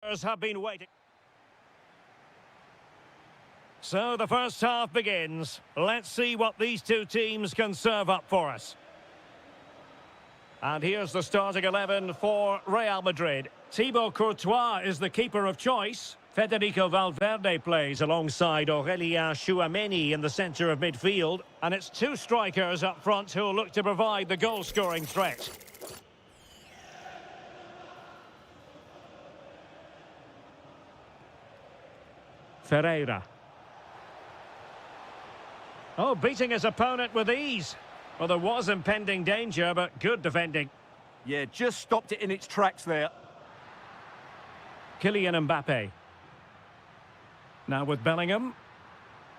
Have been waiting. So the first half begins. Let's see what these two teams can serve up for us. And here's the starting 11 for Real Madrid. Thibaut Courtois is the keeper of choice. Federico Valverde plays alongside Aurélien Tchouameni in the centre of midfield. And it's two strikers up front who will look to provide the goal-scoring threat. Ferreira. Oh, beating his opponent with ease. Well, there was impending danger, but good defending. Yeah, just stopped it in its tracks there. Kylian Mbappe. Now with Bellingham.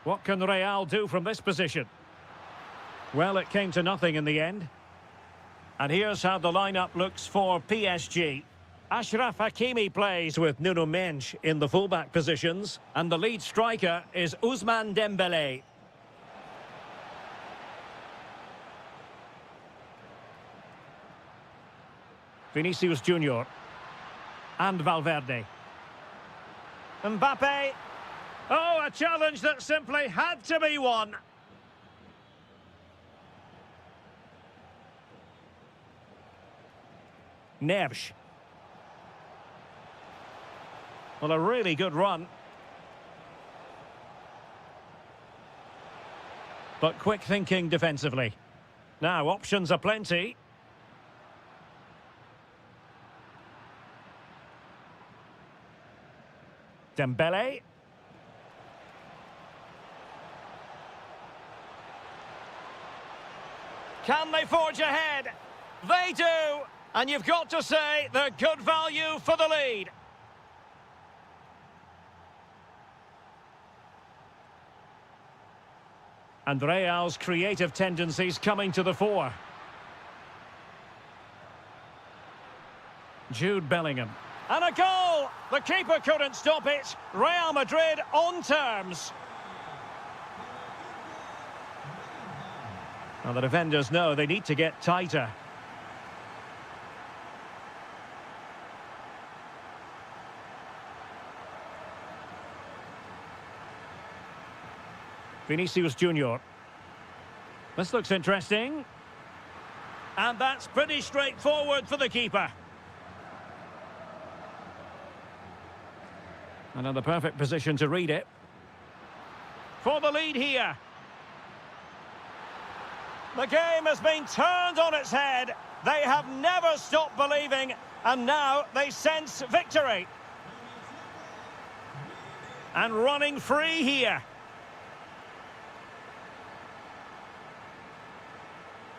What can Real do from this position? Well, it came to nothing in the end. And here's how the lineup looks for PSG. Achraf Hakimi plays with Nuno Mendes in the fullback positions. And the lead striker is Ousmane Dembélé. Vinicius Junior. And Valverde. Mbappe. Oh, a challenge that simply had to be won. Neves. Well, a really good run. But quick thinking defensively. Now, options are plenty. Dembele. Can they forge ahead? They do! And you've got to say they're good value for the lead. And Real's creative tendencies coming to the fore. Jude Bellingham. And a goal! The keeper couldn't stop it. Real Madrid on terms. Well, the defenders know they need to get tighter. Vinicius Junior. This looks interesting. And that's pretty straightforward for the keeper. Another perfect position to read it. For the lead here. The game has been turned on its head. They have never stopped believing, and now they sense victory. And running free here.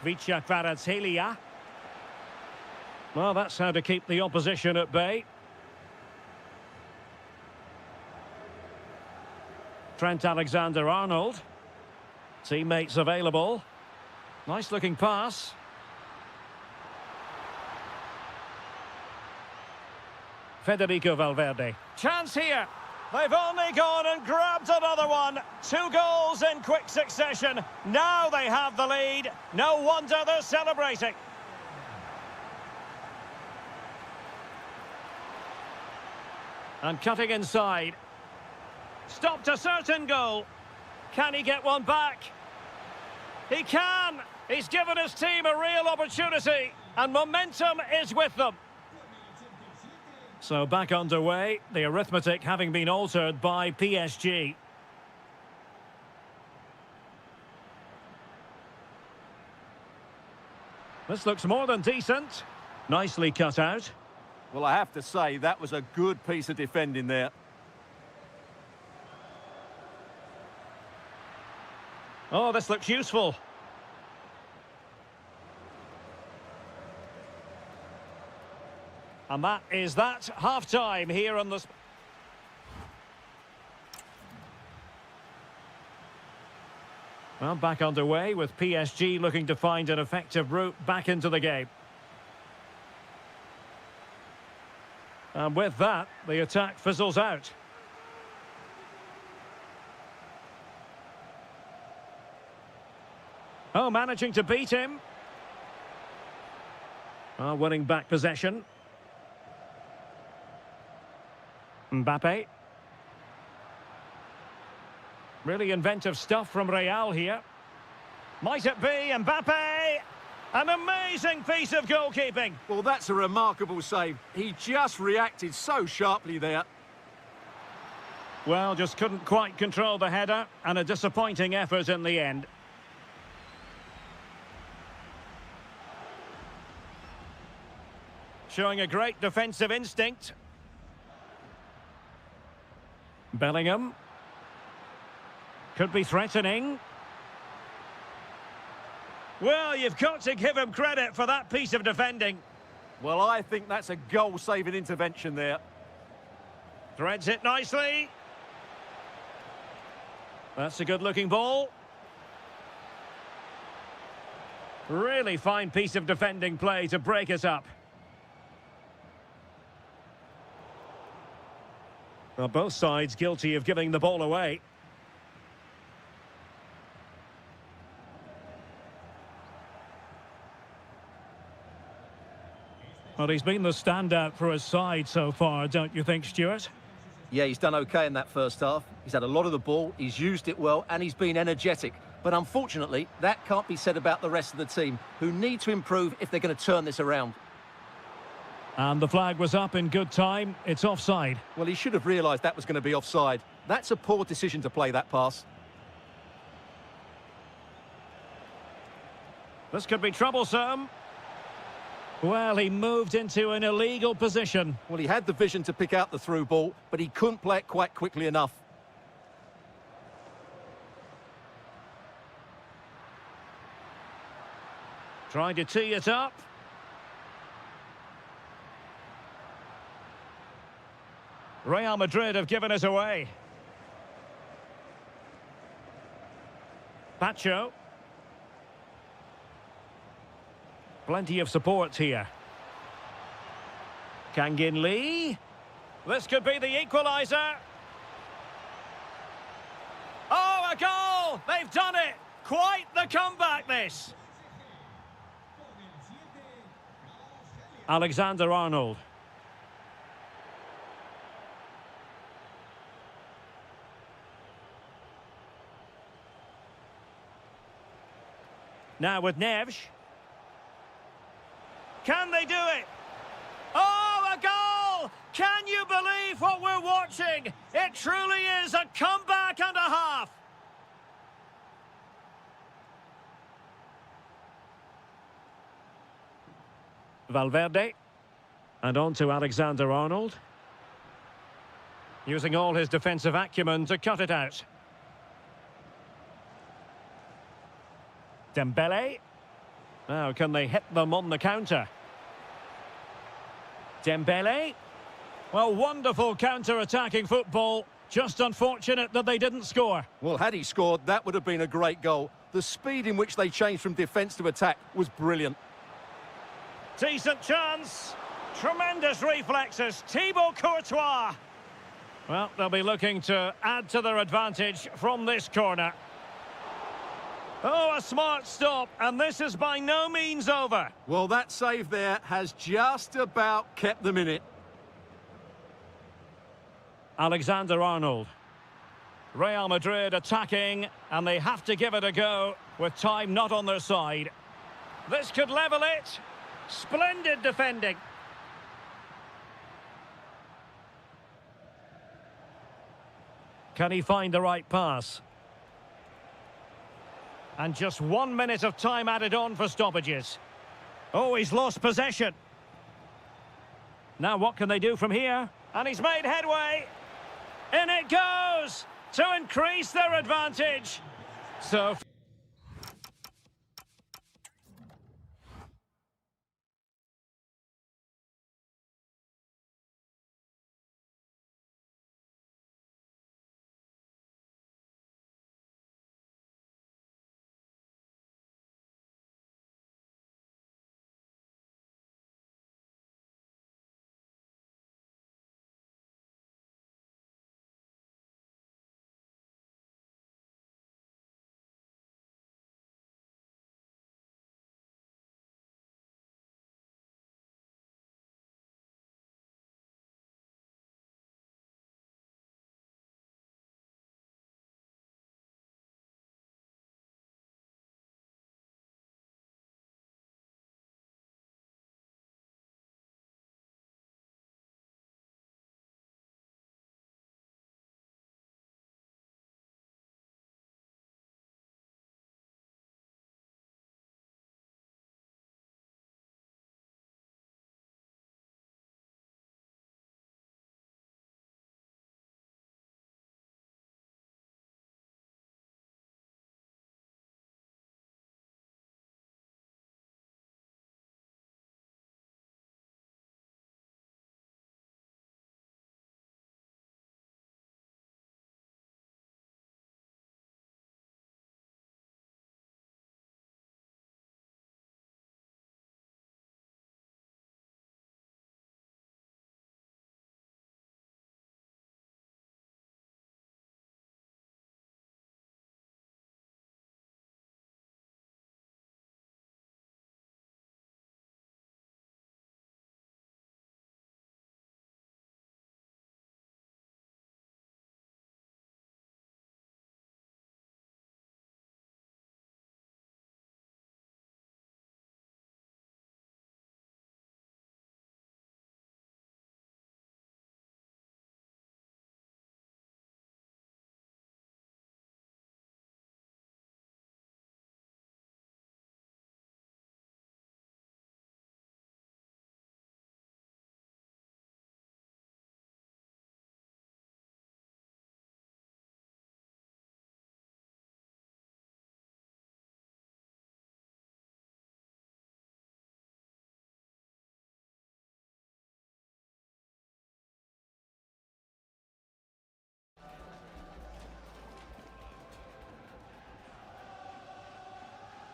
Vicha Kvaratskhelia. Well, that's how to keep the opposition at bay. Trent Alexander-Arnold. Teammates available. Nice looking pass. Federico Valverde. Chance here. They've only gone and grabbed another one. 2 goals in quick succession. Now they have the lead. No wonder they're celebrating. And cutting inside. Stopped a certain goal. Can he get one back? He can! He's given his team a real opportunity, and momentum is with them. So back underway, the arithmetic having been altered by PSG. This looks more than decent. Nicely cut out. Well, I have to say, that was a good piece of defending there. Oh, this looks useful. And that is that. Half-time here on the... Well, back underway with PSG looking to find an effective route back into the game. And with that, the attack fizzles out. Oh, managing to beat him. Winning back possession. Mbappe. Really inventive stuff from Real here. Might it be Mbappe? An amazing piece of goalkeeping. Well, that's a remarkable save. He just reacted so sharply there. Well, just couldn't quite control the header, and a disappointing effort in the end. Showing a great defensive instinct. Bellingham. Could be threatening. Well, you've got to give him credit for that piece of defending. Well, I think that's a goal-saving intervention there. Threads it nicely. That's a good-looking ball. Really fine piece of defending play to break us up. Well, both sides guilty of giving the ball away. Well, he's been the standout for his side so far, don't you think, Stuart? Yeah, he's done okay in that first half. He's had a lot of the ball, he's used it well, and he's been energetic. But unfortunately, that can't be said about the rest of the team, who need to improve if they're going to turn this around. And the flag was up in good time. It's offside. Well, he should have realised that was going to be offside. That's a poor decision to play that pass. This could be troublesome. Well, he moved into an illegal position. Well, he had the vision to pick out the through ball, but he couldn't play it quite quickly enough. Trying to tee it up. Real Madrid have given us away. Pacho. Plenty of support here. Kangin Lee. This could be the equaliser. Oh, a goal! They've done it! Quite the comeback, this. Alexander-Arnold. Now with Neves. Can they do it? Oh, a goal! Can you believe what we're watching? It truly is a comeback and a half. Valverde. And on to Alexander-Arnold. Using all his defensive acumen to cut it out. Dembele. Now, can they hit them on the counter? Dembele. Well, wonderful counter-attacking football. Just unfortunate that they didn't score. Well, had he scored, that would have been a great goal. The speed in which they changed from defence to attack was brilliant. Decent chance. Tremendous reflexes. Thibaut Courtois. Well, they'll be looking to add to their advantage from this corner. Oh, a smart stop, and this is by no means over. Well, that save there has just about kept them in it. Alexander-Arnold. Real Madrid attacking, and they have to give it a go with time not on their side. This could level it. Splendid defending. Can he find the right pass? And just 1 minute of time added on for stoppages. Oh, he's lost possession. Now what can they do from here? And he's made headway. In it goes to increase their advantage. So...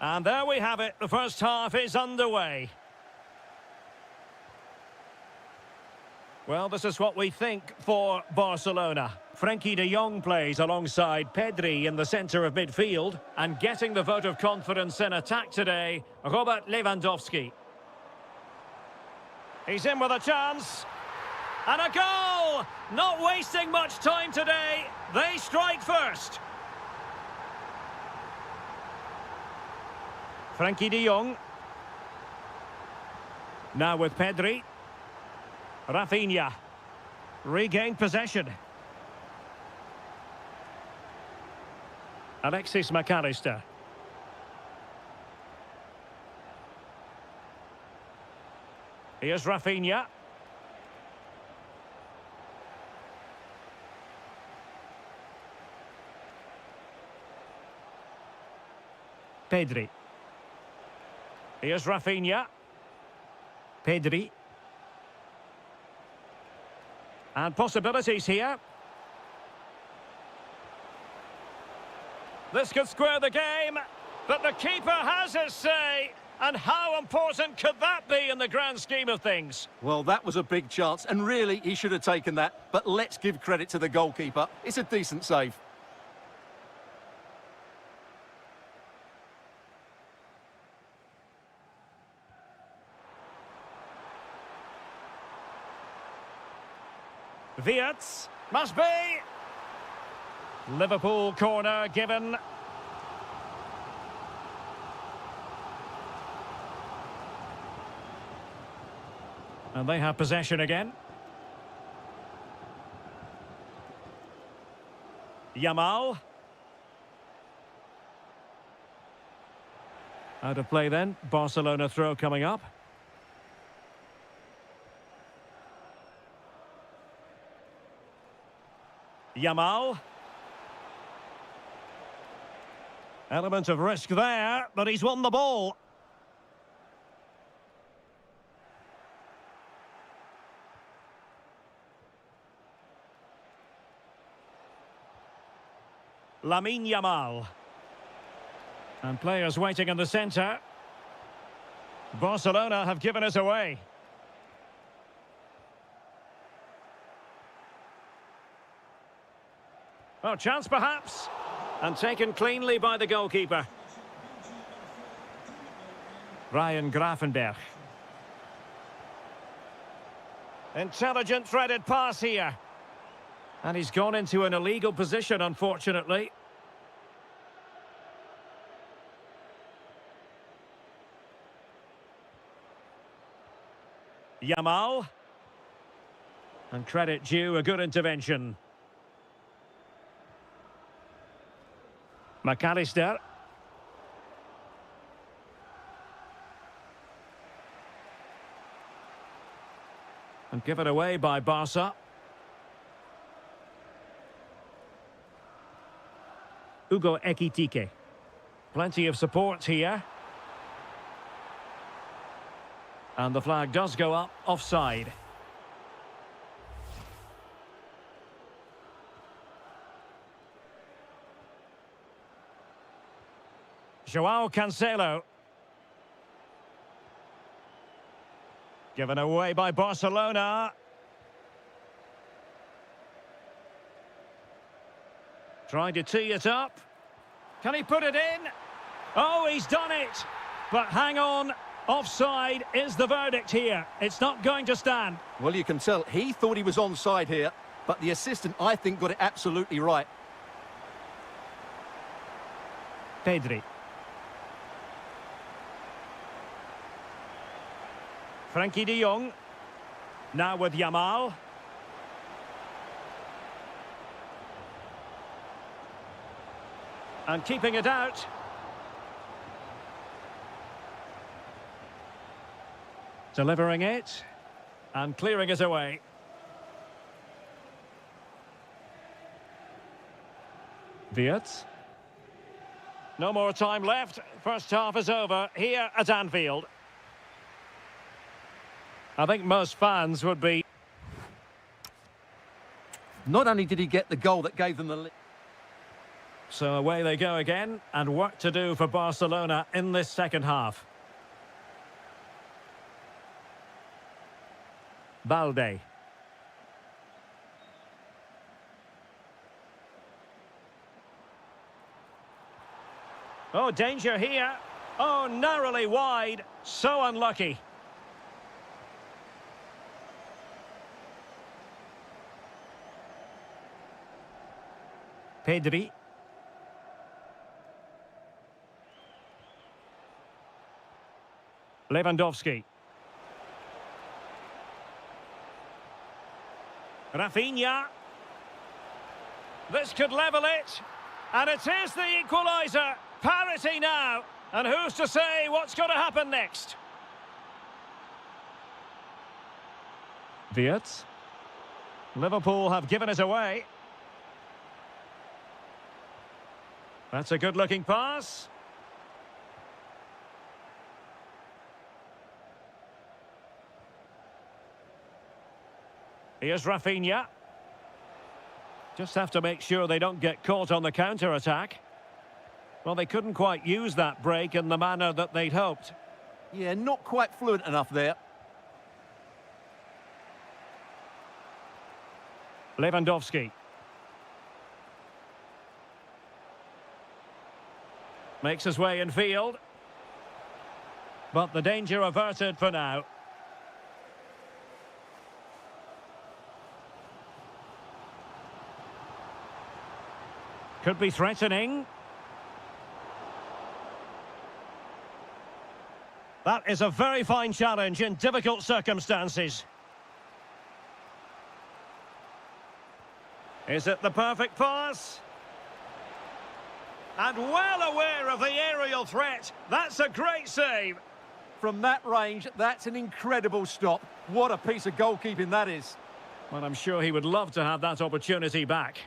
And there we have it. The first half is underway. Well, this is what we think for Barcelona. Frenkie de Jong plays alongside Pedri in the centre of midfield. And getting the vote of confidence in attack today, Robert Lewandowski. He's in with a chance. And a goal! Not wasting much time today. They strike first. Frenkie de Jong. Now with Pedri. Rafinha. Regained possession. Alexis McAllister. Here's Rafinha. Pedri. Here's Rafinha. Pedri. And possibilities here. This could square the game, but the keeper has his say. And how important could that be in the grand scheme of things? Well, that was a big chance, and really, he should have taken that. But let's give credit to the goalkeeper. It's a decent save. Wirtz, must be. Liverpool corner given. And they have possession again. Yamal. Out of play then. Barcelona throw coming up. Yamal. Element of risk there, but he's won the ball. Lamine Yamal. And players waiting in the centre. Barcelona have given us away. Oh, chance perhaps. And taken cleanly by the goalkeeper. Ryan Gravenberch. Intelligent threaded pass here. And he's gone into an illegal position, unfortunately. Yamal. And credit due, a good intervention. McAllister. And given away by Barca. Hugo Ekitike. Plenty of support here. And the flag does go up, offside. Joao Cancelo. Given away by Barcelona. Trying to tee it up. Can he put it in? Oh, he's done it. But hang on. Offside is the verdict here. It's not going to stand. Well, you can tell he thought he was onside here, but the assistant, I think, got it absolutely right. Pedri. Frenkie de Jong. Now with Yamal. And keeping it out. Delivering it. And clearing it away. Wirtz. No more time left. First half is over here at Anfield. I think most fans would be... Not only did he get the goal that gave them the lead. So away they go again, and work to do for Barcelona in this second half. Balde. Oh, danger here. Oh, narrowly wide. So unlucky. Pedri. Lewandowski. Rafinha. This could level it. And it is the equaliser. Parity now. And who's to say what's going to happen next? Wirtz. Liverpool have given it away. That's a good-looking pass. Here's Rafinha. Just have to make sure they don't get caught on the counter-attack. Well, they couldn't quite use that break in the manner that they'd hoped. Yeah, not quite fluent enough there. Lewandowski. Makes his way in field. But the danger averted for now. Could be threatening. That is a very fine challenge in difficult circumstances. Is it the perfect pass? And well aware of the aerial threat. That's a great save. From that range, that's an incredible stop. What a piece of goalkeeping that is. Well, I'm sure he would love to have that opportunity back.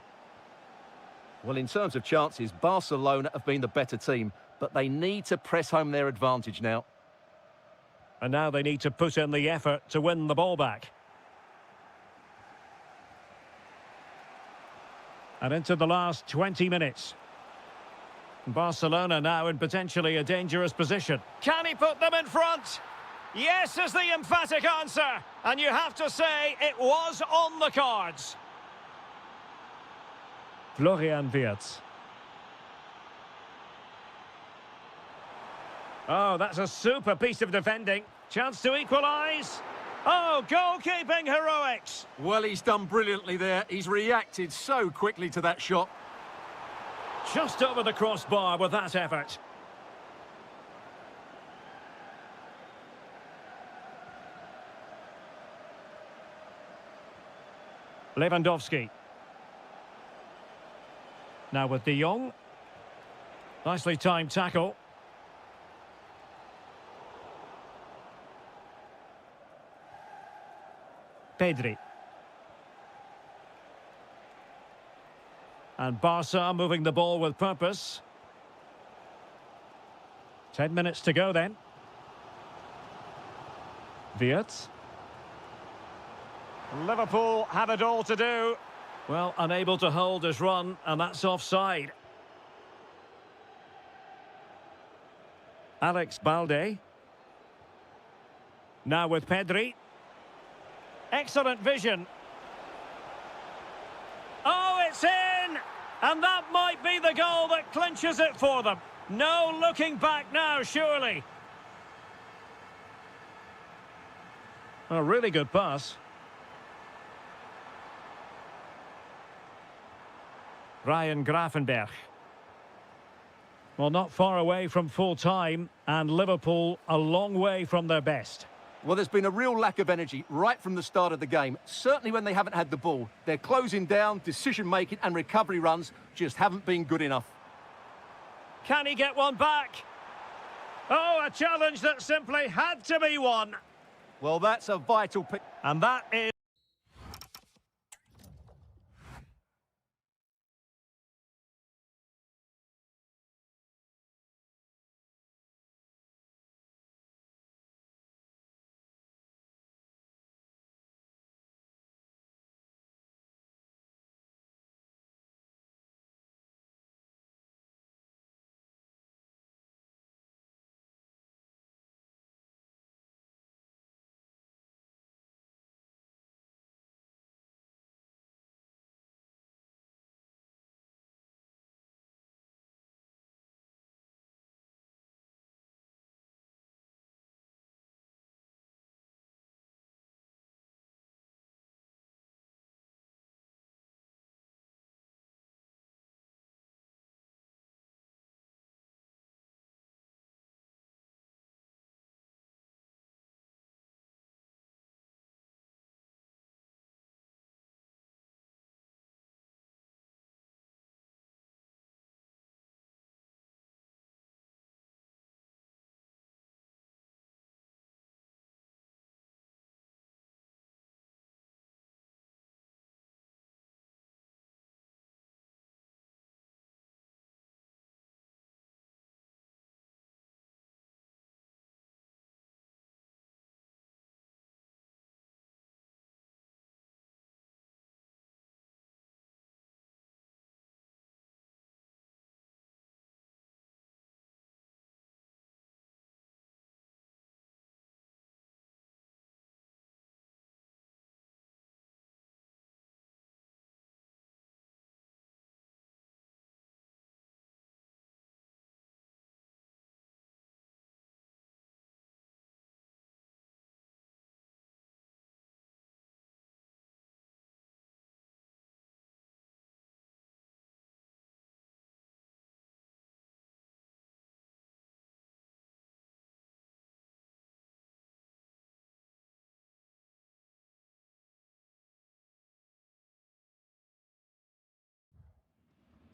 Well, in terms of chances, Barcelona have been the better team, but they need to press home their advantage now. And now they need to put in the effort to win the ball back. And into the last 20 minutes. Barcelona now in potentially a dangerous position. Can he put them in front? Yes is the emphatic answer. And you have to say it was on the cards. Florian Wirtz. Oh, that's a super piece of defending. Chance to equalise. Oh, goalkeeping heroics. Well, he's done brilliantly there. He's reacted so quickly to that shot. Just over the crossbar with that effort. Lewandowski. Now with De Jong. Nicely timed tackle. Pedri. And Barca moving the ball with purpose. 10 minutes to go then. Wirtz. Liverpool have it all to do. Well, unable to hold his run, and that's offside. Alex Balde. Now with Pedri. Excellent vision. Oh, it's in! And that might be the goal that clinches it for them. No looking back now, surely. A really good pass. Ryan Gravenberch. Well, not far away from full time, and Liverpool a long way from their best. Well, there's been a real lack of energy right from the start of the game. Certainly when they haven't had the ball. They're closing down, decision-making and recovery runs just haven't been good enough. Can he get one back? Oh, a challenge that simply had to be won. Well, that's a vital pick. And that is...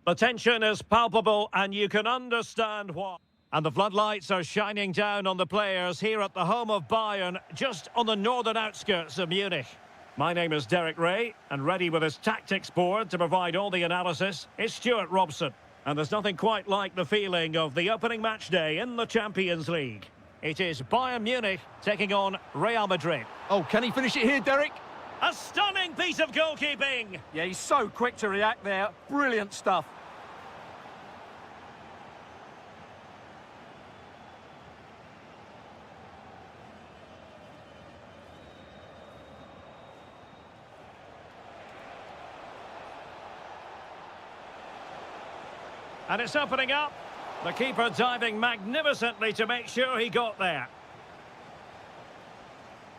The tension is palpable and you can understand why. And the floodlights are shining down on the players here at the home of Bayern, just on the northern outskirts of Munich. My name is Derek Ray, and ready with his tactics board to provide all the analysis is Stuart Robson. And there's nothing quite like the feeling of the opening match day in the Champions League. It is Bayern Munich taking on Real Madrid. Oh, can he finish it here, Derek? A stunning piece of goalkeeping! Yeah, he's so quick to react there. Brilliant stuff. And it's opening up. The keeper diving magnificently to make sure he got there.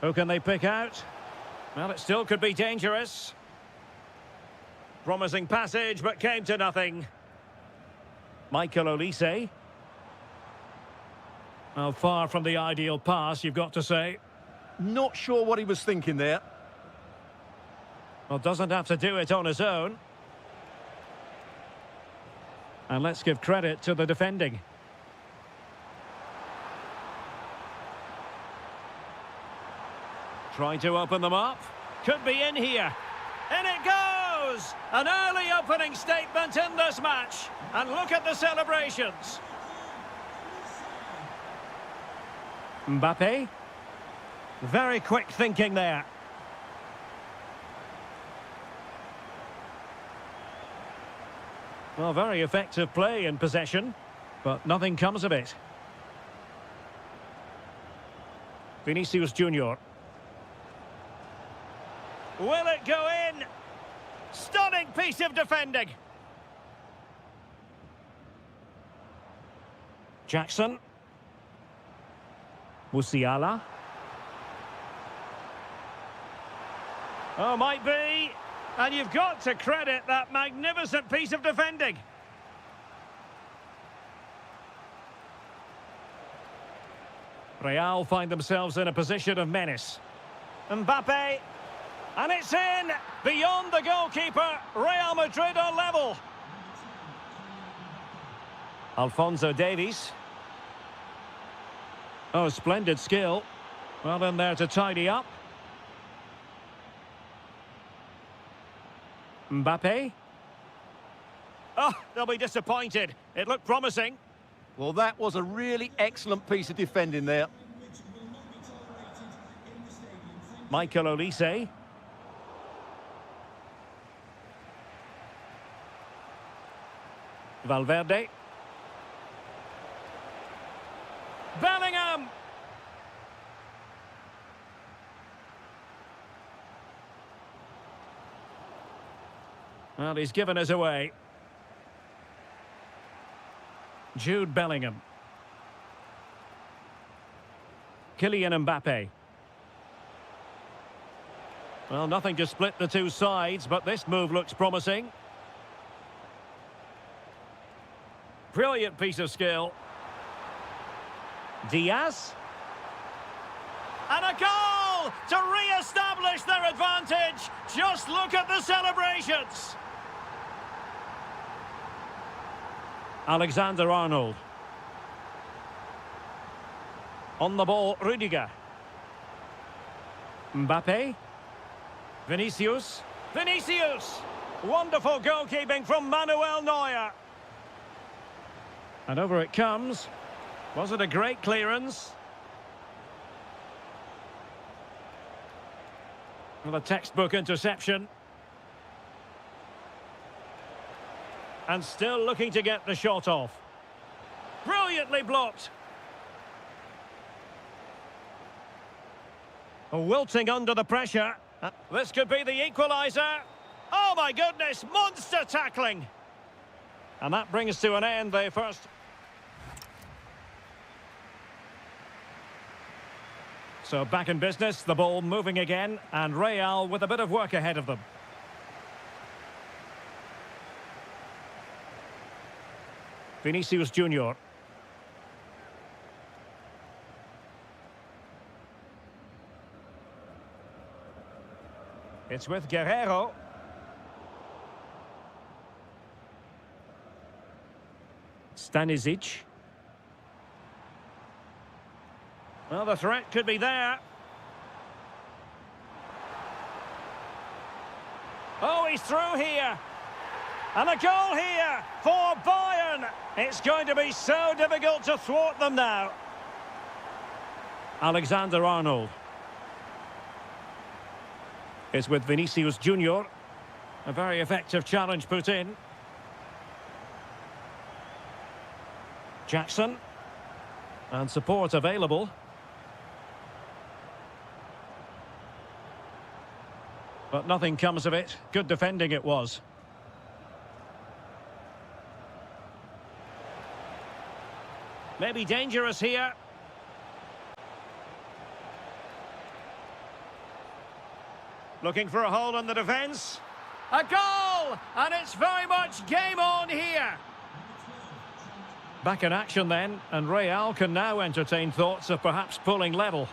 Who can they pick out? Well, it still could be dangerous. Promising passage, but came to nothing. Michael Olise. Well, far from the ideal pass, you've got to say. Not sure what he was thinking there. Well, doesn't have to do it on his own. And let's give credit to the defending. Trying to open them up. Could be in here. In it goes! An early opening statement in this match. And look at the celebrations. Mbappe. Very quick thinking there. Well, very effective play in possession, but nothing comes of it. Vinicius Junior. Will it go in? Stunning piece of defending. Jackson. Musiala. Oh, might be. And you've got to credit that magnificent piece of defending. Real find themselves in a position of menace. Mbappe. And it's in! Beyond the goalkeeper, Real Madrid are level. Alphonso Davies. Oh, splendid skill. Well in there to tidy up. Mbappe. Oh, they'll be disappointed. It looked promising. Well, that was a really excellent piece of defending there. Michael Olise. Valverde. Bellingham. Well, he's given us away. Jude Bellingham. Kylian Mbappe. Well, nothing to split the two sides, but this move looks promising. Brilliant piece of skill. Diaz. And a goal to re-establish their advantage. Just look at the celebrations. Alexander-Arnold. On the ball, Rüdiger. Mbappe. Vinicius. Vinicius! Wonderful goalkeeping from Manuel Neuer. And over it comes. Was it a great clearance? Well, a textbook interception. And still looking to get the shot off. Brilliantly blocked. Wilting under the pressure. This could be the equaliser. Oh my goodness, monster tackling. And that brings to an end the first. So back in business, the ball moving again, and Real with a bit of work ahead of them. Vinicius Junior. It's with Guerrero. Stanisic. Well, the threat could be there. Oh, he's through here. And a goal here for Bayern. It's going to be so difficult to thwart them now. Alexander-Arnold. It's with Vinicius Junior. A very effective challenge put in. Jackson. And support available. But nothing comes of it. Good defending it was. Maybe dangerous here. Looking for a hole in the defence. A goal! And it's very much game on here. Back in action then, and Real can now entertain thoughts of perhaps pulling level.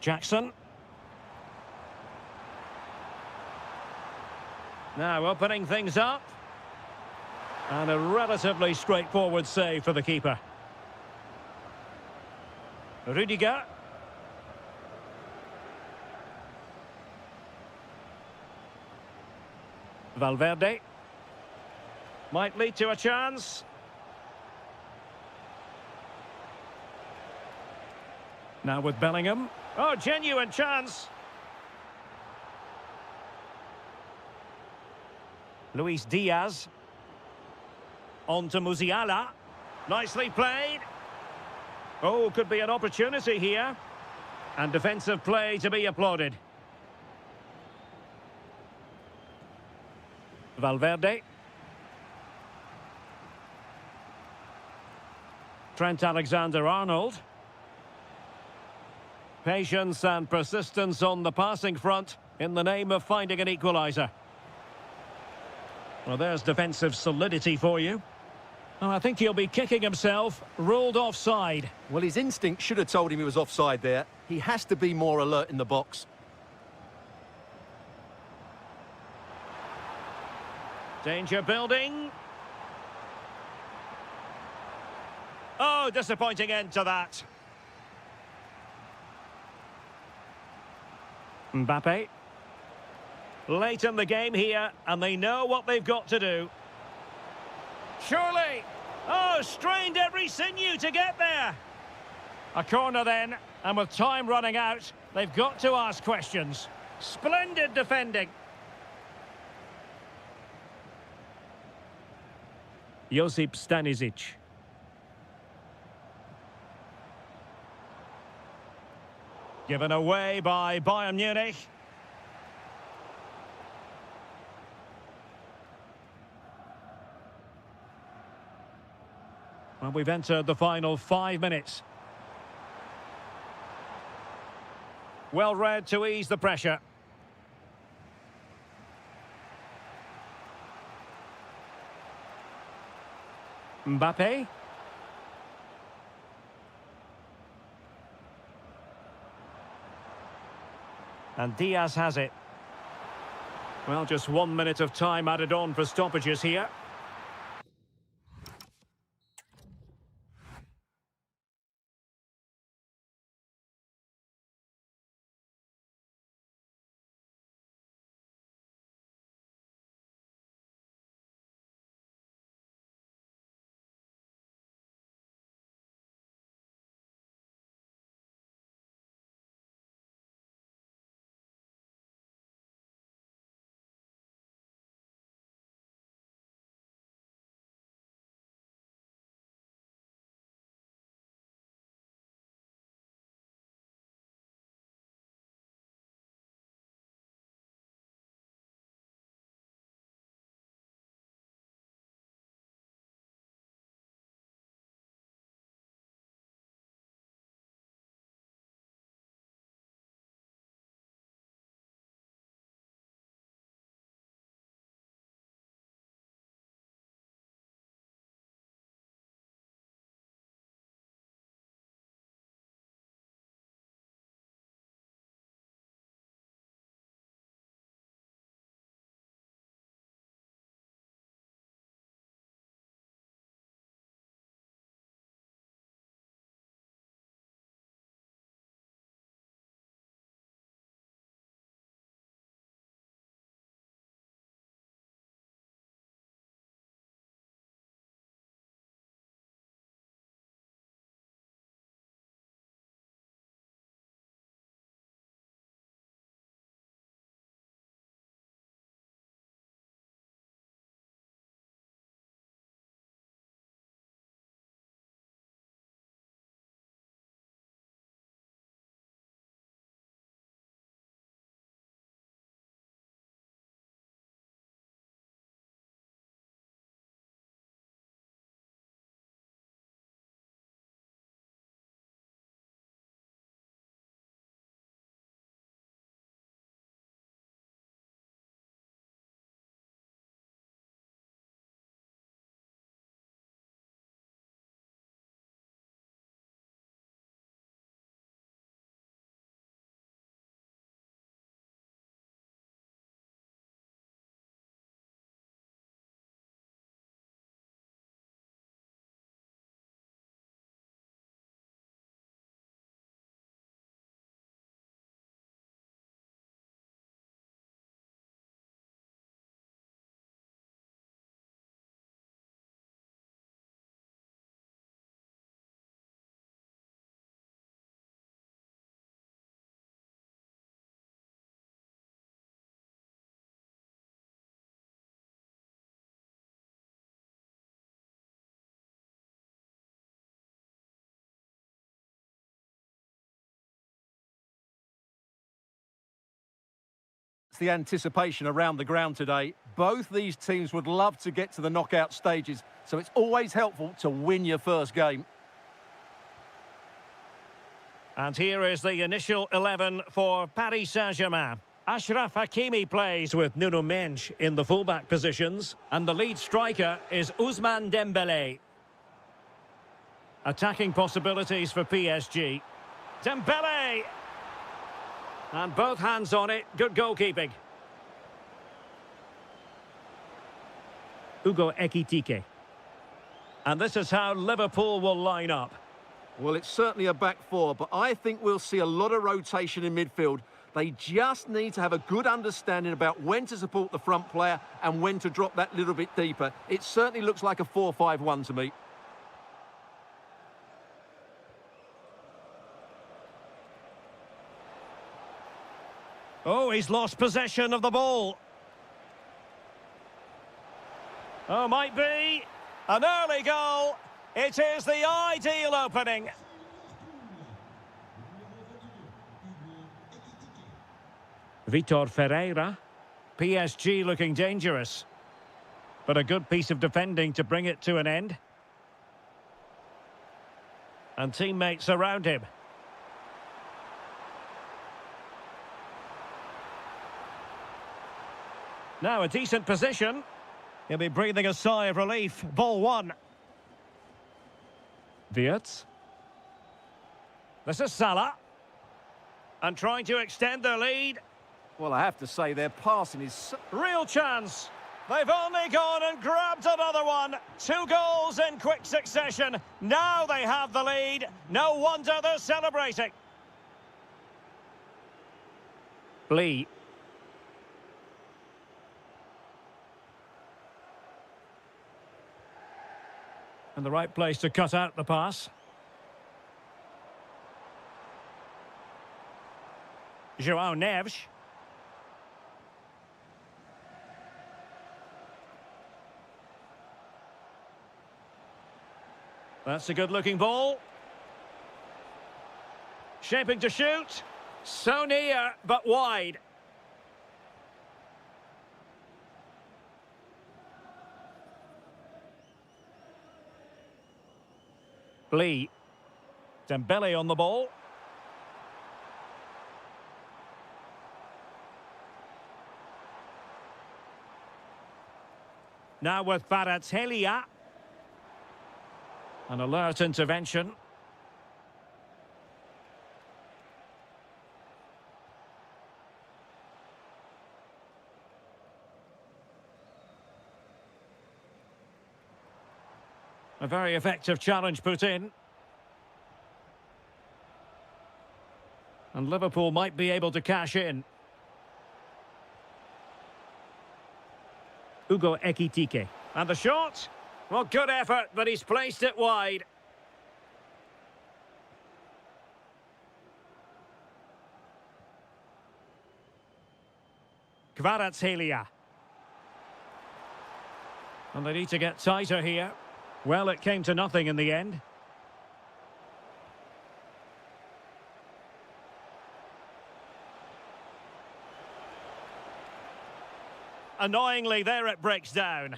Jackson. Now opening things up. And a relatively straightforward save for the keeper. Rudiger. Valverde. Might lead to a chance. Now with Bellingham. Oh, genuine chance. Luis Diaz. On to Musiala. Nicely played. Oh, could be an opportunity here. And defensive play to be applauded. Valverde. Trent Alexander-Arnold. Patience and persistence on the passing front in the name of finding an equaliser. Well, there's defensive solidity for you. And I think he'll be kicking himself, ruled offside. Well, his instinct should have told him he was offside there. He has to be more alert in the box. Danger building. Oh, disappointing end to that. Mbappe. Late in the game here, and they know what they've got to do. Surely. Oh, strained every sinew to get there. A corner then, and with time running out, they've got to ask questions. Splendid defending. Josip Stanisic. Given away by Bayern Munich. Well, we've entered the final 5 minutes. Well read to ease the pressure. Mbappe. And Diaz has it. Well, just 1 minute of time added on for stoppages here. the anticipation around the ground today. Both these teams would love to get to the knockout stages, so it's always helpful to win your first game. And here is the initial 11 for Paris Saint-Germain. Achraf Hakimi plays with Nuno Mendes in the fullback positions. And the lead striker is Ousmane Dembélé. Attacking possibilities for PSG. Dembélé! And both hands on it. Good goalkeeping. Hugo Ekitike. And this is how Liverpool will line up. Well, it's certainly a back four, but I think we'll see a lot of rotation in midfield. They just need to have a good understanding about when to support the front player and when to drop that little bit deeper. It certainly looks like a 4-5-1 to me. Oh, he's lost possession of the ball. Oh, might be an early goal. It is the ideal opening. Vitor Ferreira. PSG looking dangerous. But a good piece of defending to bring it to an end. And teammates around him. Now a decent position. He'll be breathing a sigh of relief. Ball one. Wirtz. This is Salah. And trying to extend their lead. Well, I have to say, their passing is... Real chance. They've only gone and grabbed another one. 2 goals in quick succession. Now they have the lead. No wonder they're celebrating. Lee. And the right place to cut out the pass. João Neves. That's a good-looking ball. Shaping to shoot. So near, but wide. Lee. Dembélé on the ball. Now with Kvaratskhelia. An alert intervention. A very effective challenge put in. And Liverpool might be able to cash in. Hugo Ekitike. And the shot? Well, good effort, but he's placed it wide. Kvaratskhelia. And they need to get tighter here. Well, it came to nothing in the end. Annoyingly, there it breaks down.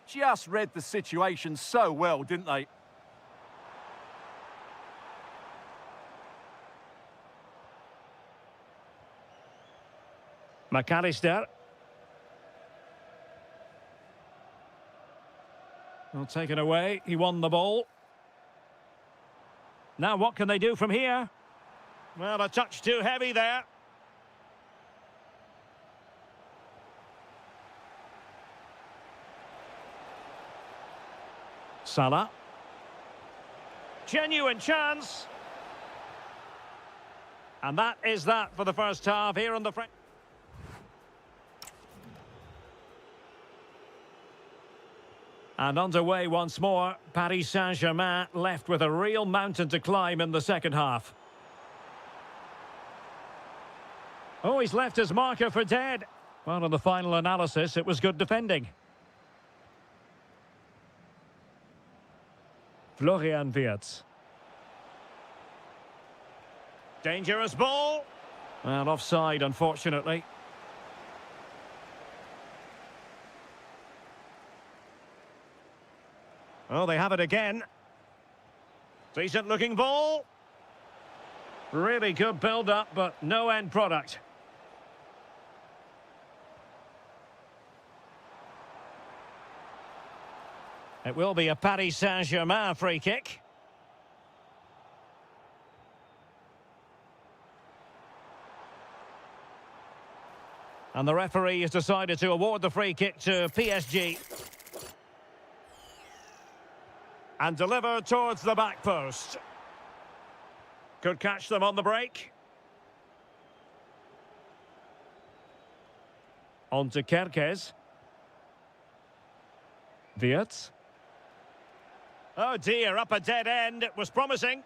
Just read the situation so well, didn't they? McAllister. Well, taken away. He won the ball. Now what can they do from here? Well, a touch too heavy there. Salah. Genuine chance. And that is that for the first half here on the front. And underway once more. Paris Saint-Germain left with a real mountain to climb in the second half. Oh, he's left his marker for dead. Well, in the final analysis, it was good defending. Florian Wirtz. Dangerous ball. Well, offside, unfortunately. Oh, they have it again. Decent looking ball. Really good build-up, but no end product. It will be a Paris Saint-Germain free kick. And the referee has decided to award the free kick to PSG. And deliver towards the back post. Could catch them on the break. On to Kerkez. Wirtz. Oh dear, up a dead end. It was promising.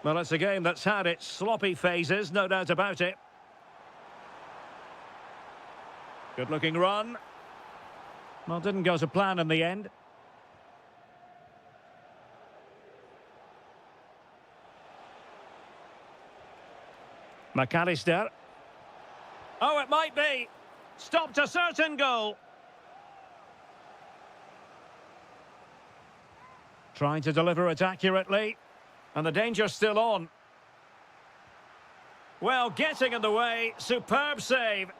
Well, it's a game that's had its sloppy phases, no doubt about it. Good-looking run. Well, didn't go to plan in the end. McAllister. Oh, it might be. Stopped a certain goal. Trying to deliver it accurately. And the danger's still on. Well, getting in the way. Superb save.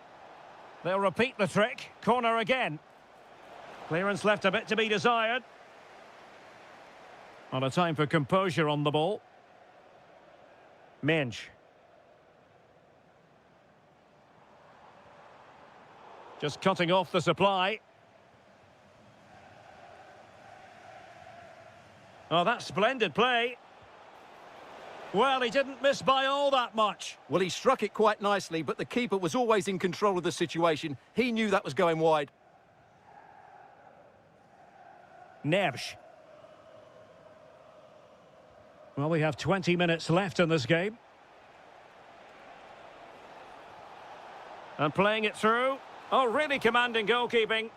They'll repeat the trick. Corner again. Clearance left a bit to be desired. On a time for composure on the ball. Minch. Just cutting off the supply. Oh, that's splendid play. Well, he didn't miss by all that much. Well, he struck it quite nicely, but the keeper was always in control of the situation. He knew that was going wide. Neves. Well, we have 20 minutes left in this game. And playing it through. Oh, really commanding goalkeeping.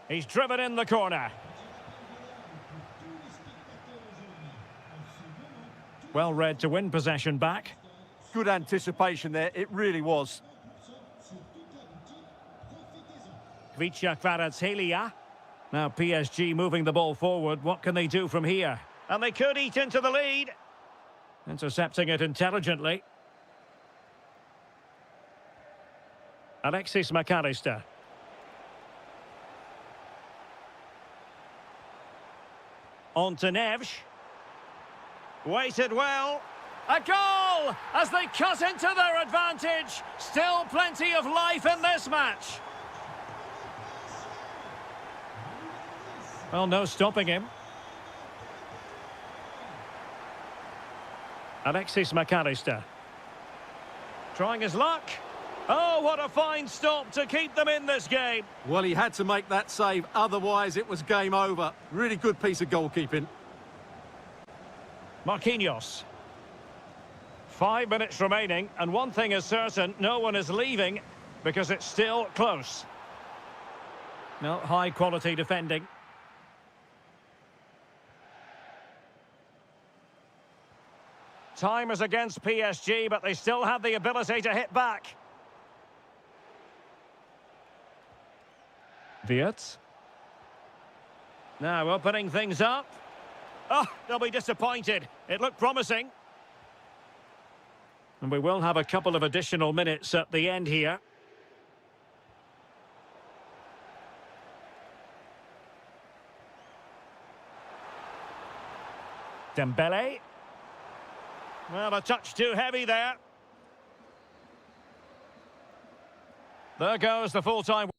He's driven in the corner. Well read to win possession back. Good anticipation there, it really was. Kvaratskhelia. Now PSG moving the ball forward. What can they do from here? And they could eat into the lead. Intercepting it intelligently. Alexis McAllister. On to Neves. Waited well. A goal as they cut into their advantage. Still plenty of life in this match. Well, no stopping him. Alexis McAllister. Trying his luck. Oh, what a fine stop to keep them in this game. Well, he had to make that save, otherwise it was game over. Really good piece of goalkeeping. Marquinhos. 5 minutes remaining, and one thing is certain, no one is leaving because it's still close. No, high-quality defending. Time is against PSG, but they still have the ability to hit back. Wirtz. Now opening things up. Oh, they'll be disappointed. It looked promising. And we will have a couple of additional minutes at the end here. Dembele. Well, a touch too heavy there. There goes the full-time.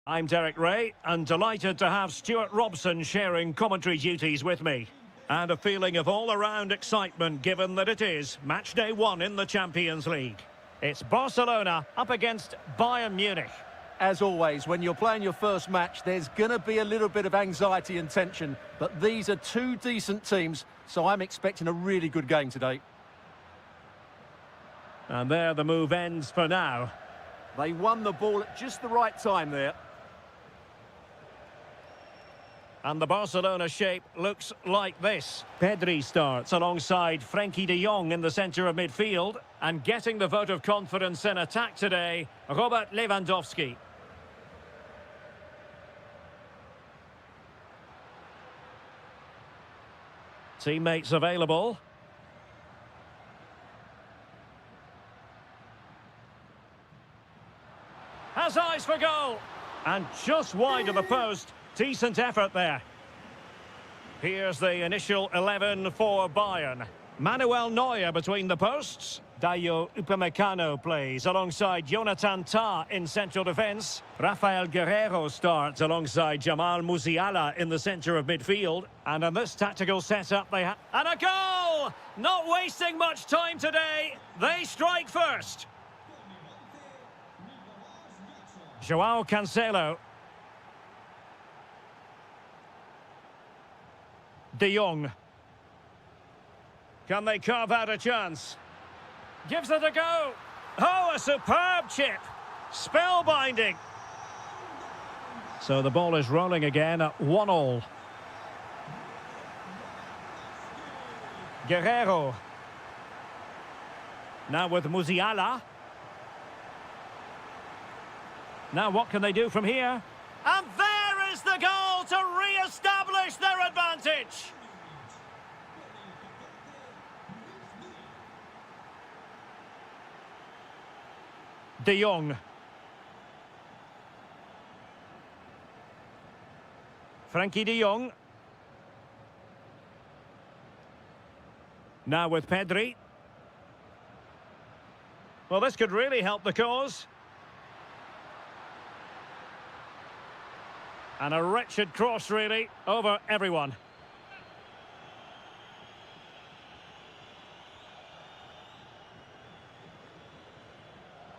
I'm Derek Ray, and delighted to have Stuart Robson sharing commentary duties with me. And a feeling of all-around excitement given that it is match day 1 in the Champions League. It's Barcelona up against Bayern Munich. As always, when you're playing your first match, there's going to be a little bit of anxiety and tension, but these are two decent teams, so I'm expecting a really good game today. And there the move ends for now. They won the ball at just the right time there. And the Barcelona shape looks like this. Pedri starts alongside Frenkie de Jong in the centre of midfield. And getting the vote of confidence in attack today, Robert Lewandowski. Teammates available. Has eyes for goal. And just wide of the post. Decent effort there. Here's the initial 11 for Bayern. Manuel Neuer between the posts. Dayo Upamecano plays alongside Jonathan Tah in central defence. Rafael Guerreiro starts alongside Jamal Musiala in the centre of midfield. And in this tactical setup they have... And a goal! Not wasting much time today. They strike first. Joao Cancelo. De Jong. Can they carve out a chance? Gives it a go. Oh, a superb chip. Spellbinding. So the ball is rolling again at 1-1. Guerreiro. Now with Musiala. Now what can they do from here? And there is the goal to re-establish their advantage. De Jong. Frenkie de Jong. Now with Pedri. Well, this could really help the cause. And a wretched cross, really, over everyone.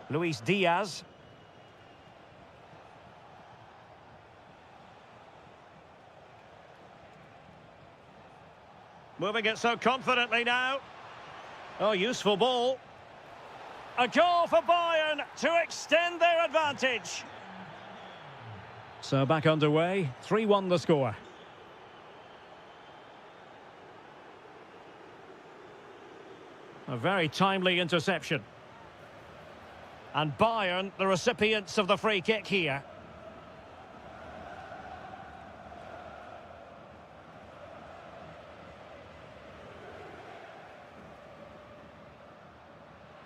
Luis Diaz. Moving it so confidently now. Oh, useful ball. A goal for Bayern to extend their advantage. So back underway, 3-1 the score. A very timely interception. And Bayern, the recipients of the free kick here.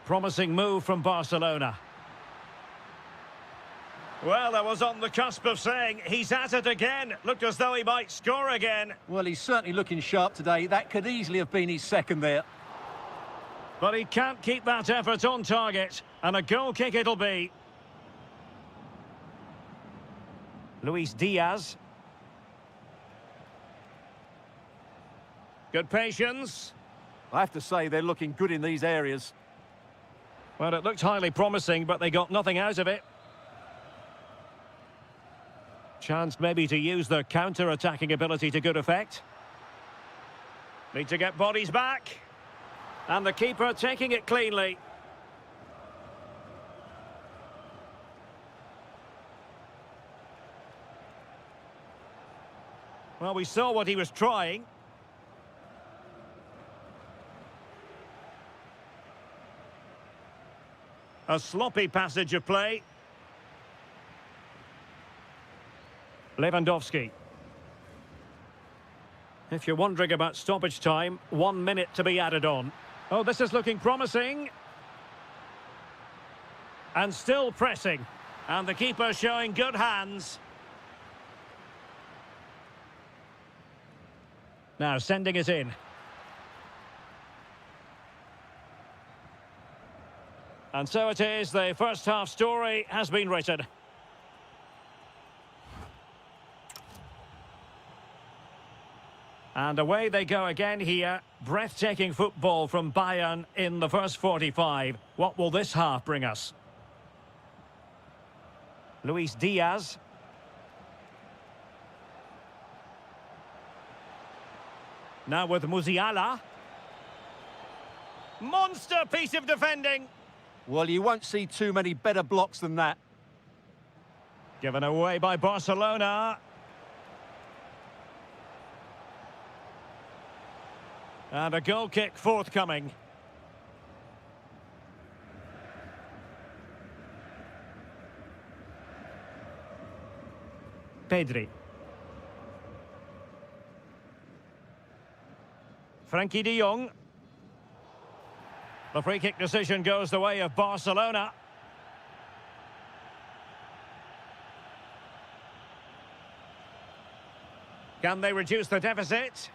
Promising move from Barcelona. Well, I was on the cusp of saying he's at it again. Looked as though he might score again. Well, he's certainly looking sharp today. That could easily have been his second there. But he can't keep that effort on target. And a goal kick it'll be. Luis Diaz. Good patience. I have to say they're looking good in these areas. Well, it looked highly promising, but they got nothing out of it. Chance maybe to use their counter-attacking ability to good effect. Need to get bodies back. And the keeper taking it cleanly. Well, we saw what he was trying. A sloppy passage of play. Lewandowski. If you're wondering about stoppage time, 1 minute to be added on. Oh, this is looking promising. And still pressing. And the keeper showing good hands. Now sending it in. And so it is, the first half story has been written. And away they go again here. Breathtaking football from Bayern in the first 45. What will this half bring us? Luis Diaz. Now with Musiala. Monster piece of defending. Well, you won't see too many better blocks than that. Given away by Barcelona. And a goal kick forthcoming. Pedri. Frankie de Jong. The free kick decision goes the way of Barcelona. Can they reduce the deficit?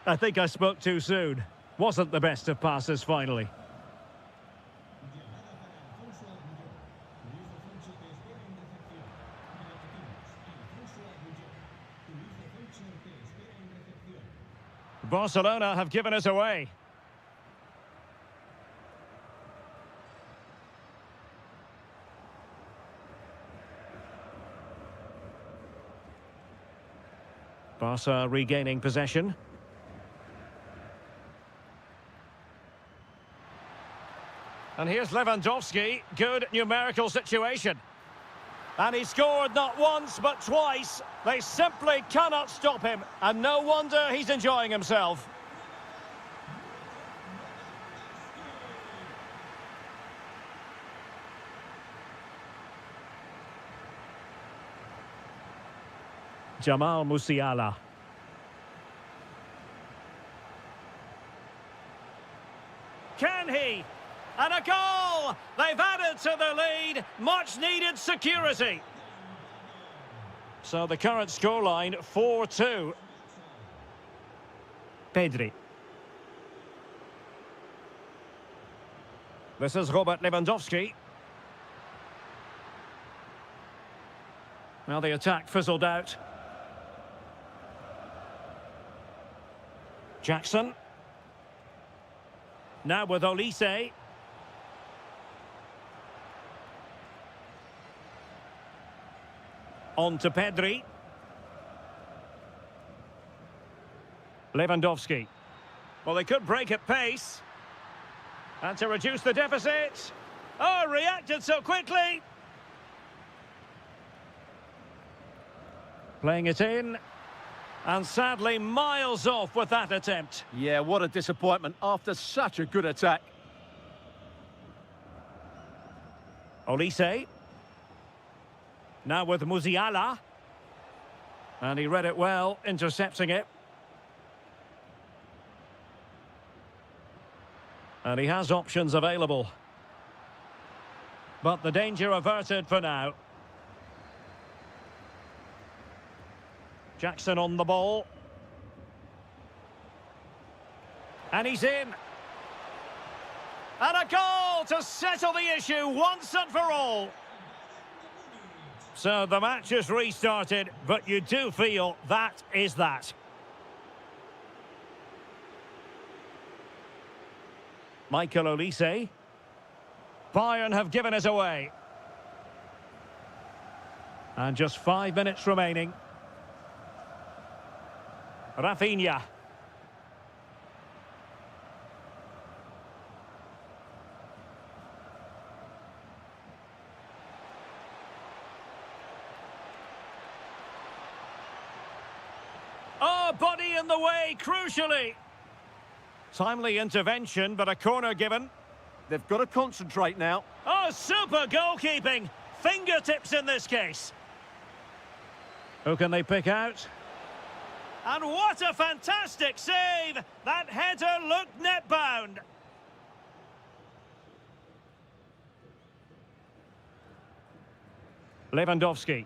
I think I spoke too soon. Wasn't the best of passes finally. Barcelona have given us away. Barca regaining possession. And here's Lewandowski. Good numerical situation. And he scored not once, but twice. They simply cannot stop him. And no wonder he's enjoying himself. Jamal Musiala. Can he? And a goal! They've added to the lead. Much needed security. So the current scoreline 4-2. Pedri. This is Robert Lewandowski. Well, the attack fizzled out. Jackson. Now with Olise. On to Pedri. Lewandowski. Well, they could break at pace. And to reduce the deficit. Oh, reacted so quickly. Playing it in. And sadly, miles off with that attempt. Yeah, what a disappointment after such a good attack. Olise. Now with Musiala. And he read it well, intercepting it. And he has options available. But the danger averted for now. Jackson on the ball. And he's in. And a goal to settle the issue once and for all. So the match has restarted, but you do feel that is that. Michael Olise. Bayern have given us away. And just 5 minutes remaining. Rafinha. Oh, body in the way, crucially. Timely intervention, but a corner given. They've got to concentrate now. Oh, super goalkeeping. Fingertips in this case. Who can they pick out? And what a fantastic save! That header looked net-bound. Lewandowski.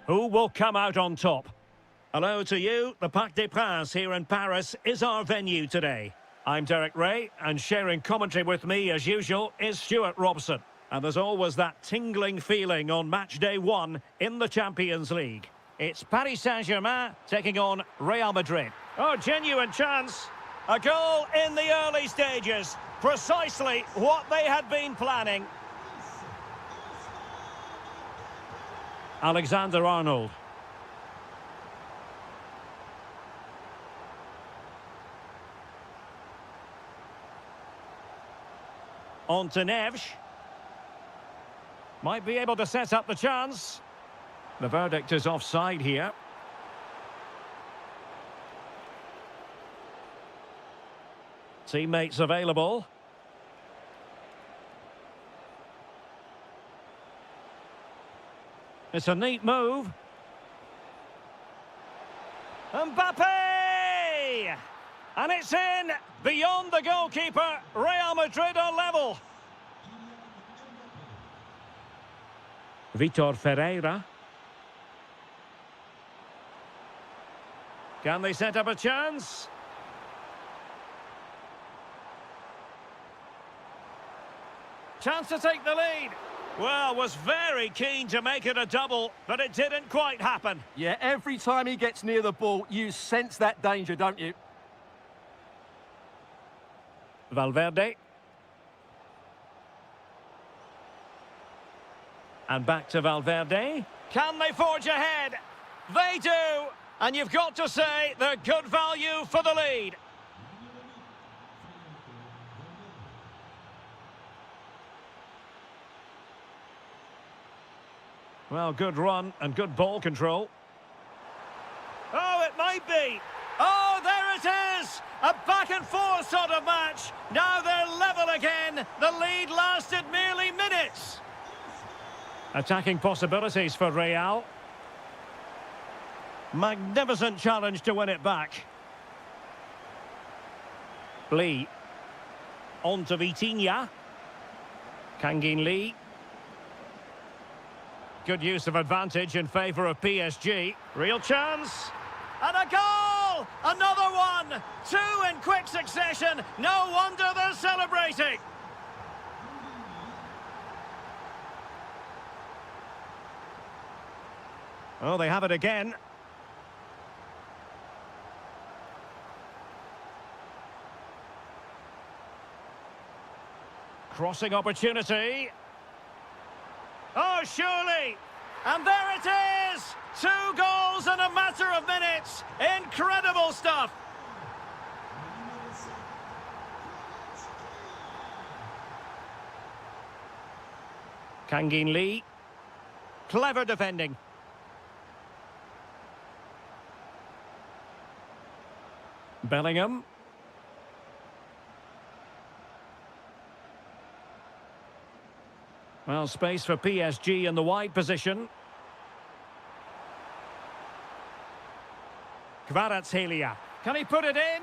Who will come out on top? Hello to you. The Parc des Princes here in Paris is our venue today. I'm Derek Ray, and sharing commentary with me, as usual, is Stuart Robson. And there's always that tingling feeling on match day 1 in the Champions League. It's Paris Saint-Germain taking on Real Madrid. Oh, genuine chance. A goal in the early stages. Precisely what they had been planning. Alexander-Arnold. On to Neves. Might be able to set up the chance. The verdict is offside here. Teammates available. It's a neat move. Mbappe! And it's in! Beyond the goalkeeper, Real Madrid are level. Vitor Ferreira. Can they set up a chance? Chance to take the lead. Well, was very keen to make it a double, but it didn't quite happen. Yeah, every time he gets near the ball, you sense that danger, don't you? Valverde. And back to Valverde. Can they forge ahead? They do! And you've got to say they're good value for the lead. Well, good run and good ball control. Oh, it might be. Oh, there it is! A back-and-forth sort of match. Now they're level again. The lead lasted merely minutes. Attacking possibilities for Real. Magnificent challenge to win it back. Lee. On to Vitinha. Kangin Lee. Good use of advantage in favour of PSG. Real chance. And a goal! Another one! 2 in quick succession. No wonder they're celebrating. Oh, they have it again. Crossing opportunity. Oh, surely! And there it is! 2 goals in a matter of minutes! Incredible stuff! Kangin Lee. Clever defending. Bellingham. Well, space for PSG in the wide position. Kvaratskhelia. Can he put it in?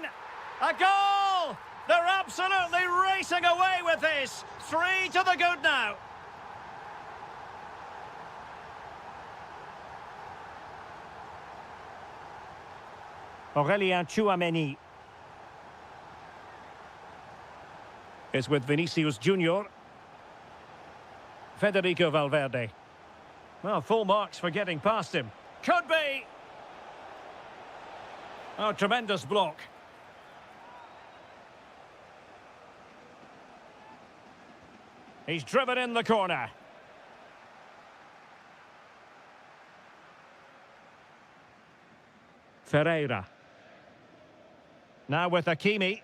A goal! They're absolutely racing away with this. 3 to the good now. Aurélien Tchouameni is with Vinicius Junior. Federico Valverde. Well, full marks for getting past him. Could be! Oh, tremendous block. He's driven in the corner. Ferreira. Now with Hakimi.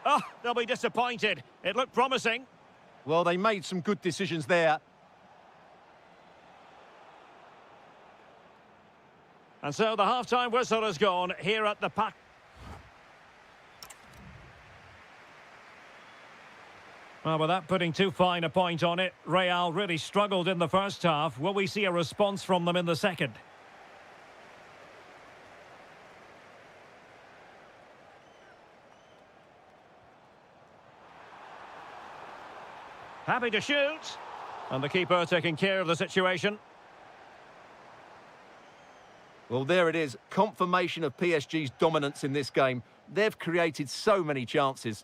Oh, they'll be disappointed. It looked promising. Well, they made some good decisions there. And so the half-time whistle has gone here at the Parc. Well, without putting too fine a point on it, Real really struggled in the first half. Will we see a response from them in the second? Happy to shoot. And the keeper taking care of the situation. Well, there it is. Confirmation of PSG's dominance in this game. They've created so many chances.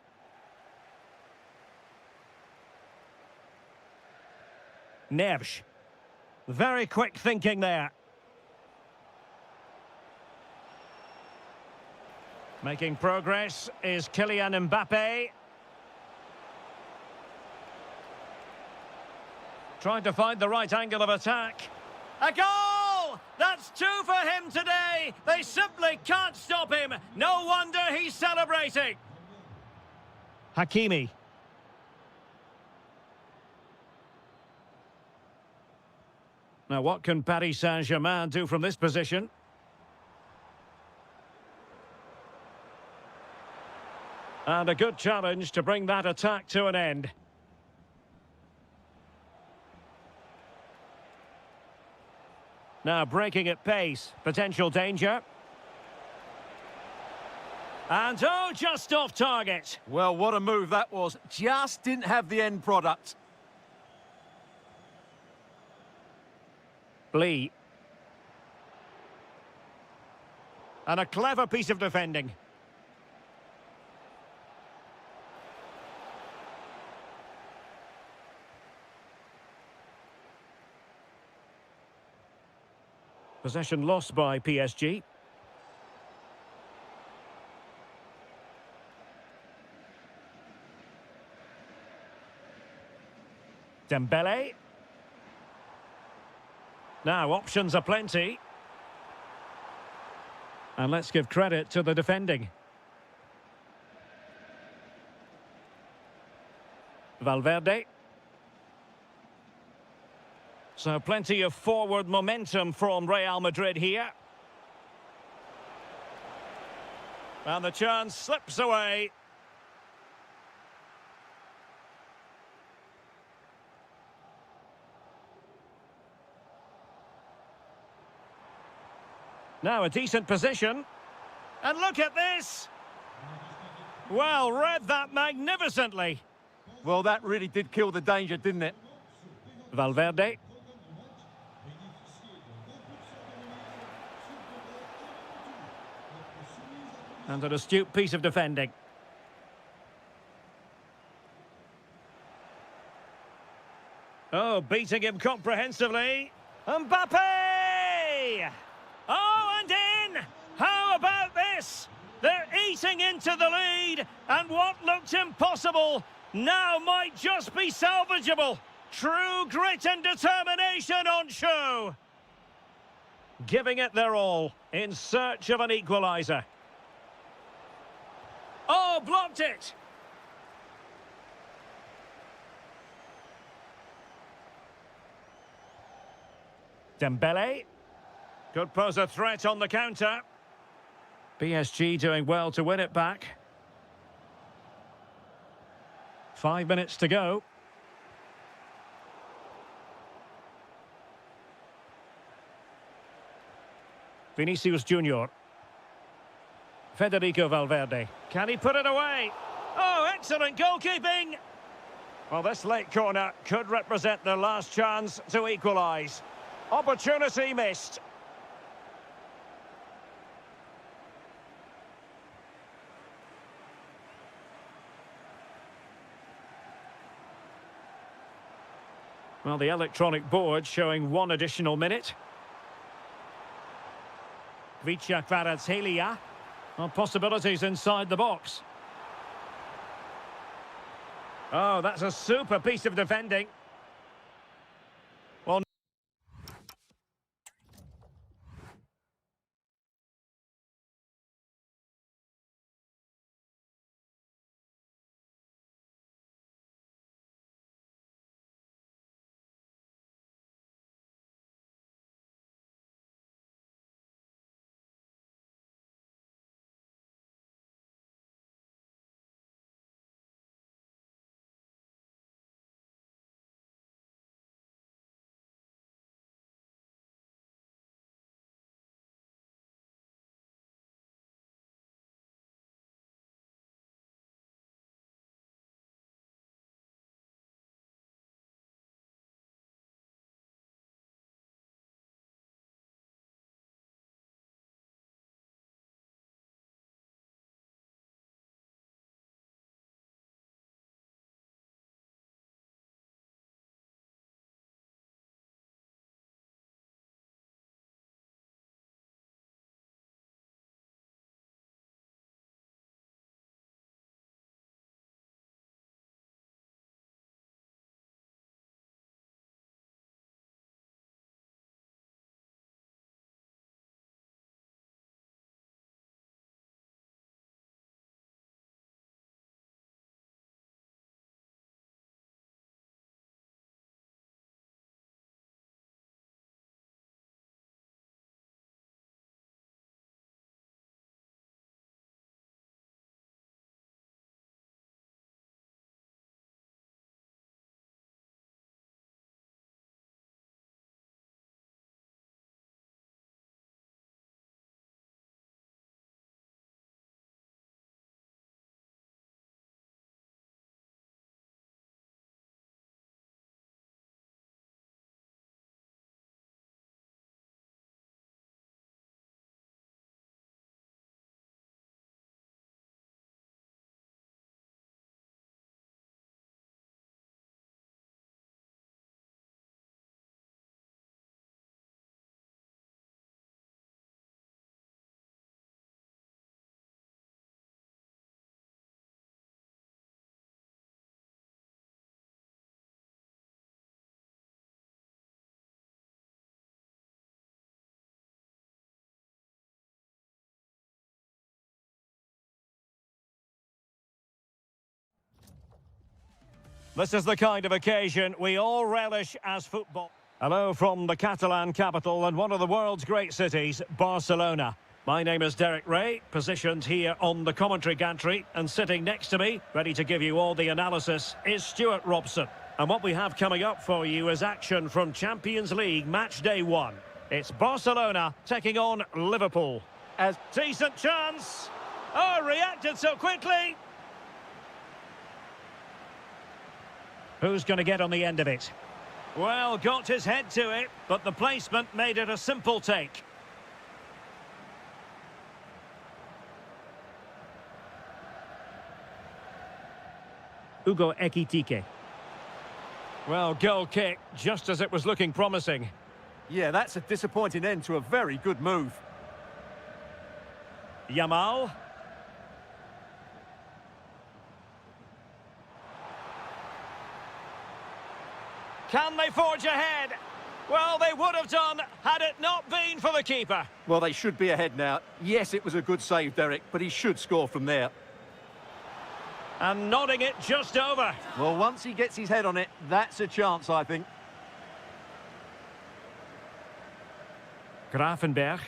Neves. Very quick thinking there. Making progress is Kylian Mbappe. Trying to find the right angle of attack. A goal! That's 2 for him today. They simply can't stop him. No wonder he's celebrating. Hakimi. Now, what can Paris Saint-Germain do from this position? And a good challenge to bring that attack to an end. Now breaking at pace, potential danger. And oh, just off target. Well, what a move that was. Just didn't have the end product. Lee. And a clever piece of defending. Possession lost by PSG. Dembele. Now, options are plenty. And let's give credit to the defending. Valverde. So plenty of forward momentum from Real Madrid here. And the chance slips away. Now a decent position. And look at this! Well, read that magnificently. Well, that really did kill the danger, didn't it? Valverde. And an astute piece of defending. Oh, beating him comprehensively. Mbappe! Oh, and in! How about this? They're eating into the lead, and what looked impossible now might just be salvageable. True grit and determination on show. Giving it their all in search of an equaliser. Oh, blocked it! Dembele. Could pose a threat on the counter. PSG doing well to win it back. 5 minutes to go. Vinicius Junior. Federico Valverde. Can he put it away? Oh, excellent goalkeeping! Well, this late corner could represent their last chance to equalise. Opportunity missed. Well, the electronic board showing 1 additional minute. Vicha Kvaratskhelia. Well, possibilities inside the box. Oh, that's a super piece of defending. Well, This is the kind of occasion we all relish as football. Hello from the Catalan capital and one of the world's great cities, Barcelona. My name is Derek Ray, positioned here on the commentary gantry, and sitting next to me, ready to give you all the analysis, is Stuart Robson. And what we have coming up for you is action from Champions League match day 1. It's Barcelona taking on Liverpool. As decent chance. Oh, reacted so quickly. Who's going to get on the end of it? Well, got his head to it, but the placement made it a simple take. Hugo Ekitike. Well, goal kick, just as it was looking promising. yeah, that's a disappointing end to a very good move. Yamal. Can they forge ahead? Well, they would have done had it not been for the keeper. Well, they should be ahead now. Yes, it was a good save, Derek, but he should score from there. And nodding it just over. Well, once he gets his head on it, that's a chance, I think. Grafenberg.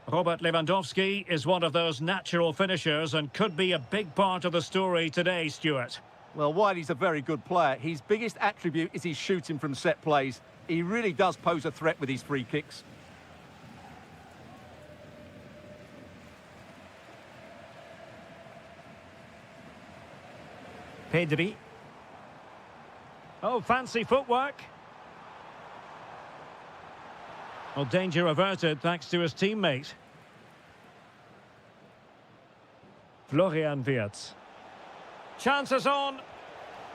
Robert Lewandowski is one of those natural finishers and could be a big part of the story today, Stuart. Well, while he's a very good player, his biggest attribute is his shooting from set plays. He really does pose a threat with his free kicks. Pedri. Oh, fancy footwork. Well, danger averted thanks to his teammate. Florian Wirtz. Chances on.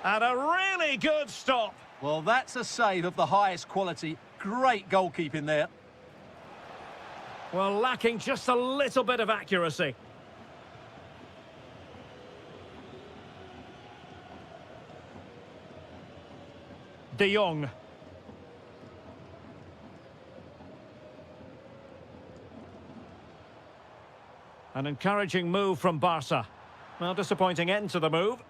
And a really good stop. Well, that's a save of the highest quality. Great goalkeeping there. Well, lacking just a little bit of accuracy. De Jong. An encouraging move from Barca. Well, disappointing end to the move.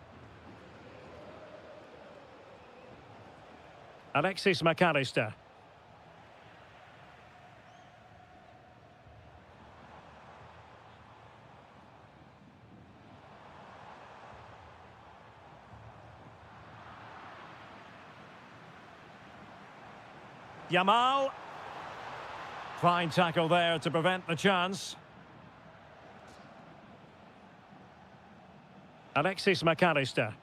Alexis McAllister. Yamal. Fine tackle there to prevent the chance. Alexis McAllister.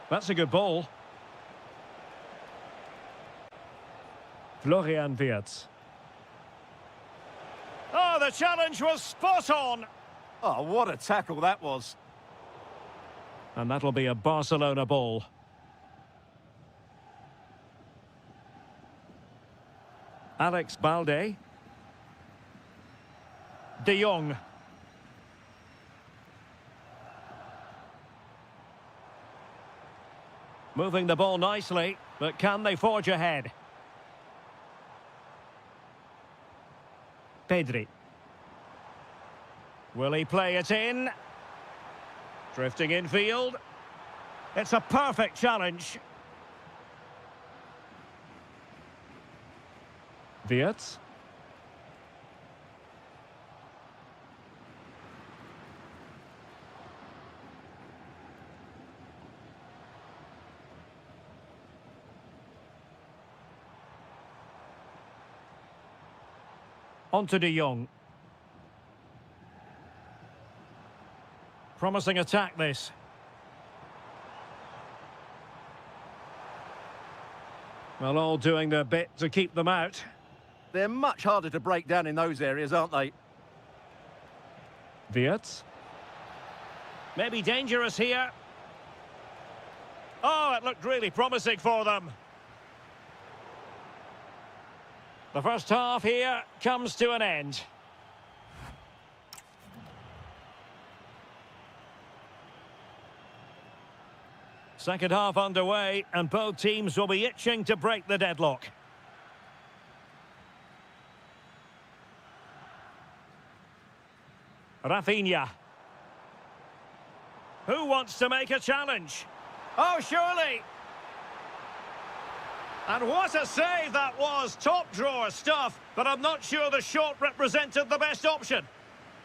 That's a good ball. Florian Wirtz. Oh, the challenge was spot on. Oh, what a tackle that was. And that'll be a Barcelona ball. Alex Balde. De Jong. Moving the ball nicely, but can they forge ahead? Pedri. Will he play it in? Drifting infield. It's a perfect challenge. Wirtz. On to De Jong. Promising attack, this. Well, all doing their bit to keep them out. They're much harder to break down in those areas, aren't they? Wirtz. Maybe dangerous here. Oh, it looked really promising for them. The first half here comes to an end. Second half underway, and both teams will be itching to break the deadlock. Rafinha. Who wants to make a challenge? Oh, surely. And what a save that was. Top drawer stuff, but I'm not sure the shot represented the best option.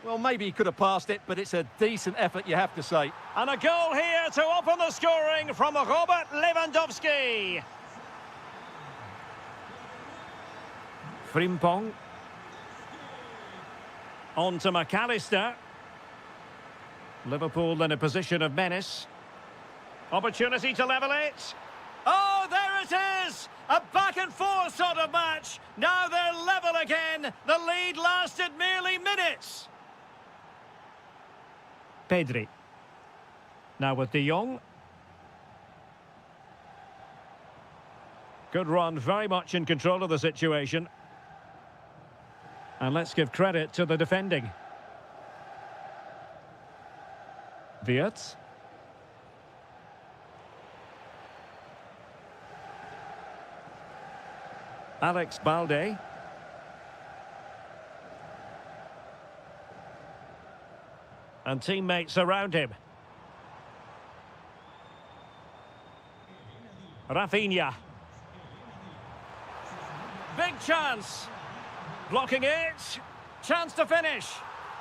Well, maybe he could have passed it, but it's a decent effort, you have to say. And a goal here to open the scoring from Robert Lewandowski. Frimpong. On to McAllister. Liverpool in a position of menace. Opportunity to level it. Oh, there it is! A back and forth sort of match. Now they're level again. The lead lasted merely minutes. Pedri. Now with De Jong. Good run, very much in control of the situation. And let's give credit to the defending. Wirtz. Alex Balde. And teammates around him. Rafinha. Big chance. Blocking it. Chance to finish.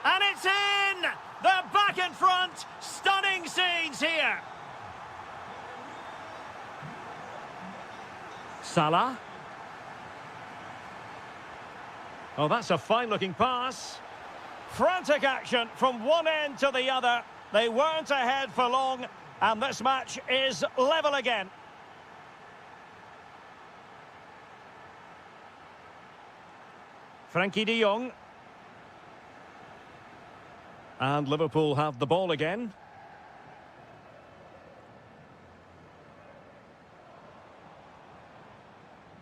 And it's in! They're back in front. Stunning scenes here. Salah. Oh, that's a fine-looking pass. Frantic action from one end to the other. They weren't ahead for long, and this match is level again. Frankie de Jong. And Liverpool have the ball again.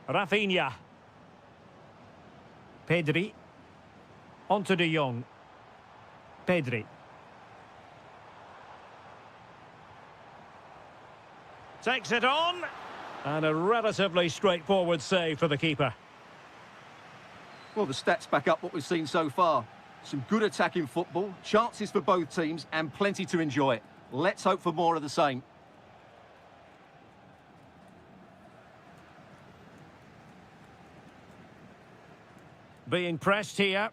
Rafinha. Pedri. On to de Jong. Pedri. Takes it on. And a relatively straightforward save for the keeper. Well, the stats back up what we've seen so far. Some good attacking football, chances for both teams, and plenty to enjoy. Let's hope for more of the same. Being pressed here.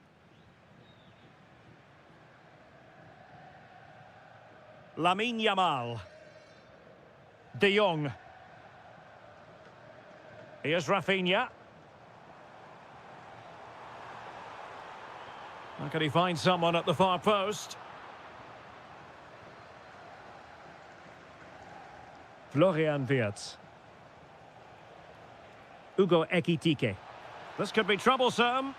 Lamine Yamal. De Jong. Here's Rafinha. How can he find someone at the far post? Florian Wirtz. Hugo Ekitike. This could be troublesome.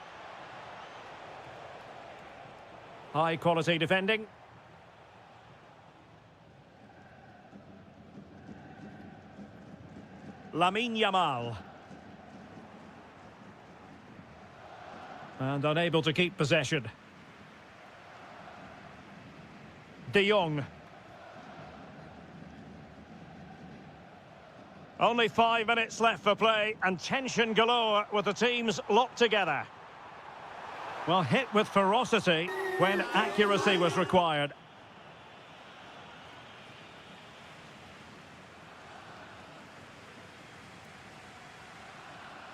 High quality defending. Lamine Yamal. And unable to keep possession. De Jong. Only 5 minutes left for play, and tension galore with the teams locked together. Well, hit with ferocity when accuracy was required.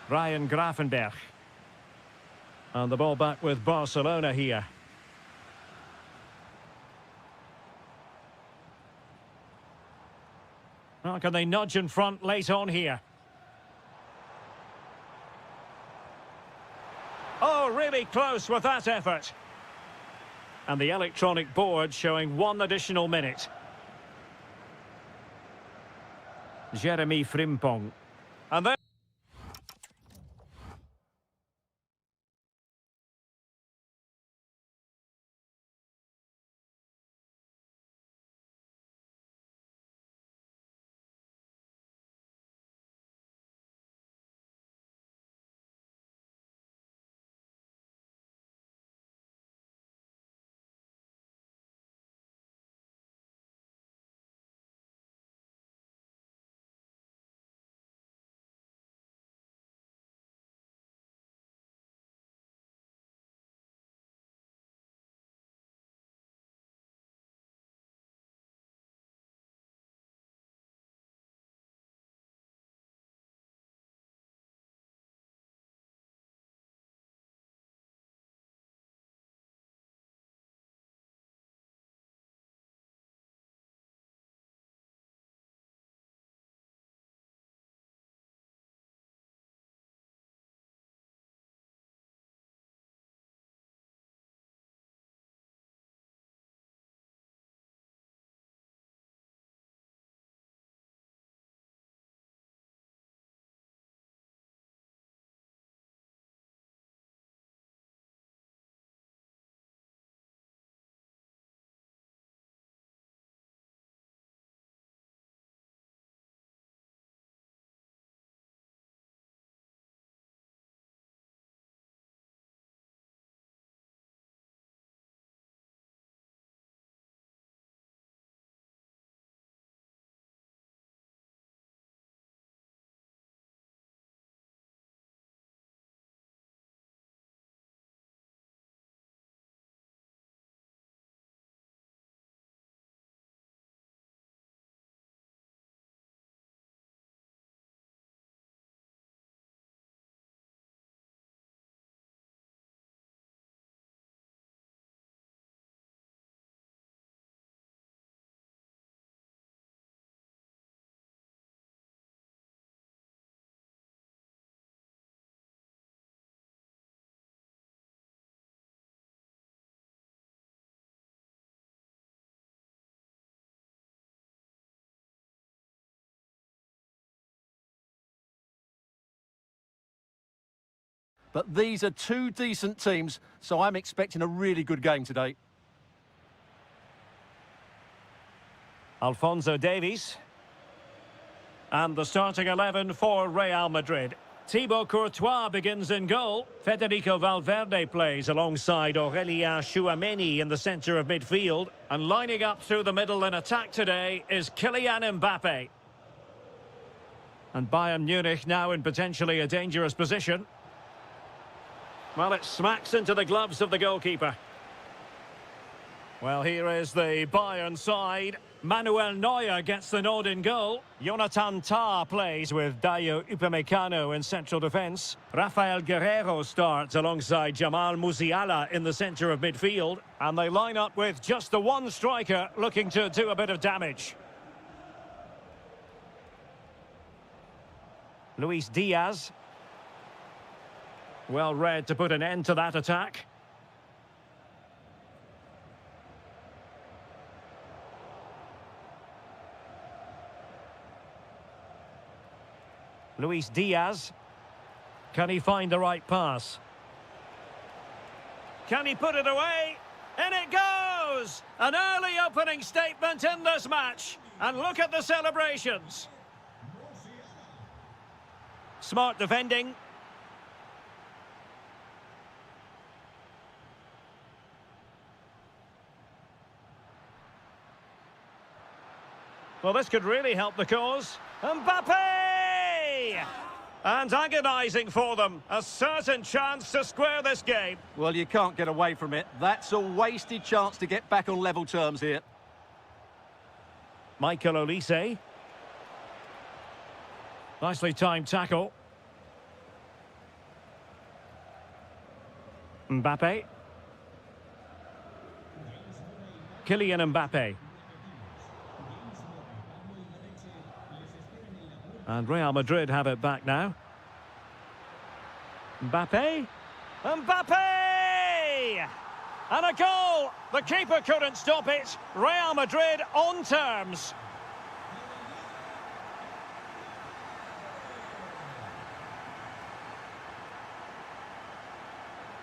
Ryan Gravenberch. And the ball back with Barcelona here. How can they nudge in front late on here? Oh, really close with that effort. And the electronic board showing 1 additional minute. Jeremy Frimpong. And then But these are two decent teams, so I'm expecting a really good game today. Alphonso Davies. And the starting 11 for Real Madrid. Thibaut Courtois begins in goal. Federico Valverde plays alongside Aurélien Tchouameni in the centre of midfield. And lining up through the middle in attack today is Kylian Mbappe. And Bayern Munich now in potentially a dangerous position. Well, it smacks into the gloves of the goalkeeper. Well, here is the Bayern side. Manuel Neuer gets the nod in goal. Jonathan Tah plays with Dayo Upamecano in central defence. Rafael Guerreiro starts alongside Jamal Musiala in the centre of midfield. And they line up with just the one striker looking to do a bit of damage. Luis Diaz. Well read to put an end to that attack. Luis Diaz. Can he find the right pass? Can he put it away? In it goes! An early opening statement in this match. And look at the celebrations. Smart defending. Well, this could really help the cause. Mbappe! And agonising for them. A certain chance to square this game. Well, you can't get away from it. That's a wasted chance to get back on level terms here. Michael Olise. Nicely timed tackle. Mbappe. Kylian Mbappe. And Real Madrid have it back now. Mbappe. Mbappe! And a goal! The keeper couldn't stop it. Real Madrid on terms.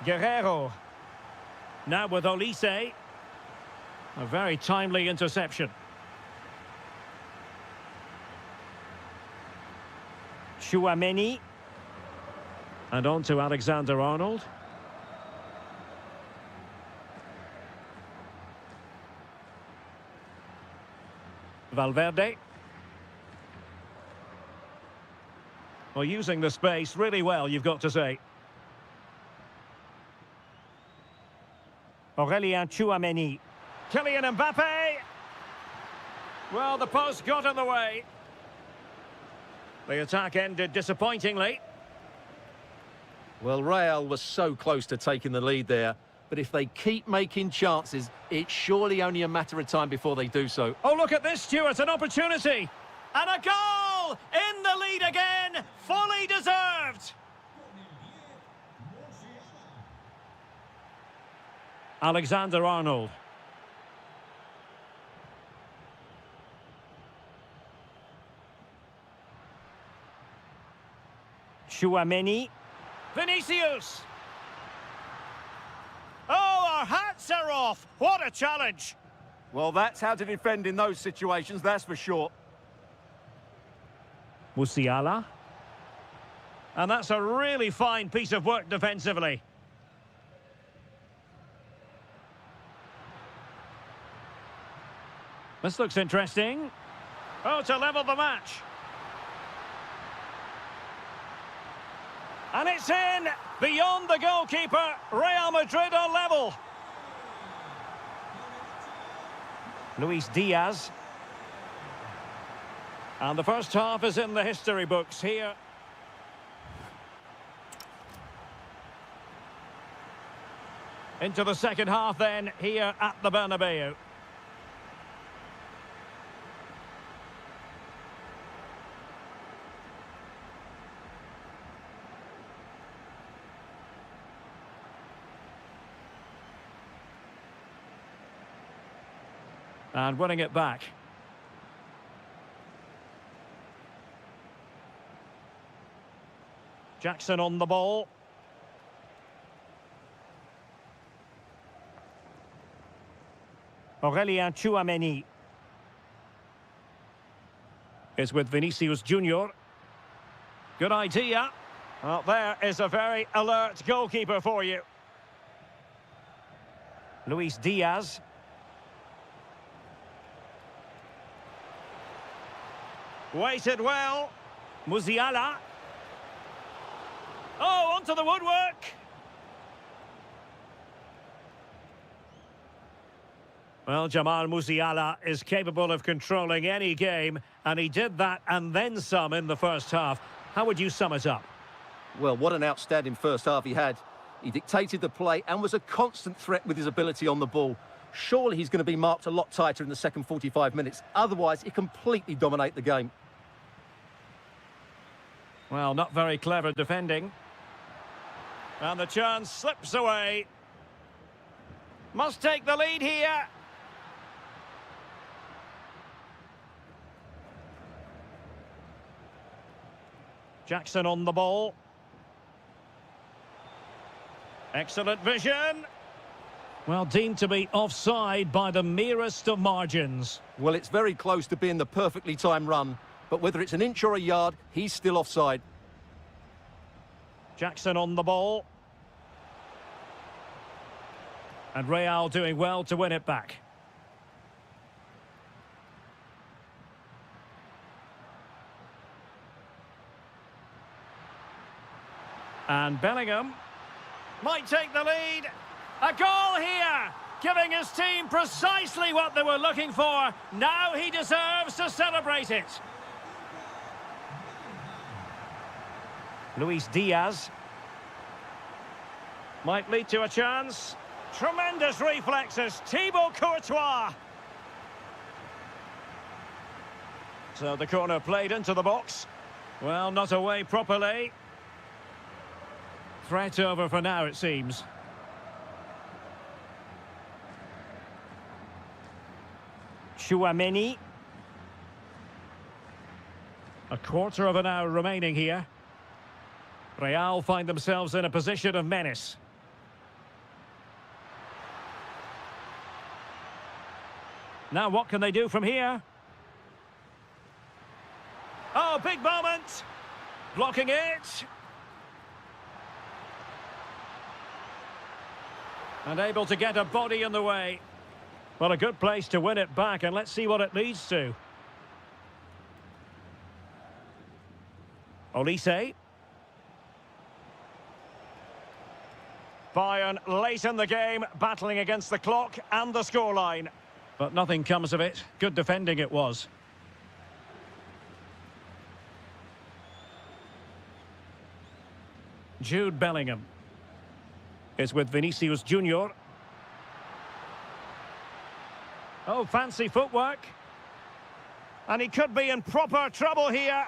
Guerreiro. Now with Olise. A very timely interception. Tchouameni. And on to Alexander-Arnold. Valverde. Well, using the space really well, you've got to say. Aurélien Tchouameni. Kylian Mbappe. Well, the post got in the way. The attack ended disappointingly. Well, Real was so close to taking the lead there, but if they keep making chances, it's surely only a matter of time before they do so. Oh, look at this, Stuart, an opportunity. And a goal! In the lead again, fully deserved. Alexander-Arnold. Tchouameni. Vinicius. Oh, our hats are off. What a challenge. Well, that's how to defend in those situations, that's for sure. Musiala. And that's a really fine piece of work defensively. This looks interesting. Oh, to level the match. And it's in! Beyond the goalkeeper, Real Madrid are level. Luis Diaz. And the first half is in the history books here. Into the second half then, here at the Bernabeu. And winning it back. Jackson on the ball. Aurelien Tchouameni is with Vinicius Junior. Good idea. Well, there is a very alert goalkeeper for you. Luis Diaz. Waited well. Musiala. Oh, onto the woodwork. Well, Jamal Musiala is capable of controlling any game, and he did that and then some in the first half. How would you sum it up? Well, what an outstanding first half he had. He dictated the play and was a constant threat with his ability on the ball. Surely he's going to be marked a lot tighter in the second 45 minutes. Otherwise, he completely dominate the game. Well, not very clever defending. And the chance slips away. Must take the lead here. Jackson on the ball. Excellent vision. Well, deemed to be offside by the merest of margins. Well, it's very close to being the perfectly timed run. But whether it's an inch or a yard, he's still offside. Jackson on the ball. And Real doing well to win it back. And Bellingham might take the lead. A goal here, giving his team precisely what they were looking for. Now he deserves to celebrate it. Luis Diaz. Might lead to a chance. Tremendous reflexes. Thibaut Courtois. So the corner played into the box. Well, not away properly. Threat over for now, it seems. Tchouameni. A quarter of an hour remaining here. Real find themselves in a position of menace. Now what can they do from here? Oh, big moment! Blocking it. And able to get a body in the way. Well, a good place to win it back, and let's see what it leads to. Olise. Bayern late in the game, battling against the clock and the scoreline. But nothing comes of it. Good defending it was. Jude Bellingham is with Vinicius Junior. Oh, fancy footwork. And he could be in proper trouble here.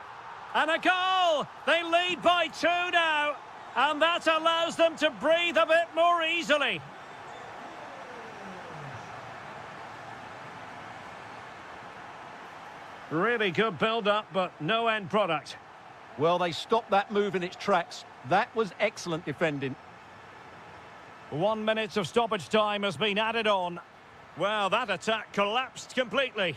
And a goal! They lead by 2 now. And that allows them to breathe a bit more easily. Really good build-up, but no end product. Well, they stopped that move in its tracks. That was excellent defending. 1 minute of stoppage time has been added on. Well, that attack collapsed completely.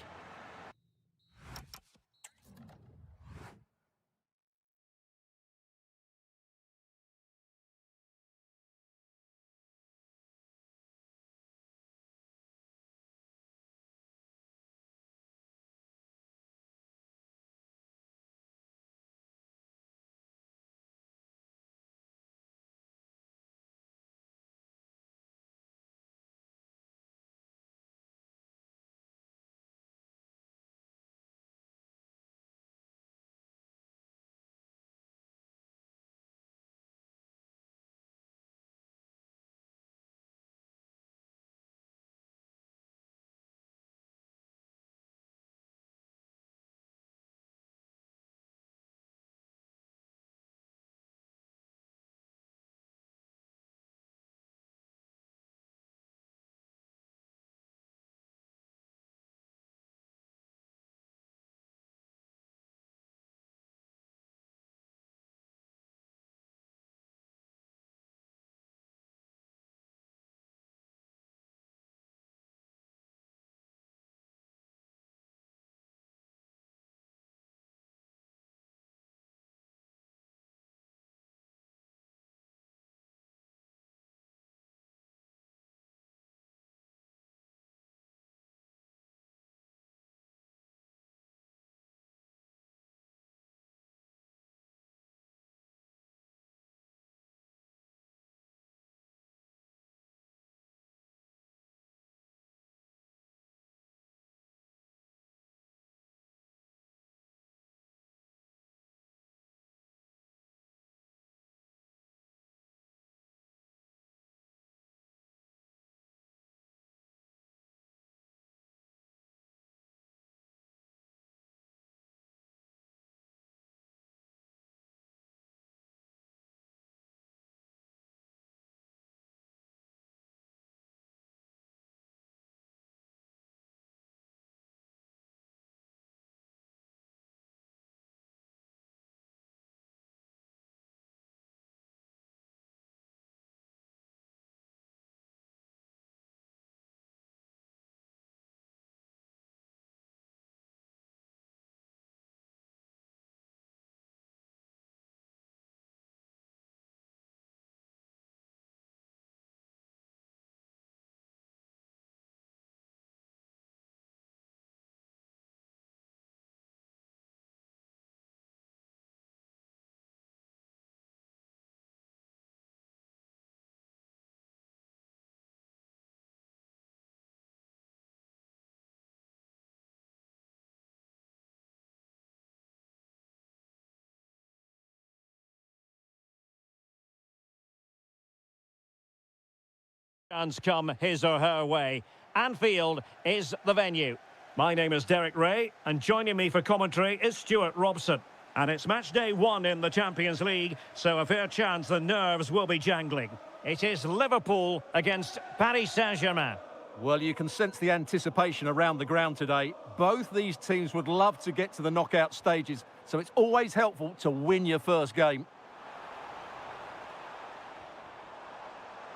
Chance come his or her way. Anfield is the venue. My name is Derek Ray, and joining me for commentary is Stuart Robson. And it's match day 1 in the Champions League, so a fair chance the nerves will be jangling. It is Liverpool against Paris Saint-Germain. Well, you can sense the anticipation around the ground today. Both these teams would love to get to the knockout stages, so it's always helpful to win your first game.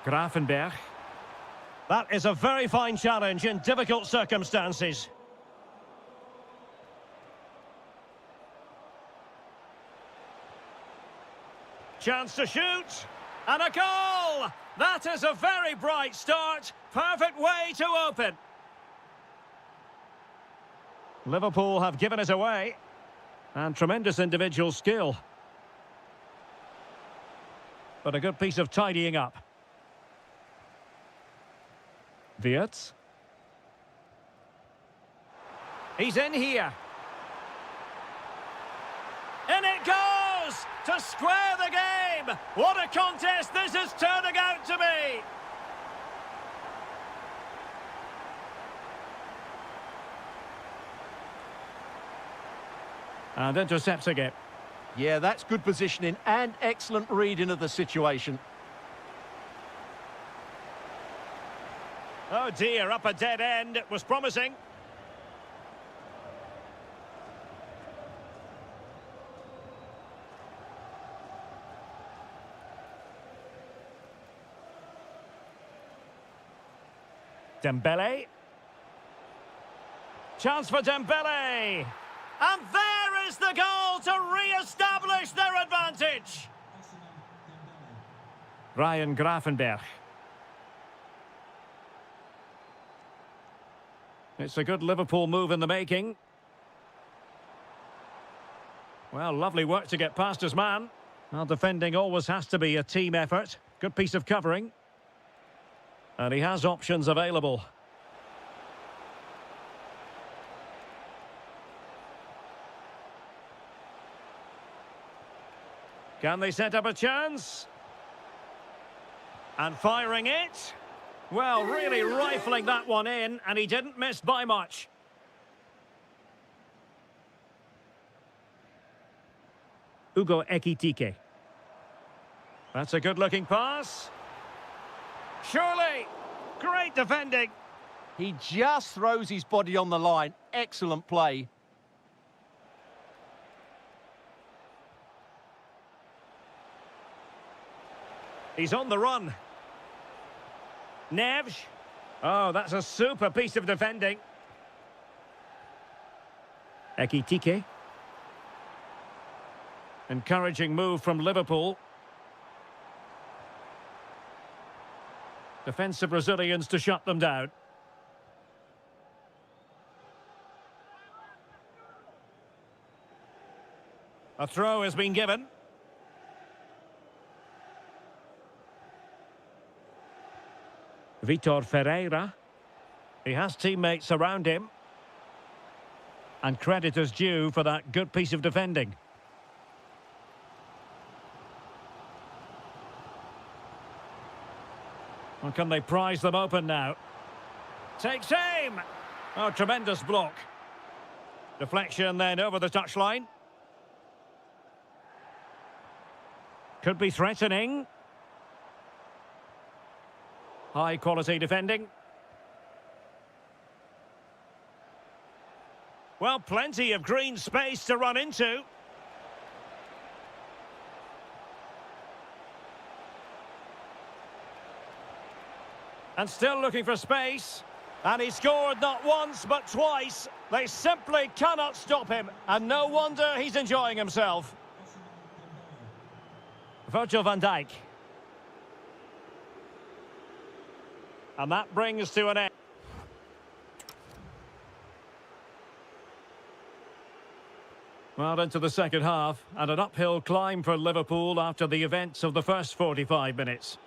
Gravenberch. That is a very fine challenge in difficult circumstances. Chance to shoot. And a goal! That is a very bright start. Perfect way to open. Liverpool have given it away. And tremendous individual skill. But a good piece of tidying up. Wirtz. He's in here. In it goes! To square the game! What a contest this is turning out to be! And intercepting it. Yeah, that's good positioning and excellent reading of the situation. Oh dear, up a dead end. It was promising. Dembele. Chance for Dembele. And there is the goal to re-establish their advantage. Ryan Gravenberch. It's a good Liverpool move in the making. Well, lovely work to get past his man. Well, defending always has to be a team effort. Good piece of covering. And he has options available. Can they set up a chance? And firing it. Well, really rifling that one in, and he didn't miss by much. Hugo Ekitike. That's a good-looking pass. Surely, great defending. He just throws his body on the line. Excellent play. He's on the run. Neves. Oh, that's a super piece of defending. Ekitike. Encouraging move from Liverpool. Defensive Brazilians to shut them down. A throw has been given. Vitor Ferreira. He has teammates around him. And credit is due for that good piece of defending. Well, can they prise them open now? Takes aim! Oh, tremendous block. Deflection then over the touchline. Could be threatening. High quality defending. Well, plenty of green space to run into. And still looking for space. And he scored not once but twice. They simply cannot stop him. And no wonder he's enjoying himself. Virgil van Dijk. And that brings to an end. Well, into the second half, and an uphill climb for Liverpool after the events of the first 45 minutes.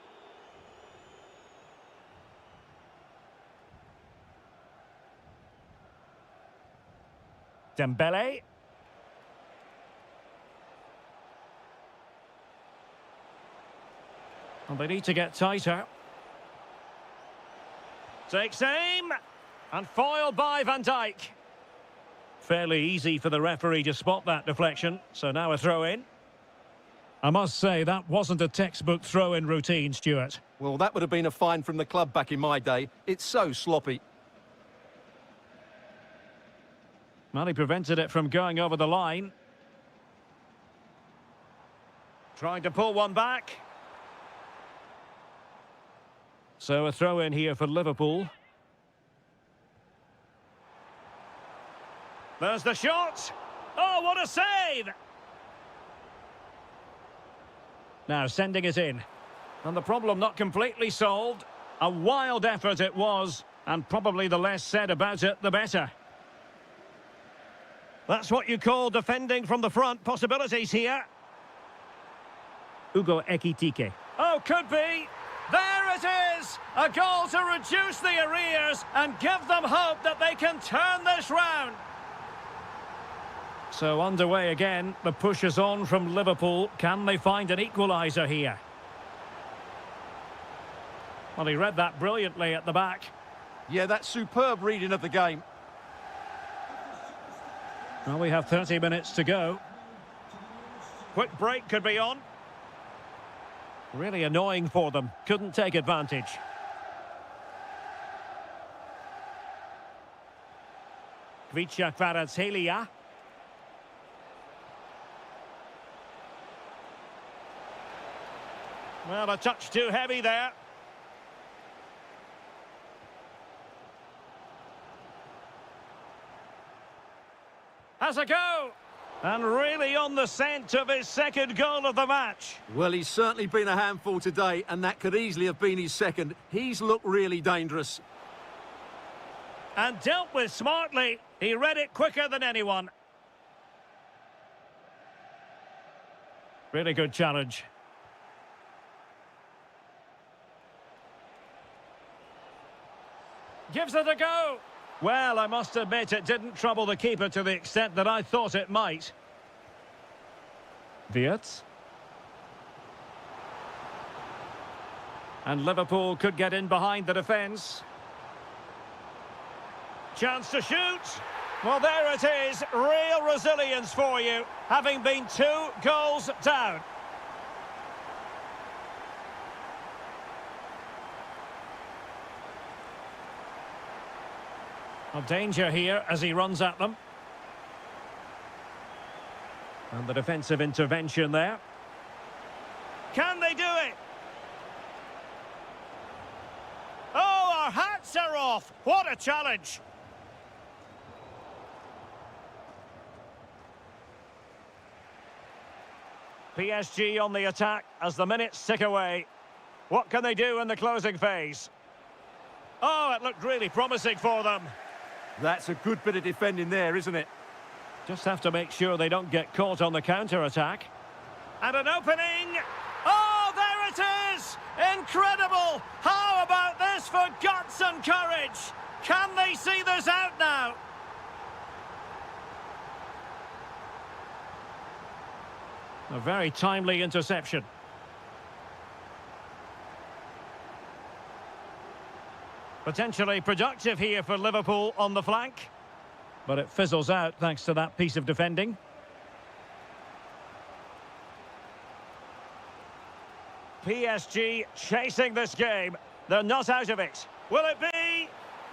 Dembele. Well, they need to get tighter. Takes aim. And foiled by Van Dijk. Fairly easy for the referee to spot that deflection. So now a throw-in. I must say, that wasn't a textbook throw-in routine, Stuart. Well, that would have been a fine from the club back in my day. It's so sloppy. Well, he prevented it from going over the line. Trying to pull one back. So a throw-in here for Liverpool. There's the shot. Oh, what a save! Now sending it in. And the problem not completely solved. A wild effort it was, and probably the less said about it, the better. That's what you call defending from the front. Possibilities here. Ugo Ekitike. Oh, could be. There it is! A goal to reduce the arrears and give them hope that they can turn this round. So underway again, the push is on from Liverpool. Can they find an equaliser here? Well, he read that brilliantly at the back. Yeah, that's superb reading of the game. Well, we have 30 minutes to go. Quick break could be on. Really annoying for them. Couldn't take advantage. Kvicha Kvaratskhelia. Well, a touch too heavy there. Has a go. And really on the scent of his second goal of the match. Well, he's certainly been a handful today, and that could easily have been his second. He's looked really dangerous. And dealt with smartly. He read it quicker than anyone. Really good challenge. Gives it a go. Well, I must admit it didn't trouble the keeper to the extent that I thought it might. Wirtz. And Liverpool could get in behind the defence. Chance to shoot. Well, there it is. Real resilience for you, having been 2 goals down. A danger here as he runs at them. And the defensive intervention there. Can they do it? Oh, our hats are off. What a challenge. PSG on the attack as the minutes tick away. What can they do in the closing phase? Oh, it looked really promising for them. That's a good bit of defending there, isn't it? Just have to make sure they don't get caught on the counter-attack. And an opening! Oh, there it is! Incredible! How about this for guts and courage? Can they see this out now? A very timely interception. Potentially productive here for Liverpool on the flank. But it fizzles out thanks to that piece of defending. PSG chasing this game. They're not out of it. Will it be?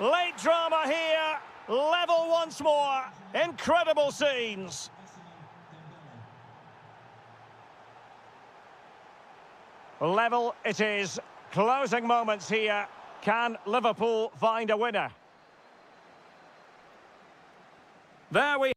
Late drama here. Level once more. Incredible scenes. Level it is. Closing moments here. Can Liverpool find a winner? There we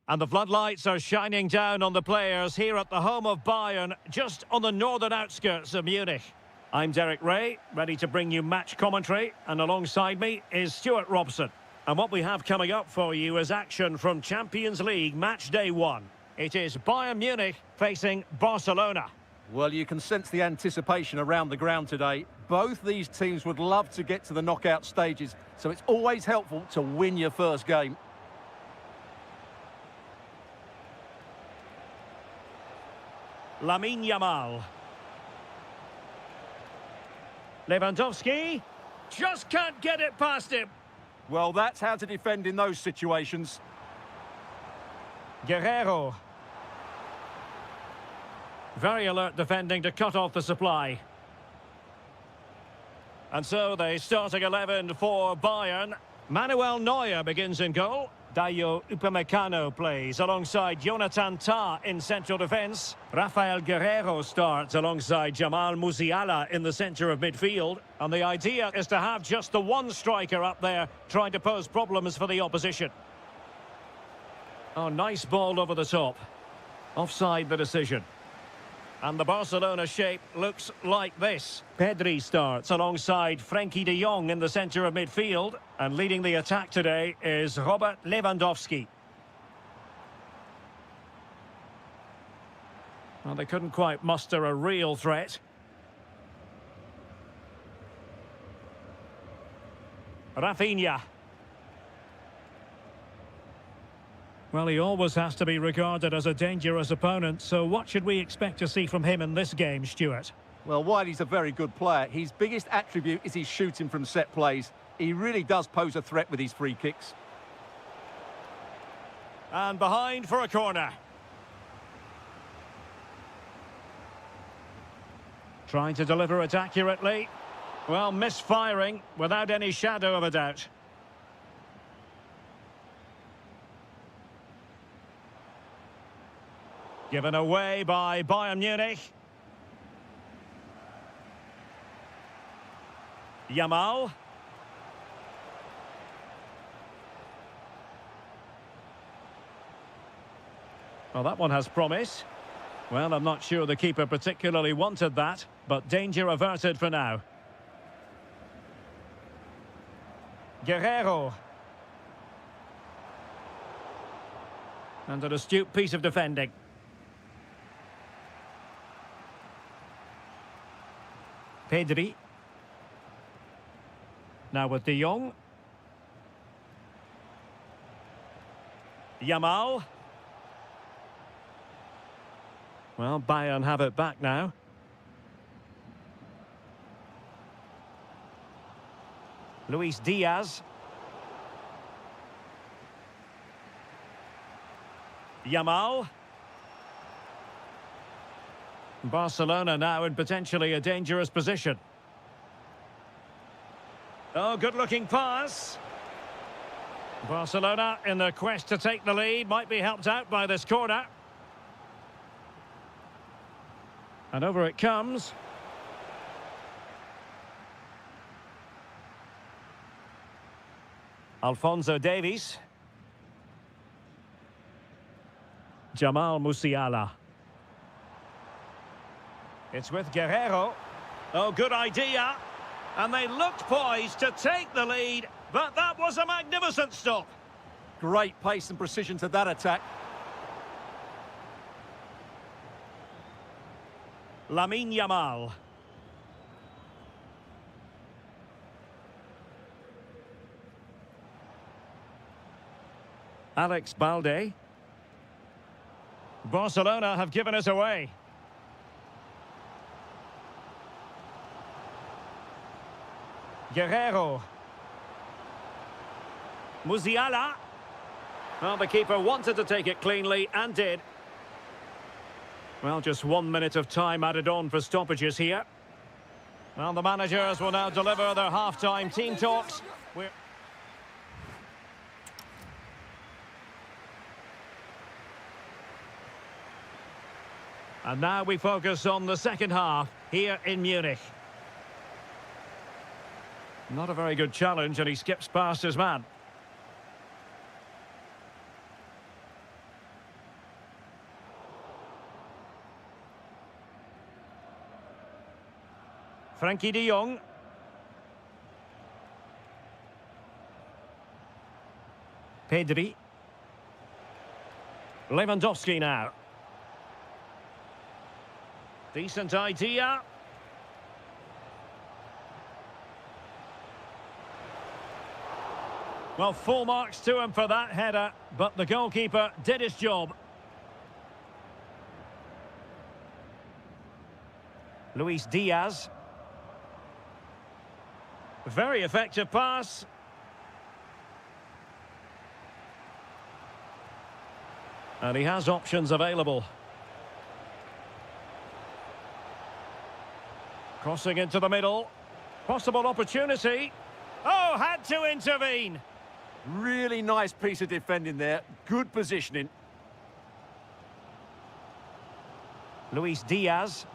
And the floodlights are shining down on the players here at the home of Bayern, just on the northern outskirts of Munich. I'm Derek Ray, ready to bring you match commentary, and alongside me is Stuart Robson. And what we have coming up for you is action from Champions League match day 1. It is Bayern Munich facing Barcelona. Well, you can sense the anticipation around the ground today. Both these teams would love to get to the knockout stages, so it's always helpful to win your first game. Lamine Yamal. Lewandowski just can't get it past him. Well, that's how to defend in those situations. Guerrero. Very alert defending to cut off the supply. And so the starting 11 for Bayern. Manuel Neuer begins in goal. Dayo Upamecano plays alongside Jonathan Tah in central defence. Rafael Guerrero starts alongside Jamal Musiala in the centre of midfield. And the idea is to have just the one striker up there trying to pose problems for the opposition. Oh, nice ball over the top. Offside the decision. And the Barcelona shape looks like this. Pedri starts alongside Frenkie de Jong in the centre of midfield. And leading the attack today is Robert Lewandowski. Well, they couldn't quite muster a real threat. Rafinha. Well, he always has to be regarded as a dangerous opponent, so what should we expect to see from him in this game, Stuart? Well, while he's a very good player, his biggest attribute is his shooting from set plays. He really does pose a threat with his free kicks. And behind for a corner. Trying to deliver it accurately. Well, misfiring without any shadow of a doubt. Given away by Bayern Munich. Yamal. Well, that one has promise. Well, I'm not sure the keeper particularly wanted that, but danger averted for now. Guerrero. And an astute piece of defending. Pedri. Now with de Jong. Yamal. Well, Bayern have it back now. Luis Diaz. Yamal. Barcelona now in potentially a dangerous position. Oh, good-looking pass. Barcelona, in their quest to take the lead, might be helped out by this corner. And over it comes. Alphonso Davies. Jamal Musiala. It's with Guerrero. Oh, good idea. And they looked poised to take the lead, but that was a magnificent stop. Great pace and precision to that attack. Lamine Yamal. Alex Balde. Barcelona have given us away. Guerrero. Musiala. Well, the keeper wanted to take it cleanly and did. Well, just 1 minute of time added on for stoppages here. Well, the managers will now deliver their half-time team talks. And now we focus on the second half here in Munich. Not a very good challenge, and he skips past his man. Frankie de Jong. Pedri. Lewandowski now. Decent idea. Well, full marks to him for that header, but the goalkeeper did his job. Luis Diaz. Very effective pass. And he has options available. Crossing into the middle. Possible opportunity. Oh, had to intervene. Really nice piece of defending there. Good positioning. Luis Diaz.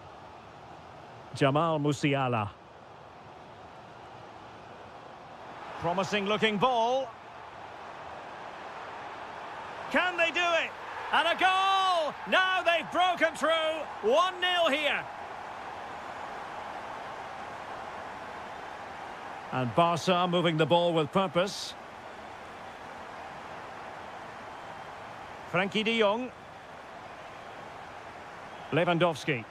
Jamal Musiala. Promising looking ball. Can they do it? And a goal! Now they've broken through. 1-0 here. And Barca moving the ball with purpose. Frankie de Jong. Lewandowski.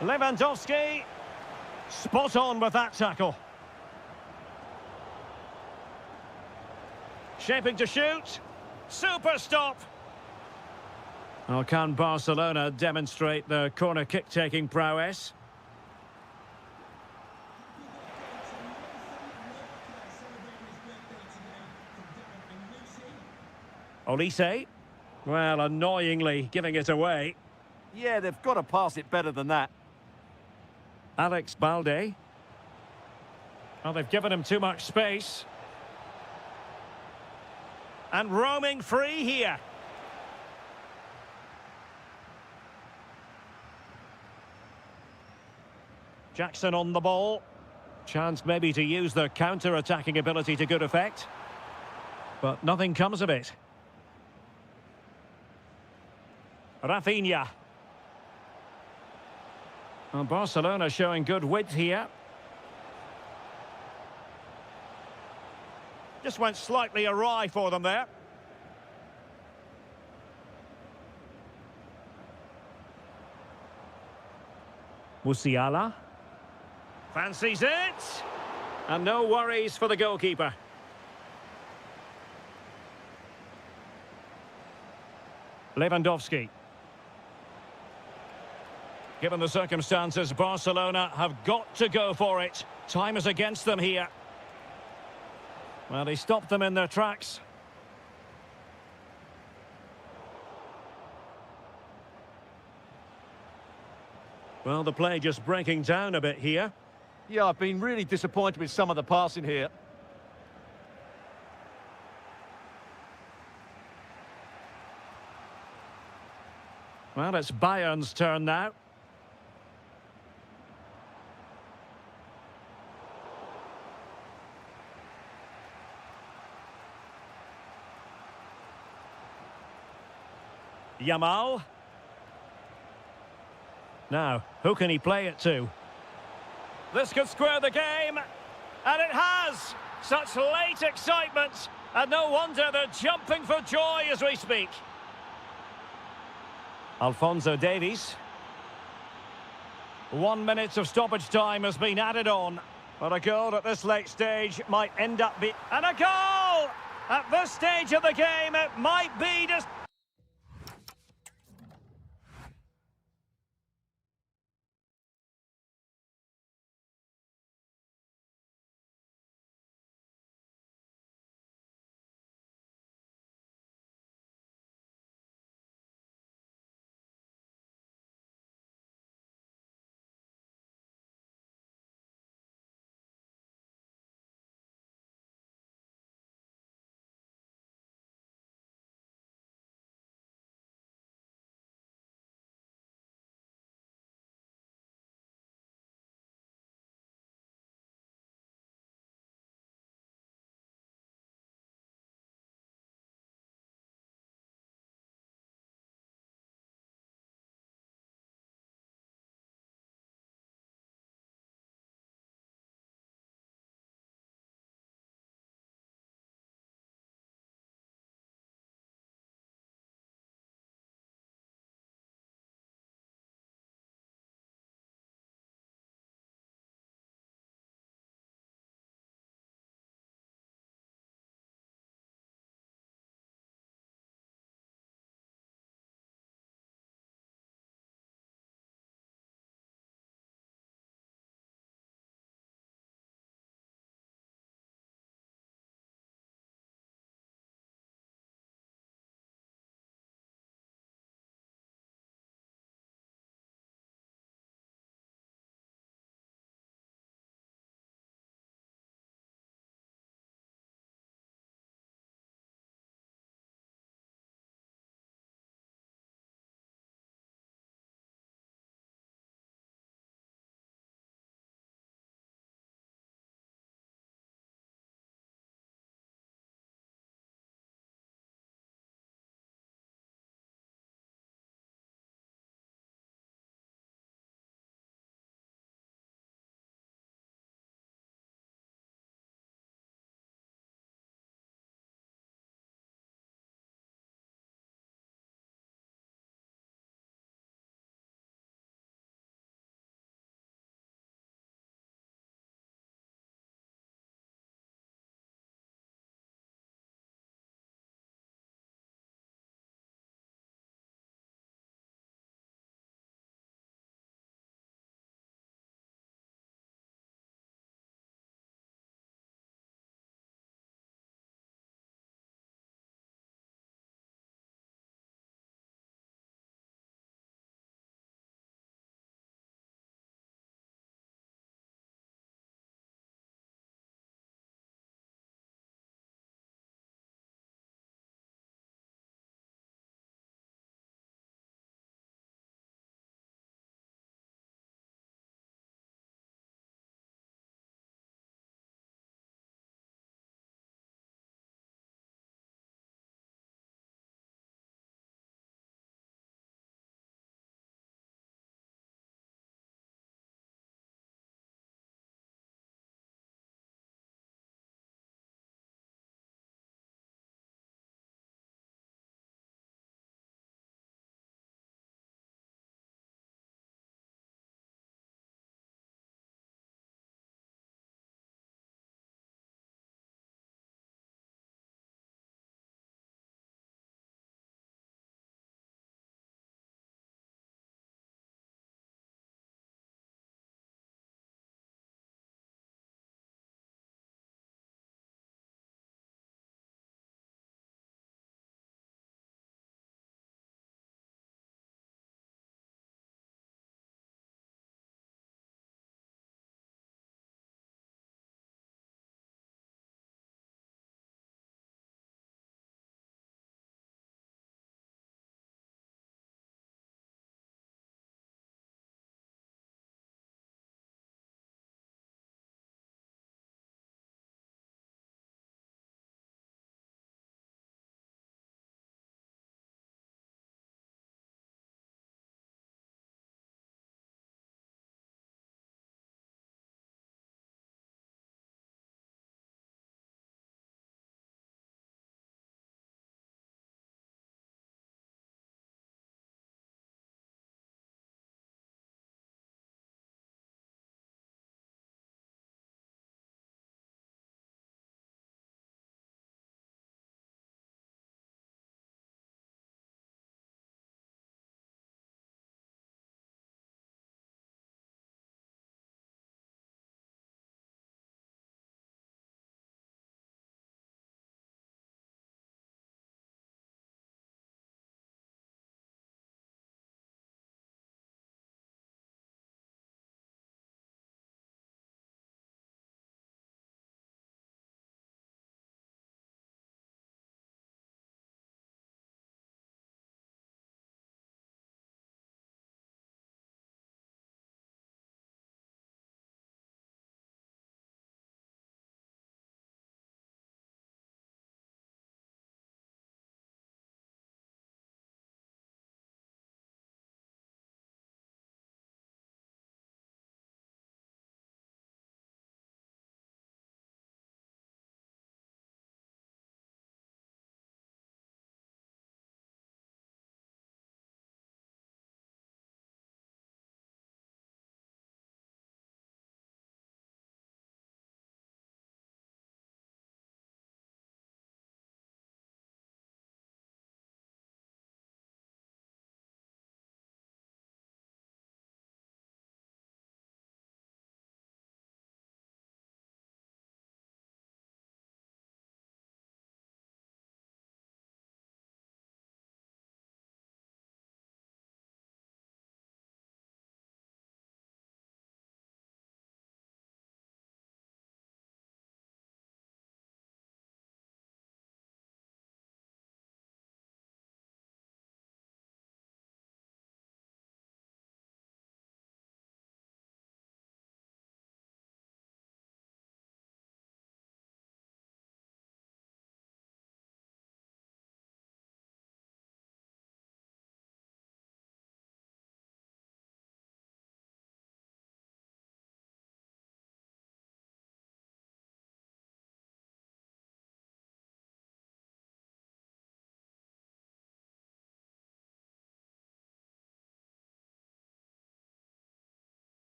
Lewandowski. Spot on with that tackle. Shaping to shoot. Super stop. Oh, can Barcelona demonstrate their corner kick-taking prowess? Olise. Well, annoyingly giving it away. Yeah, they've got to pass it better than that. Alex Balde. Well, they've given him too much space. And roaming free here. Jackson on the ball. Chance maybe to use their counter-attacking ability to good effect. But nothing comes of it. Rafinha. Well, Barcelona showing good width here. Just went slightly awry for them there. Musiala. Fancies it. And no worries for the goalkeeper. Lewandowski. Given the circumstances, Barcelona have got to go for it. Time is against them here. Well, he stopped them in their tracks. Well, the play just breaking down a bit here. Yeah, I've been really disappointed with some of the passing here. Well, it's Bayern's turn now. Yamal. Now, who can he play it to? This could square the game, and it has! Such late excitement, and no wonder they're jumping for joy as we speak. Alphonso Davies. 1 minute of stoppage time has been added on, but a goal at this late stage might end up being... And a goal! At this stage of the game, it might be just...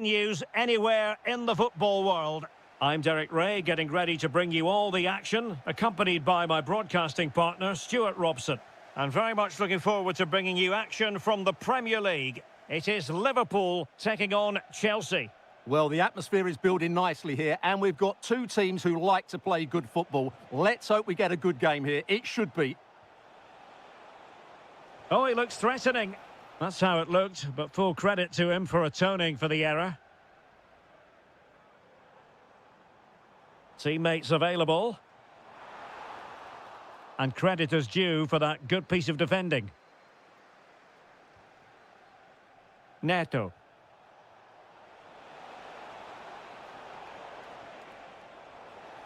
News anywhere in the football world. I'm Derek Ray, getting ready to bring you all the action, accompanied by my broadcasting partner, Stuart Robson. And very much looking forward to bringing you action from the Premier League. It is Liverpool taking on Chelsea. Well, the atmosphere is building nicely here, and we've got two teams who like to play good football. Let's hope we get a good game here. It should be. Oh, he looks threatening. That's how it looked, but full credit to him for atoning for the error. Teammates available. And credit is due for that good piece of defending. Neto.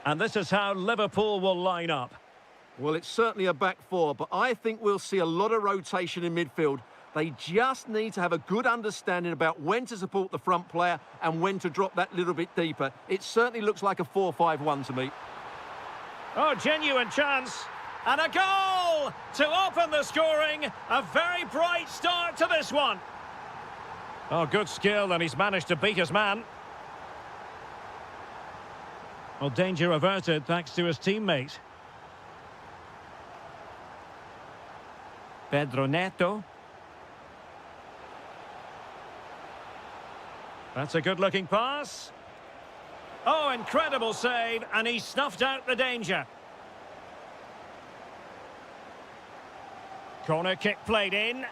And this is how Liverpool will line up. Well, it's certainly a back four, but I think we'll see a lot of rotation in midfield. They just need to have a good understanding about when to support the front player and when to drop that little bit deeper. It certainly looks like a 4-5-1 to me. Oh, genuine chance. And a goal to open the scoring. A very bright start to this one. Oh, good skill, and he's managed to beat his man. Well, danger averted thanks to his teammate. Pedro Neto. That's a good-looking pass. Oh, incredible save, and he snuffed out the danger. Corner kick played in.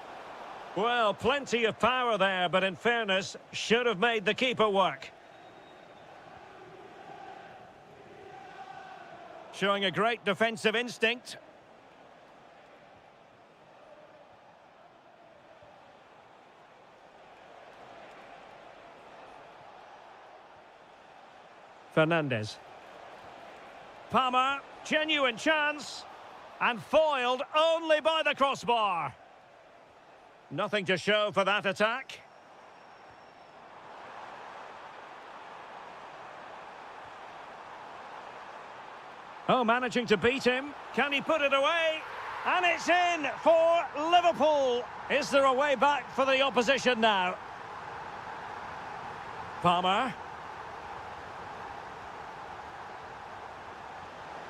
Well, plenty of power there, but in fairness, should have made the keeper work. Showing a great defensive instinct. Fernandez. Palmer, genuine chance. And foiled only by the crossbar. Nothing to show for that attack. Oh, managing to beat him. Can he put it away? And it's in for Liverpool. Is there a way back for the opposition now? Palmer.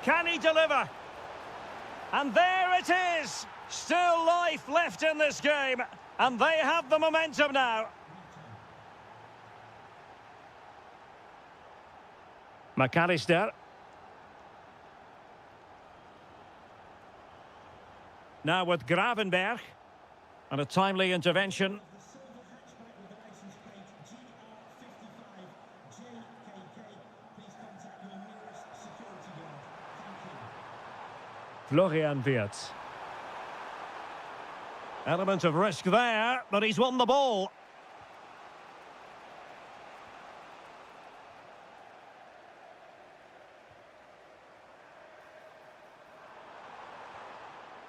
Can he deliver? And there it is! Still life left in this game. And they have the momentum now. McAllister. Now with Gravenberg. And a timely intervention. Florian Wirtz. Element of risk there, but he's won the ball.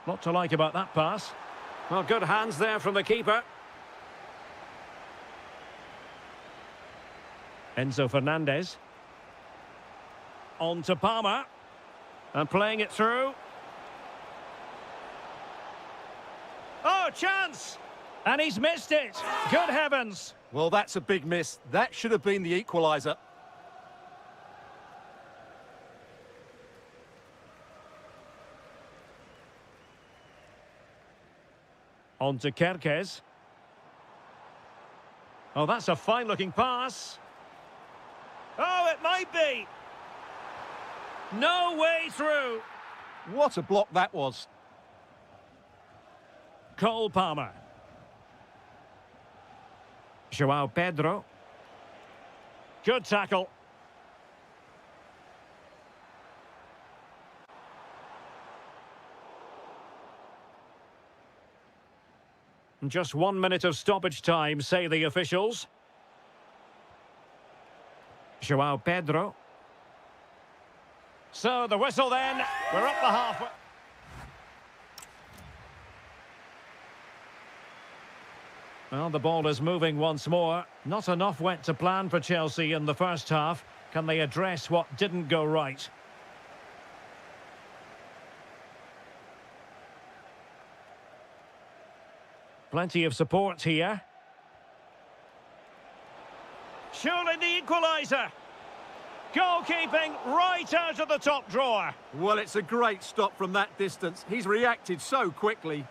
What to like about that pass? Well, good hands there from the keeper. Enzo Fernandez. On to Palmer. And playing it through. Oh, chance! And he's missed it. Good heavens. Well, that's a big miss. That should have been the equaliser. On to Kerkez. Oh, that's a fine-looking pass. Oh, it might be. No way through. What a block that was. Cole Palmer. João Pedro. Good tackle. Just 1 minute of stoppage time, say the officials. João Pedro. So the whistle then. We're up the halfway. Well, the ball is moving once more. Not enough went to plan for Chelsea in the first half. Can they address what didn't go right? Plenty of support here. Surely the equaliser. Goalkeeping right out of the top drawer. Well, it's a great stop from that distance. He's reacted so quickly.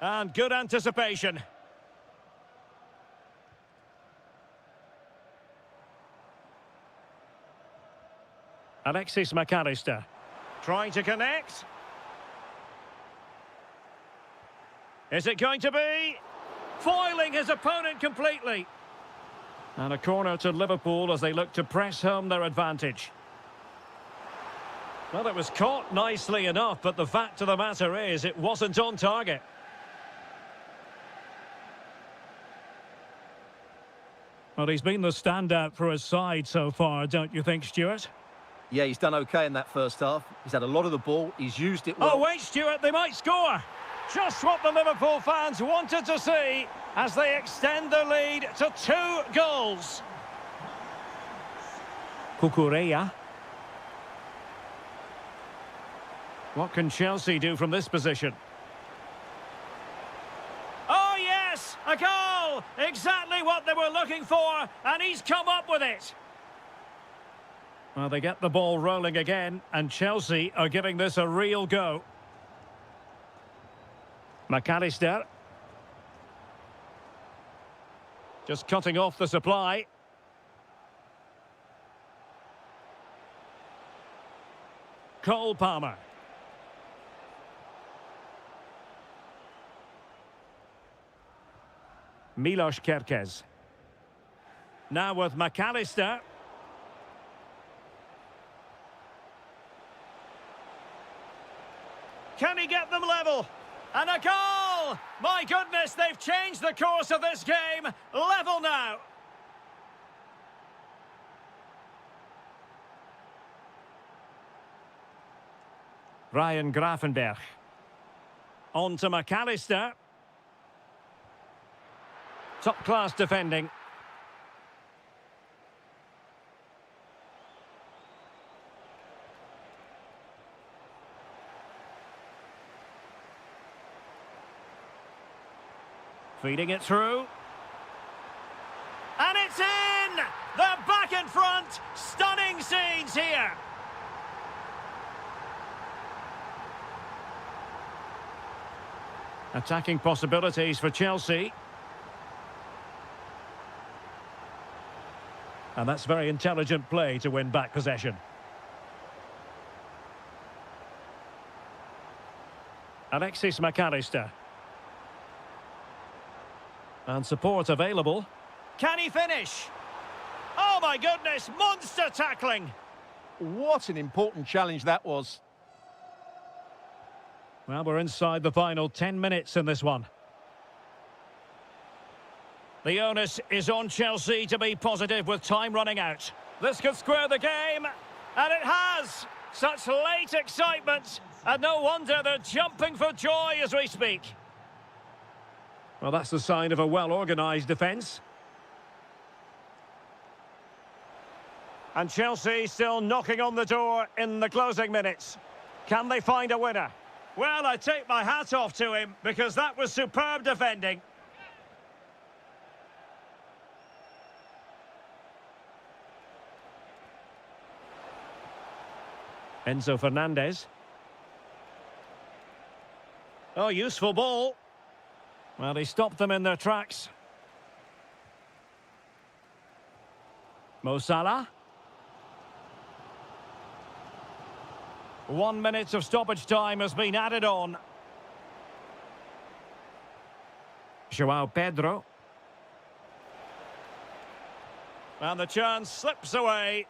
And good anticipation. Alexis McAllister trying to connect. Is it going to be? Foiling his opponent completely. And a corner to Liverpool as they look to press home their advantage. Well, it was caught nicely enough, but the fact of the matter is it wasn't on target. Well, he's been the standout for his side so far, don't you think, Stuart? Yeah, he's done okay in that first half. He's had a lot of the ball. He's used it well. Oh, wait, Stuart, they might score. Just what the Liverpool fans wanted to see as they extend their lead to 2 goals. Cucurella. What can Chelsea do from this position? Oh, yes! A goal! Exactly what they were looking for, and he's come up with it. Well, they get the ball rolling again, and Chelsea are giving this a real go. McAllister. Just cutting off the supply. Cole Palmer. Milos Kerkez. Now with McAllister. Can he get them level? And a goal! My goodness, they've changed the course of this game. Level now. Ryan Gravenberch. On to McAllister. Top-class defending. Feeding it through. And it's in! They're back in front. Stunning scenes here. Attacking possibilities for Chelsea. And that's very intelligent play to win back possession. Alexis McAllister. And support available. Can he finish? Oh my goodness, monster tackling! What an important challenge that was. Well, we're inside the final 10 minutes in this one. The onus is on Chelsea to be positive with time running out. This could square the game, and it has! Such late excitement, and no wonder they're jumping for joy as we speak. Well, that's the sign of a well-organised defence. And Chelsea still knocking on the door in the closing minutes. Can they find a winner? Well, I take my hat off to him because that was superb defending. Enzo Fernandez. Oh, useful ball. Well, he stopped them in their tracks. Mo Salah. 1 minute of stoppage time has been added on. João Pedro. And the chance slips away.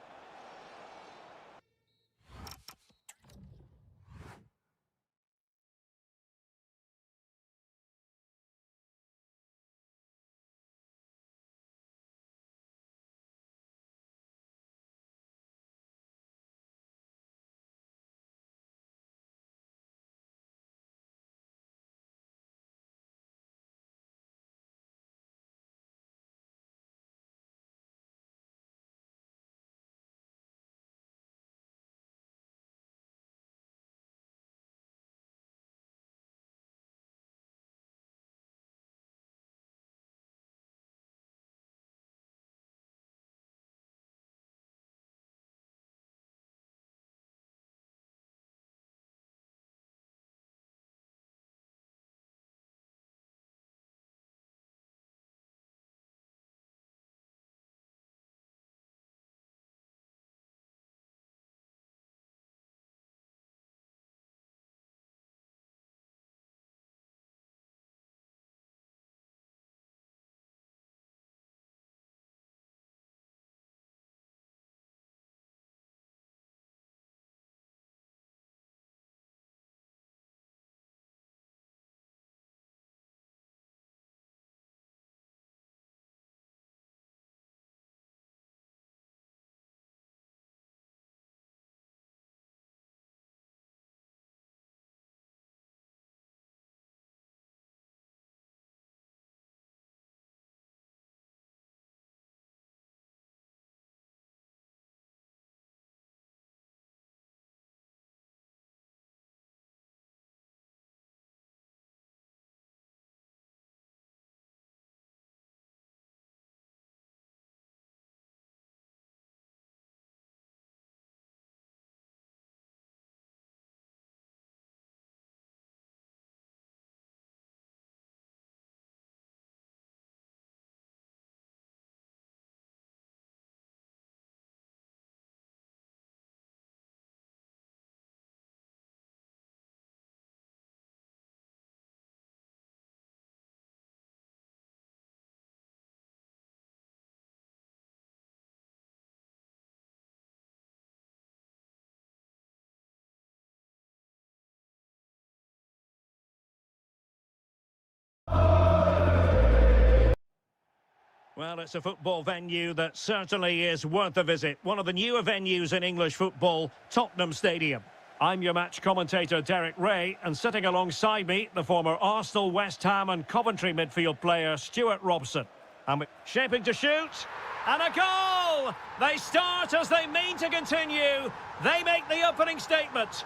Well, it's a football venue that certainly is worth a visit. One of the newer venues in English football, Tottenham Stadium. I'm your match commentator, Derek Ray, and sitting alongside me, the former Arsenal, West Ham and Coventry midfield player, Stuart Robson. And shaping to shoot, and a goal! They start as they mean to continue. They make the opening statement.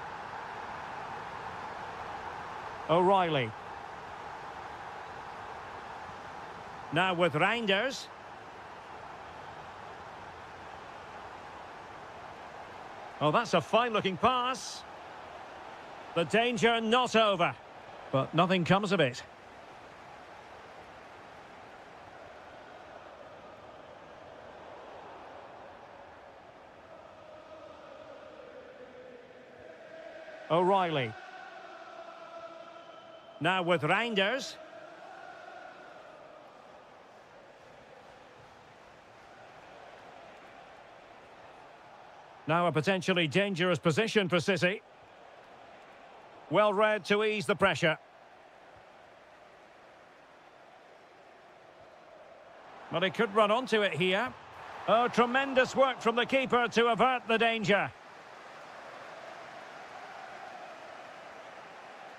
O'Reilly. Now with Reinders. Oh, that's a fine-looking pass. The danger not over, but nothing comes of it. O'Reilly. Now with Reinders. Now a potentially dangerous position for City. Well read to ease the pressure. But he could run onto it here. Oh, tremendous work from the keeper to avert the danger.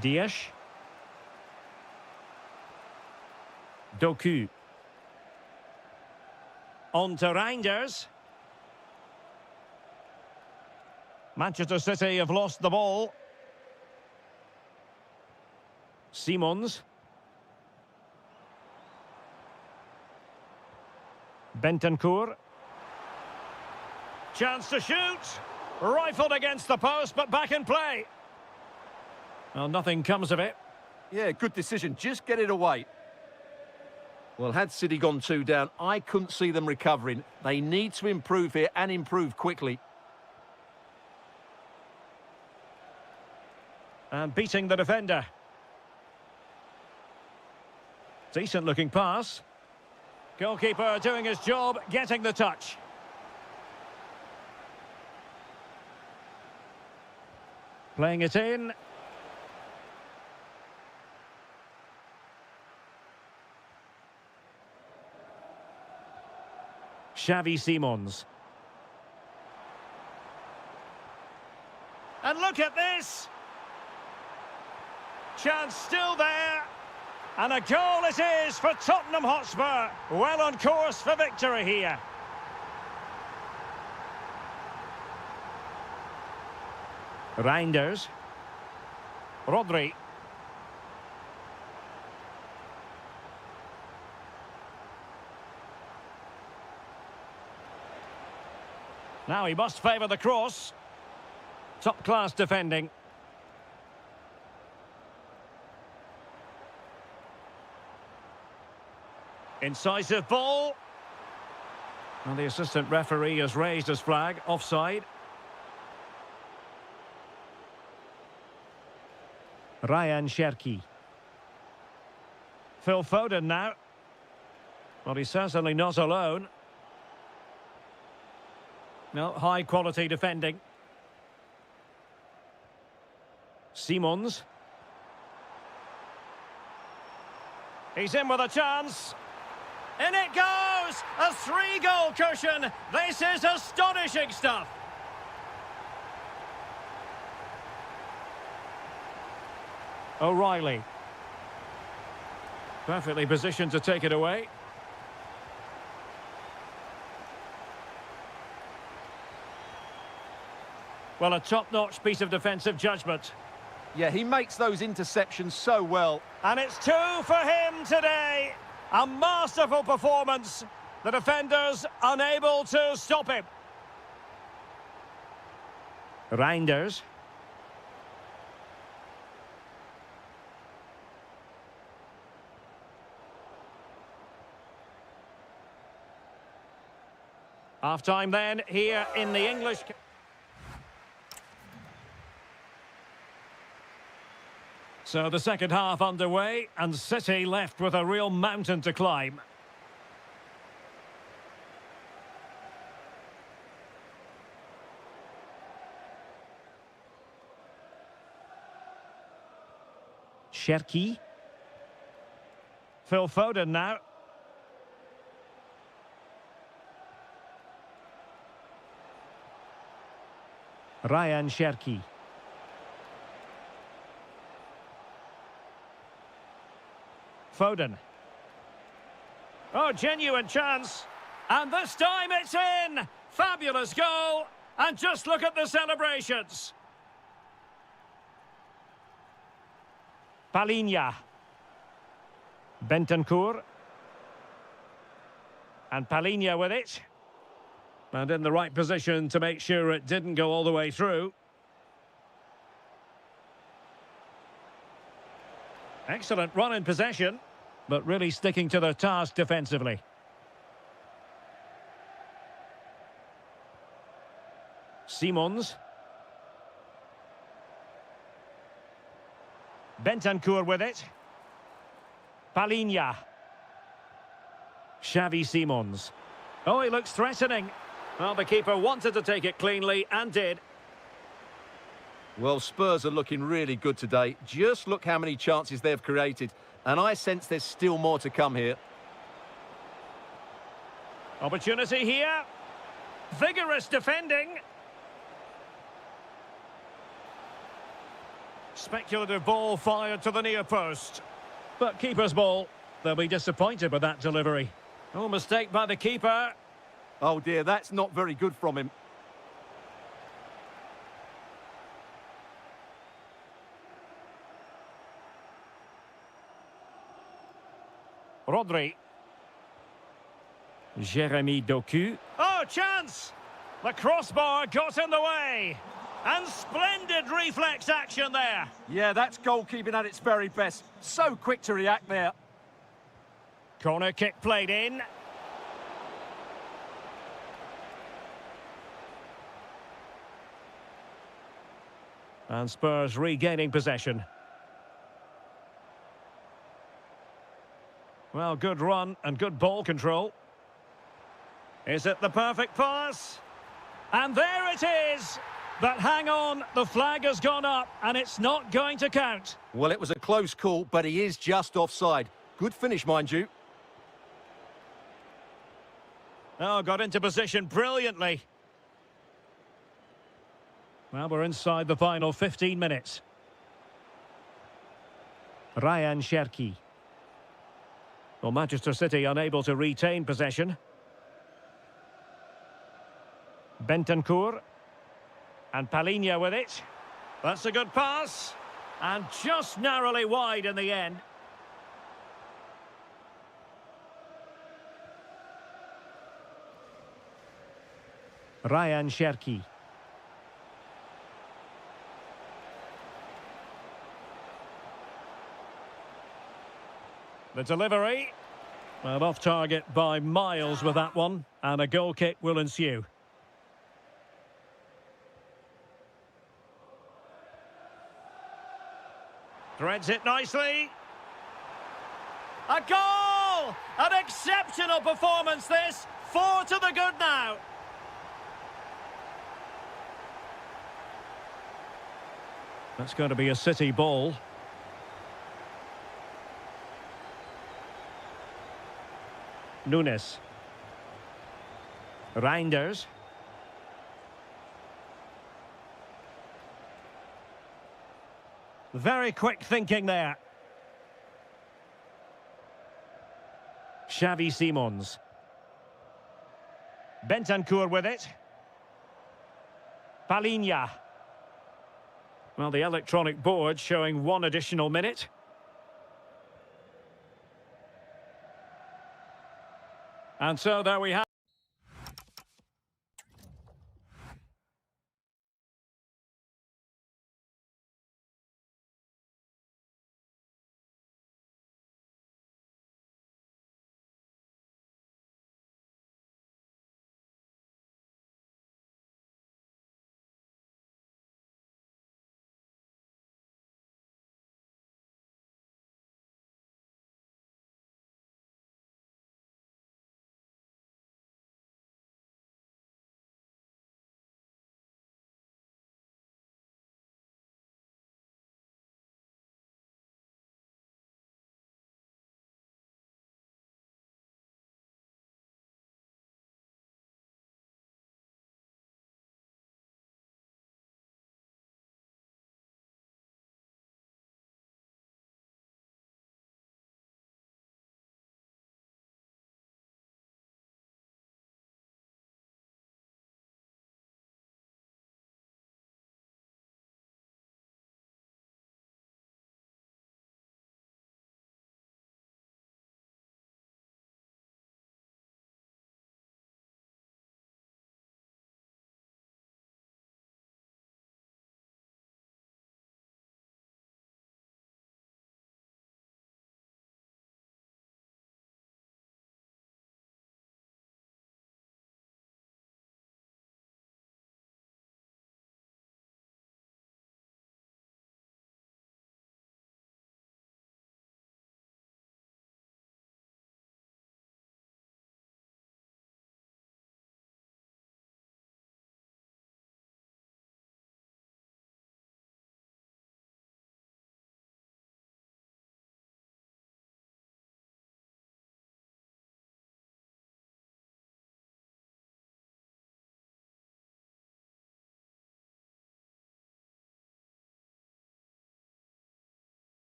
Dias. Doku. On to Reinders. Manchester City have lost the ball. Simons. Bentancur. Chance to shoot. Rifled against the post, but back in play. Well, nothing comes of it. Yeah, good decision. Just get it away. Well, had City gone 2 down, I couldn't see them recovering. They need to improve here and improve quickly. And beating the defender. Decent looking pass. Goalkeeper doing his job, getting the touch. Playing it in. Xavi Simons. And look at this! Chance still there. And a goal it is for Tottenham Hotspur. Well on course for victory here. Reinders. Rodri. Now he must favour the cross. Top-class defending. Incisive ball. And the assistant referee has raised his flag. Offside. Ryan Cherki. Phil Foden now. Well, he's certainly not alone. No, high-quality defending. Simons. He's in with a chance. In it goes! A 3-goal cushion. This is astonishing stuff. O'Reilly. Perfectly positioned to take it away. Well, a top-notch piece of defensive judgment. Yeah, he makes those interceptions so well. And it's 2 for him today. A masterful performance. The defenders unable to stop him. Reinders. Half-time then, here in the English... So the second half underway, and City left with a real mountain to climb. Cherki. Phil Foden now. Ryan Cherki. Foden. Oh, genuine chance. And this time it's in! Fabulous goal! And just look at the celebrations. Palinha. Bentancur. And Palinha with it. And in the right position to make sure it didn't go all the way through. Excellent run in possession, but really sticking to their task defensively. Simons. Bentancur with it. Palinha. Xavi Simons. Oh, he looks threatening. Well, the keeper wanted to take it cleanly and did. Well, Spurs are looking really good today. Just look how many chances they've created. And I sense there's still more to come here. Opportunity here. Vigorous defending. Speculative ball fired to the near post. But keeper's ball. They'll be disappointed with that delivery. Oh, mistake by the keeper. Oh dear, that's not very good from him. Rodri. Jeremy Doku. Oh, chance! The crossbar got in the way. And splendid reflex action there. Yeah, that's goalkeeping at its very best. So quick to react there. Corner kick played in. And Spurs regaining possession. Well, good run and good ball control. Is it the perfect pass? And there it is! But hang on, the flag has gone up and it's not going to count. Well, it was a close call, but he is just offside. Good finish, mind you. Oh, got into position brilliantly. Well, we're inside the final 15 minutes. Ryan Cherki. Well, Manchester City unable to retain possession. Bentancur. And Palinha with it. That's a good pass. And just narrowly wide in the end. Ryan Cherki. The delivery. Well, off target by miles with that one. And a goal kick will ensue. Threads it nicely. A goal! An exceptional performance this. 4 to the good now. That's going to be a City ball. Nunes. Reinders. Very quick thinking there. Xavi Simons. Bentancur with it. Palinha. Well, the electronic board showing 1 additional minute. And so there we have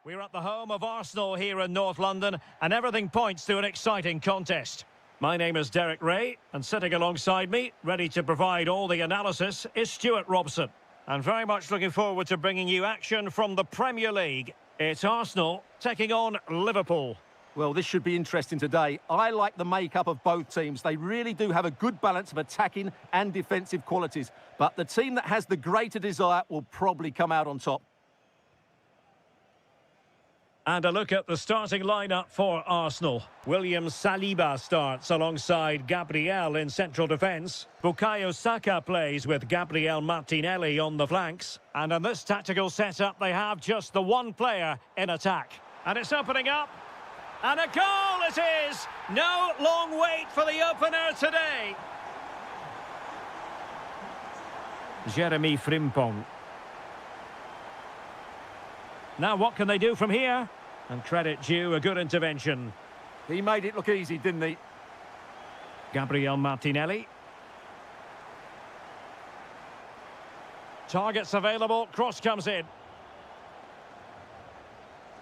We're at the home of Arsenal here in North London, and everything points to an exciting contest. My name is Derek Ray, and sitting alongside me, ready to provide all the analysis, is Stuart Robson. And very much looking forward to bringing you action from the Premier League. It's Arsenal taking on Liverpool. Well, this should be interesting today. I like the makeup of both teams. They really do have a good balance of attacking and defensive qualities. But the team that has the greater desire will probably come out on top. And a look at the starting lineup for Arsenal. William Saliba starts alongside Gabriel in central defence. Bukayo Saka plays with Gabriel Martinelli on the flanks. And in this tactical setup, they have just the one player in attack. And it's opening up. And a goal it is! No long wait for the opener today. Jeremy Frimpong. Now what can they do from here? And credit due, a good intervention. He made it look easy, didn't he? Gabriel Martinelli. Targets available, cross comes in.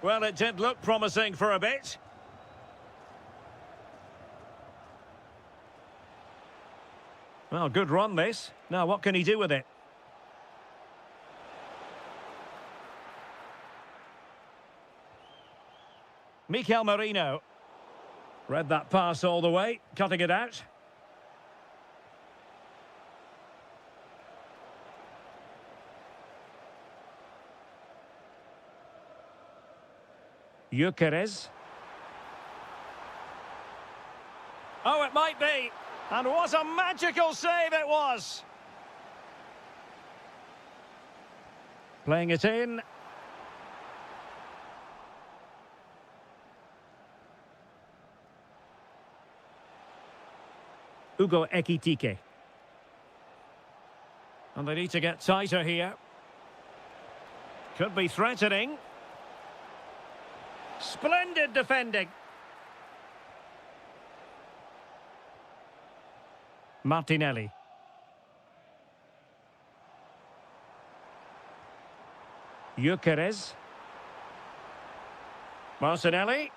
Well, it did look promising for a bit. Well, good run this. Now, what can he do with it? Mikel Merino. Read that pass all the way, cutting it out. Gyökeres. Oh, it might be. And what a magical save it was. Playing it in. Ugo Ekitike. And they need to get tighter here. Could be threatening. Splendid defending. Martinelli. Gyökeres. Martinelli.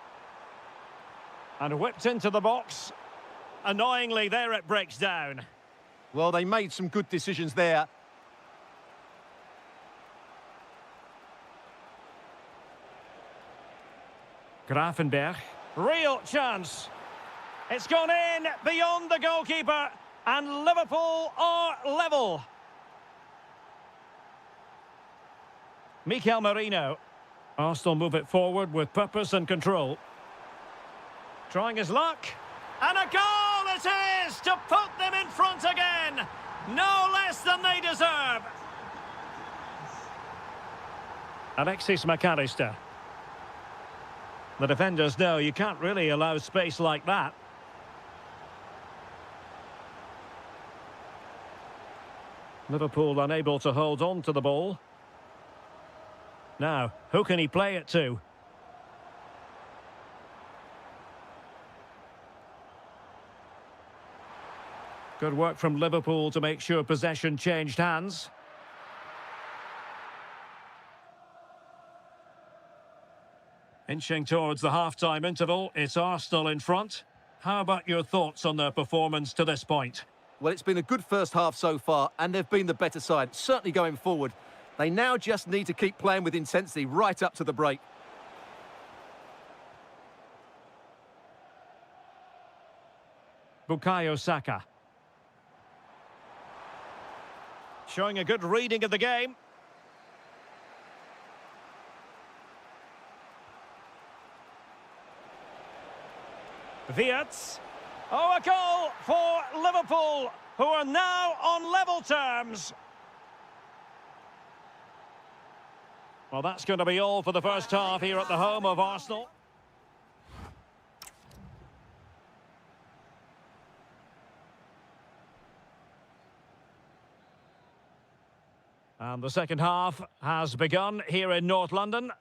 And whipped into the box. Annoyingly, there it breaks down. Well, they made some good decisions there. Grafenberg. Real chance. It's gone in beyond the goalkeeper. And Liverpool are level. Mikel Merino. Arsenal move it forward with purpose and control. Trying his luck. And a goal it is to put them in front again. No less than they deserve. Alexis McAllister. The defenders know you can't really allow space like that. Liverpool unable to hold on to the ball. Now, who can he play it to? Good work from Liverpool to make sure possession changed hands. Inching towards the half-time interval, it's Arsenal in front. How about your thoughts on their performance to this point? Well, it's been a good first half so far, and they've been the better side, certainly going forward. They now just need to keep playing with intensity right up to the break. Bukayo Saka. Showing a good reading of the game. Wirtz. Oh, a goal for Liverpool, who are now on level terms. Well, that's going to be all for the first half here at the home of Arsenal. And the second half has begun here in North London.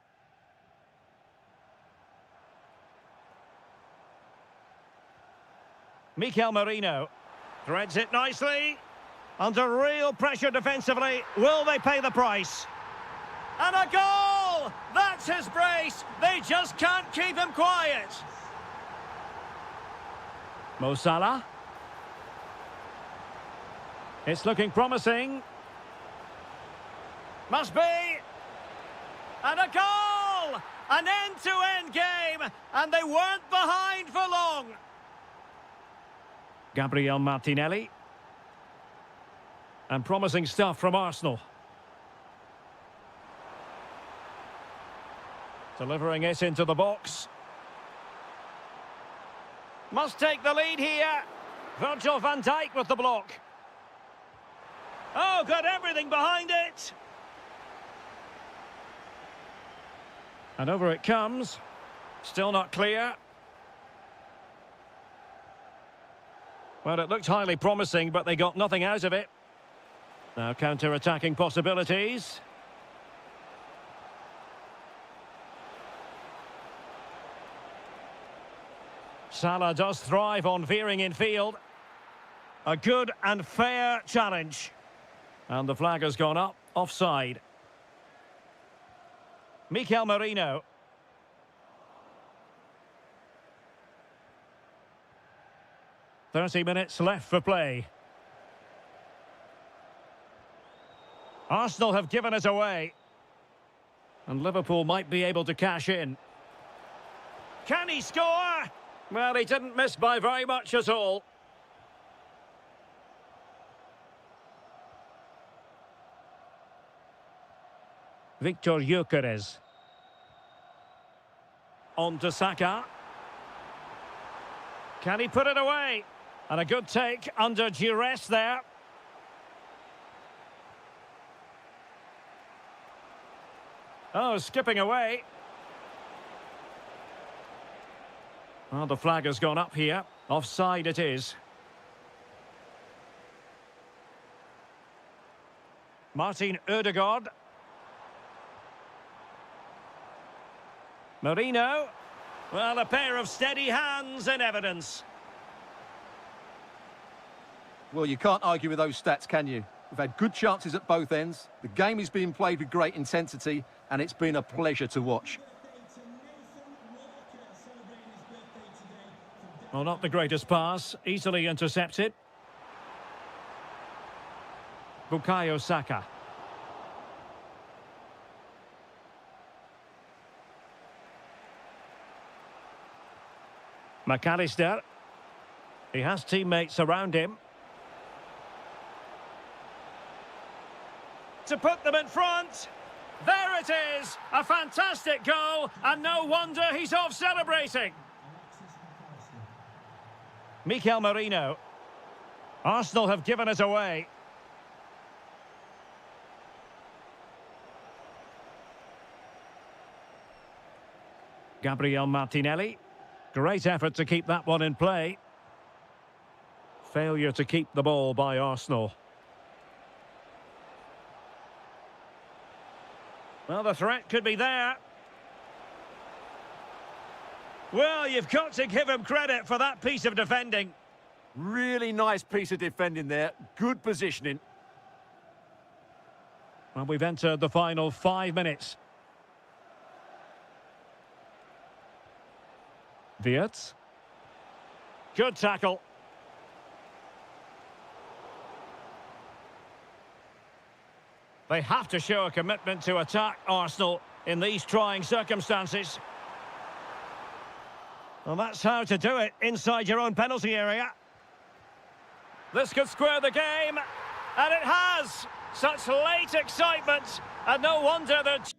Mikel Merino threads it nicely. Under real pressure defensively. Will they pay the price? And a goal! Well, that's his brace. They just can't keep him quiet. Mo Salah. It's looking promising. Must be. And a goal! An end-to-end game, and they weren't behind for long. Gabriel Martinelli. And promising stuff from Arsenal. Delivering it into the box. Must take the lead here. Virgil van Dijk with the block. Oh, got everything behind it. And over it comes. Still not clear. Well, it looked highly promising, but they got nothing out of it. Now counter-attacking possibilities. Salah does thrive on veering in field. A good and fair challenge. And the flag has gone up, offside. Mikel Merino. "30 minutes left for play. Arsenal have given it away. And Liverpool might be able to cash in. Can he score? Well, he didn't miss by very much at all. Victor Gyökeres. On to Saka. Can he put it away? And a good take under duress there. Oh, skipping away. Well, the flag has gone up here. Offside it is. Martin Ødegaard. Merino. Well, a pair of steady hands in evidence. Well, you can't argue with those stats, can you? We've had good chances at both ends. The game is being played with great intensity, and it's been a pleasure to watch. Well, not the greatest pass. Easily intercepted. Bukayo Saka. McAllister. He has teammates around him. To put them in front. There it is. A fantastic goal, and no wonder he's off celebrating. Mikel Merino. Arsenal have given it away. Gabriel Martinelli. Great effort to keep that one in play. Failure to keep the ball by Arsenal. Well, the threat could be there. Well, you've got to give him credit for that piece of defending. Really nice piece of defending there. Good positioning. Well, we've entered the final 5 minutes. Wirtz. Good tackle. They have to show a commitment to attack Arsenal in these trying circumstances. Well, that's how to do it inside your own penalty area. This could square the game, and it has. Such late excitement, and no wonder that...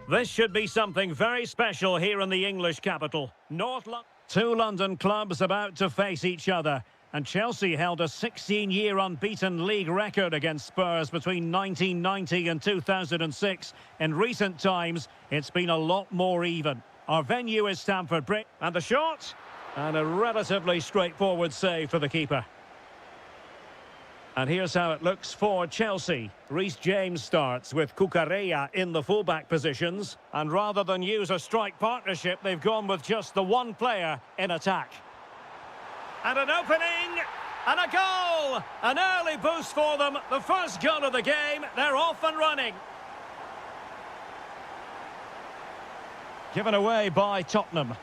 This should be something very special here in the English capital. Two London clubs about to face each other. And Chelsea held a 16-year unbeaten league record against Spurs between 1990 and 2006. In recent times, it's been a lot more even. Our venue is Stamford Bridge. And the shot? And a relatively straightforward save for the keeper. And here's how it looks for Chelsea. Reece James starts with Cucurella in the fullback positions. And rather than use a strike partnership, they've gone with just the one player in attack. And an opening, and a goal! An early boost for them. The first goal of the game. They're off and running. Given away by Tottenham.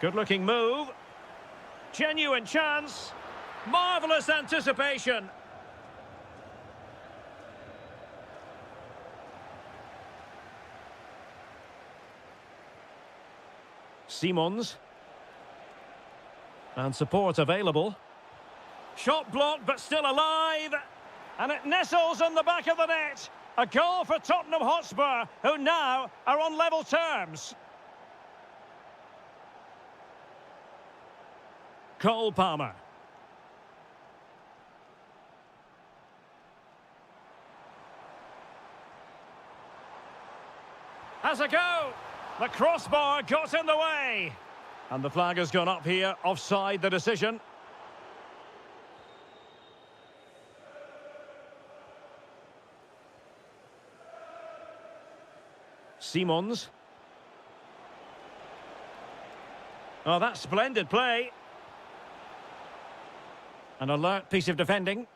Good-looking move. Genuine chance. Marvellous anticipation. Simons. And support available. Shot blocked, but still alive. And it nestles in the back of the net. A goal for Tottenham Hotspur, who now are on level terms. Cole Palmer. Has a go. The crossbar got in the way. And the flag has gone up here, offside the decision. Simons. Oh, that's splendid play. An alert piece of defending.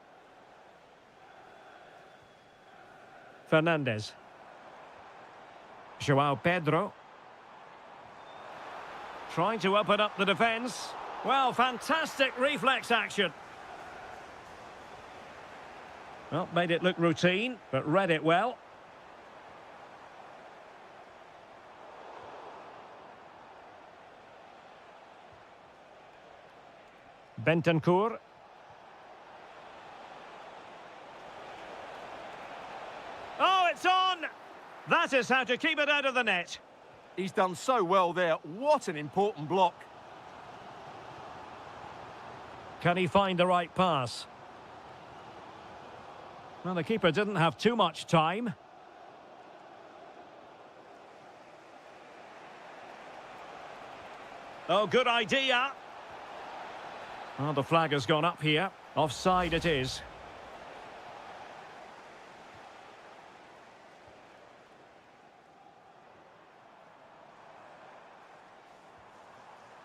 Fernandes. João Pedro. Trying to open up the defence. Well, fantastic reflex action. Well, made it look routine, but read it well. Bentancur. Oh, it's on! That is how to keep it out of the net. He's done so well there. What an important block. Can he find the right pass? Well, the keeper didn't have too much time. Oh, good idea. Well, the flag has gone up here. Offside it is.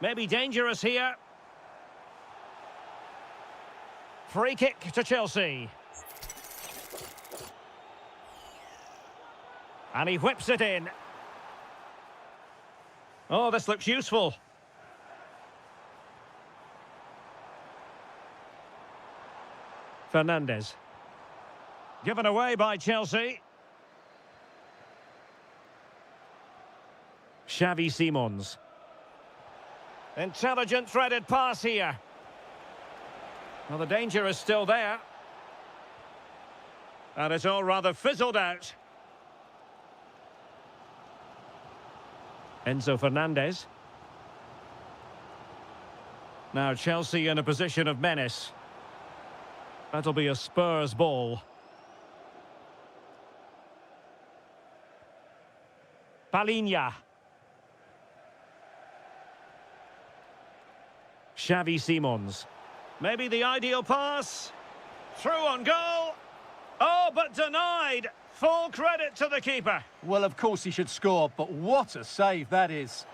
Maybe dangerous here. Free kick to Chelsea. And he whips it in. Oh, this looks useful. Fernandes. Given away by Chelsea. Xavi Simons. Intelligent threaded pass here. Well, the danger is still there. And it's all rather fizzled out. Enzo Fernandez. Now Chelsea in a position of menace. That'll be a Spurs ball. Palinha. Xavi Simons. Maybe the ideal pass. Through on goal. Oh, but denied. Full credit to the keeper. Well, of course he should score, but what a save that is.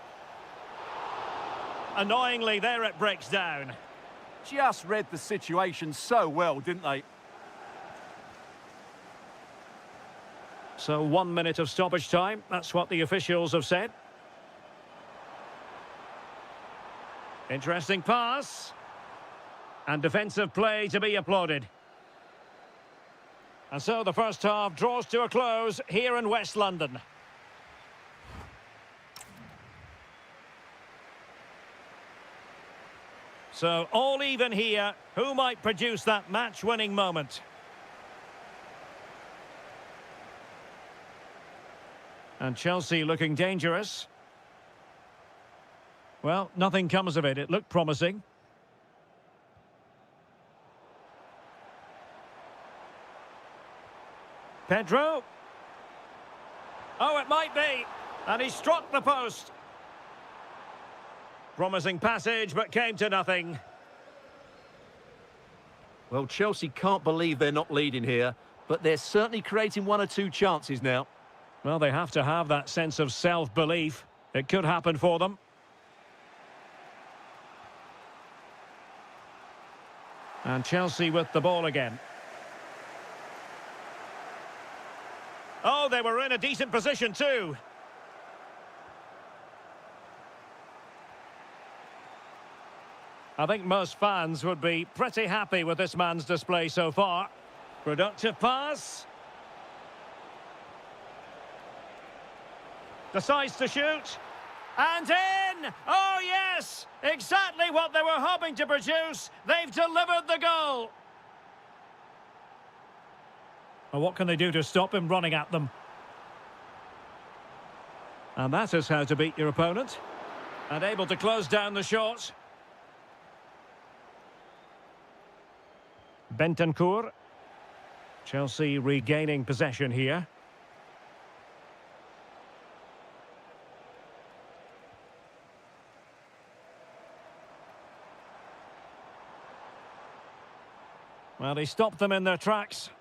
Annoyingly, there it breaks down. Just read the situation so well, didn't they? So 1 minute of stoppage time. That's what the officials have said. Interesting pass. And defensive play to be applauded. And so the first half draws to a close here in West London. So all even here. Who might produce that match-winning moment? And Chelsea looking dangerous. Well, nothing comes of it. It looked promising. Pedro. Oh, it might be. And he struck the post. Promising passage, but came to nothing. Well, Chelsea can't believe they're not leading here, but they're certainly creating one or two chances now. Well, they have to have that sense of self-belief. It could happen for them. And Chelsea with the ball again. Oh, they were in a decent position too. I think most fans would be pretty happy with this man's display so far. Productive pass. Decides to shoot. And in! Oh, yes! Exactly what they were hoping to produce. They've delivered the goal. Well, what can they do to stop him running at them? And that is how to beat your opponent. And able to close down the shot. Bentancur. Chelsea regaining possession here. Well, he stopped them in their tracks.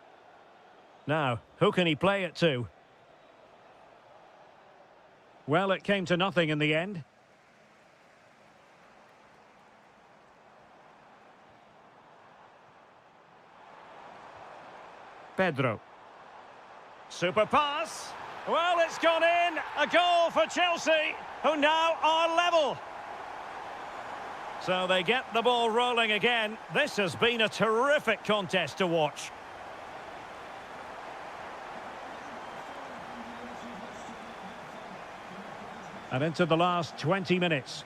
Now, who can he play it to? Well, it came to nothing in the end. Pedro. Super pass. Well, it's gone in. A goal for Chelsea, who now are level. So they get the ball rolling again. This has been a terrific contest to watch. And into the last 20 minutes.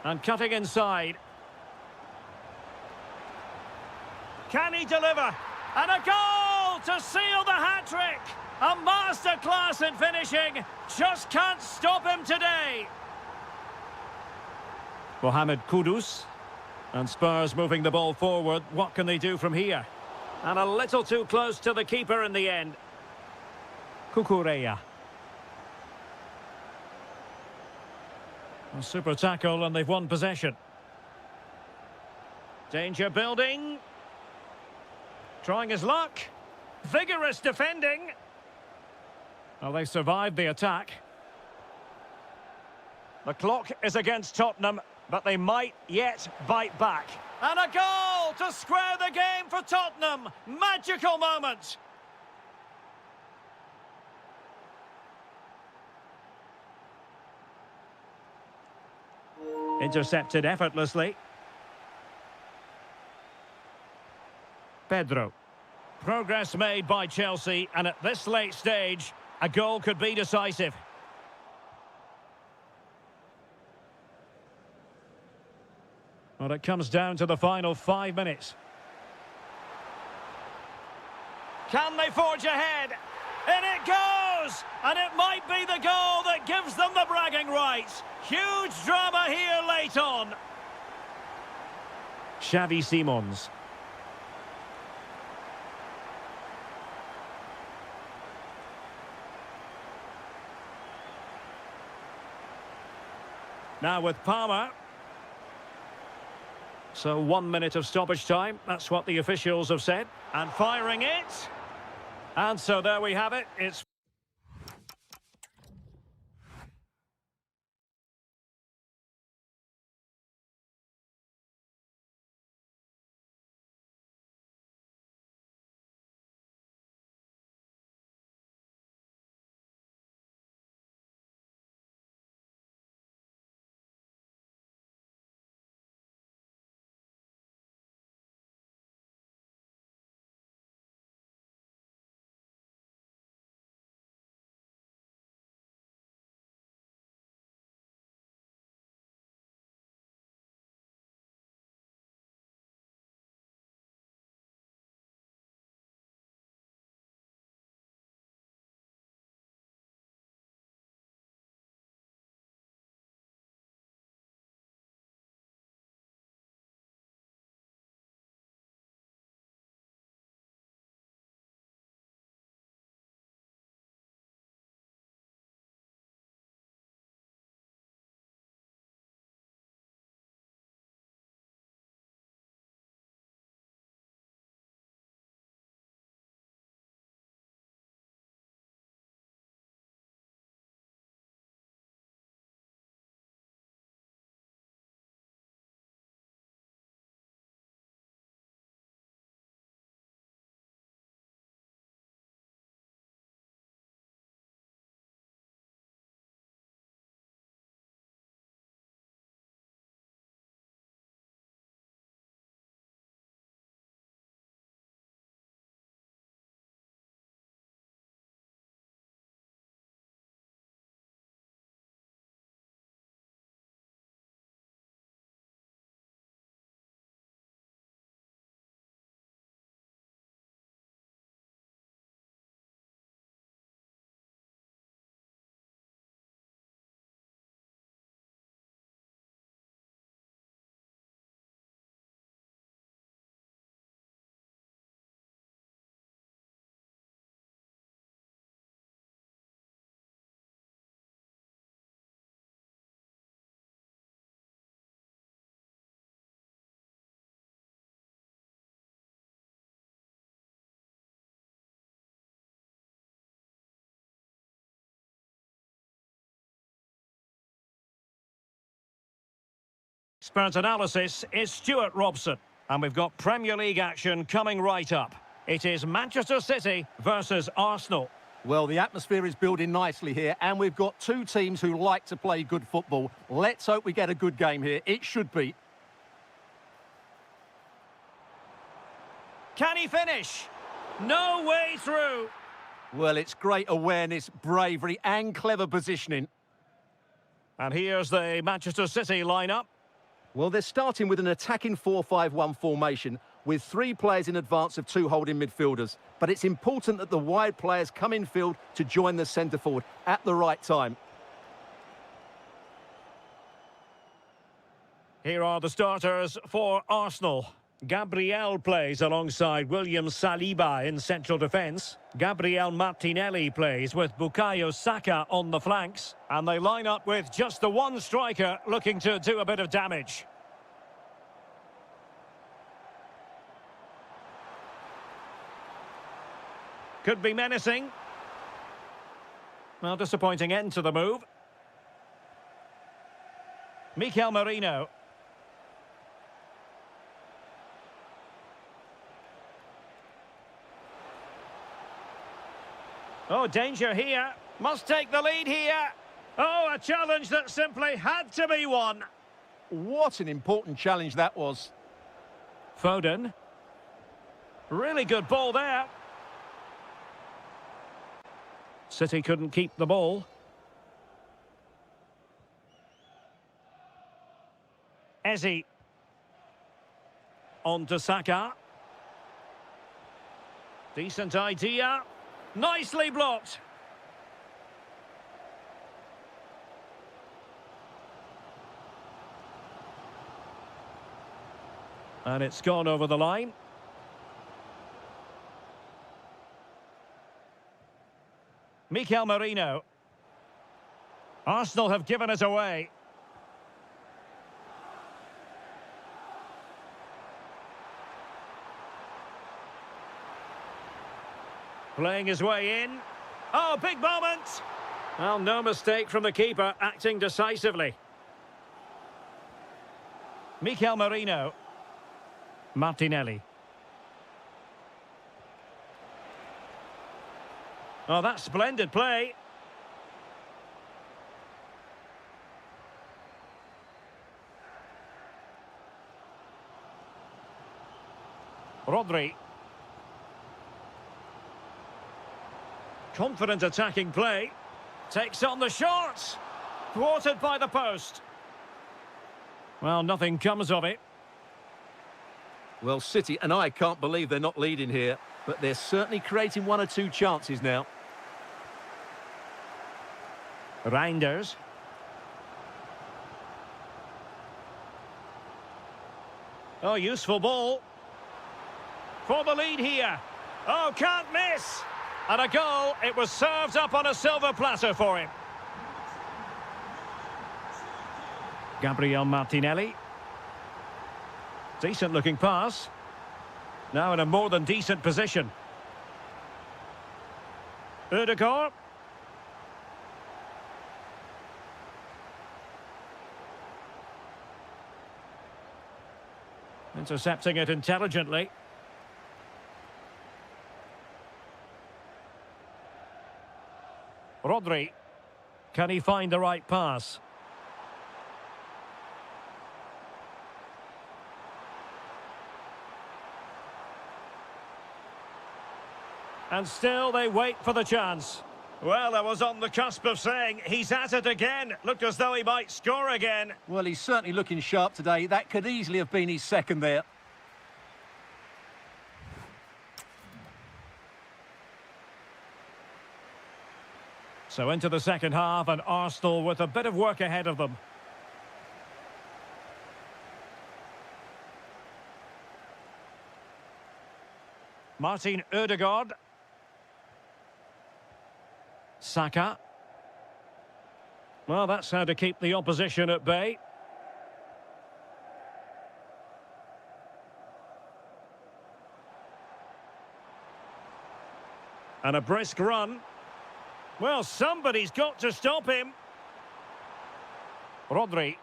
And cutting inside. Can he deliver? And a goal to seal the hat-trick! A masterclass in finishing. Just can't stop him today. Mohamed Kudus. And Spurs moving the ball forward. What can they do from here? And a little too close to the keeper in the end. Cucurella. A super tackle and they've won possession. Danger building. Trying his luck. Vigorous defending. Well, they survived the attack. The clock is against Tottenham, but they might yet bite back. And a goal to square the game for Tottenham. Magical moment. Intercepted effortlessly. Pedro. Progress made by Chelsea, and at this late stage, a goal could be decisive. Well, it comes down to the final 5 minutes. Can they forge ahead? In it goes! And it might be the goal that gives them the bragging rights. Huge drama here late on. Xavi Simons. Now with Palmer. So 1 minute of stoppage time. That's what the officials have said. And firing it. And so there we have it. It's Expert analysis is Stuart Robson. And we've got Premier League action coming right up. It is Manchester City versus Arsenal. Well, the atmosphere is building nicely here, and we've got two teams who like to play good football. Let's hope we get a good game here. It should be. Can he finish? No way through. Well, it's great awareness, bravery, and clever positioning. And here's the Manchester City lineup. Well, they're starting with an attacking 4-5-1 formation with three players in advance of two holding midfielders. But it's important that the wide players come in field to join the centre forward at the right time. Here are the starters for Arsenal. Gabriel plays alongside William Saliba in central defence. Gabriel Martinelli plays with Bukayo Saka on the flanks. And they line up with just the one striker looking to do a bit of damage. Could be menacing. Well, disappointing end to the move. Mikel Merino. Oh, danger here. Must take the lead here. Oh, a challenge that simply had to be won. What an important challenge that was. Foden. Really good ball there. City couldn't keep the ball. Eze. On to Saka. Decent idea. Nicely blocked. And it's gone over the line. Mikel Merino. Arsenal have given it away. Playing his way in. Oh, big moment! Well, no mistake from the keeper, acting decisively. Mikel Merino. Martinelli. Oh, that's splendid play. Rodri. Confident attacking play. Takes on the shot. Thwarted by the post. Well, nothing comes of it. Well, City and I can't believe they're not leading here, but they're certainly creating one or two chances now. Reinders. Oh, useful ball. For the lead here. Oh, can't miss. And a goal. It was served up on a silver platter for him. Gabriel Martinelli. Decent looking pass. Now in a more than decent position. Ødegaard. Intercepting it intelligently. Rodri. Can he find the right pass? And still they wait for the chance. Well, I was on the cusp of saying he's at it again. Looked as though he might score again. Well, he's certainly looking sharp today. That could easily have been his second there. So into the second half, and Arsenal with a bit of work ahead of them. Martin Ødegaard. Saka. Well, that's how to keep the opposition at bay. And a brisk run. Well, somebody's got to stop him. Rodri.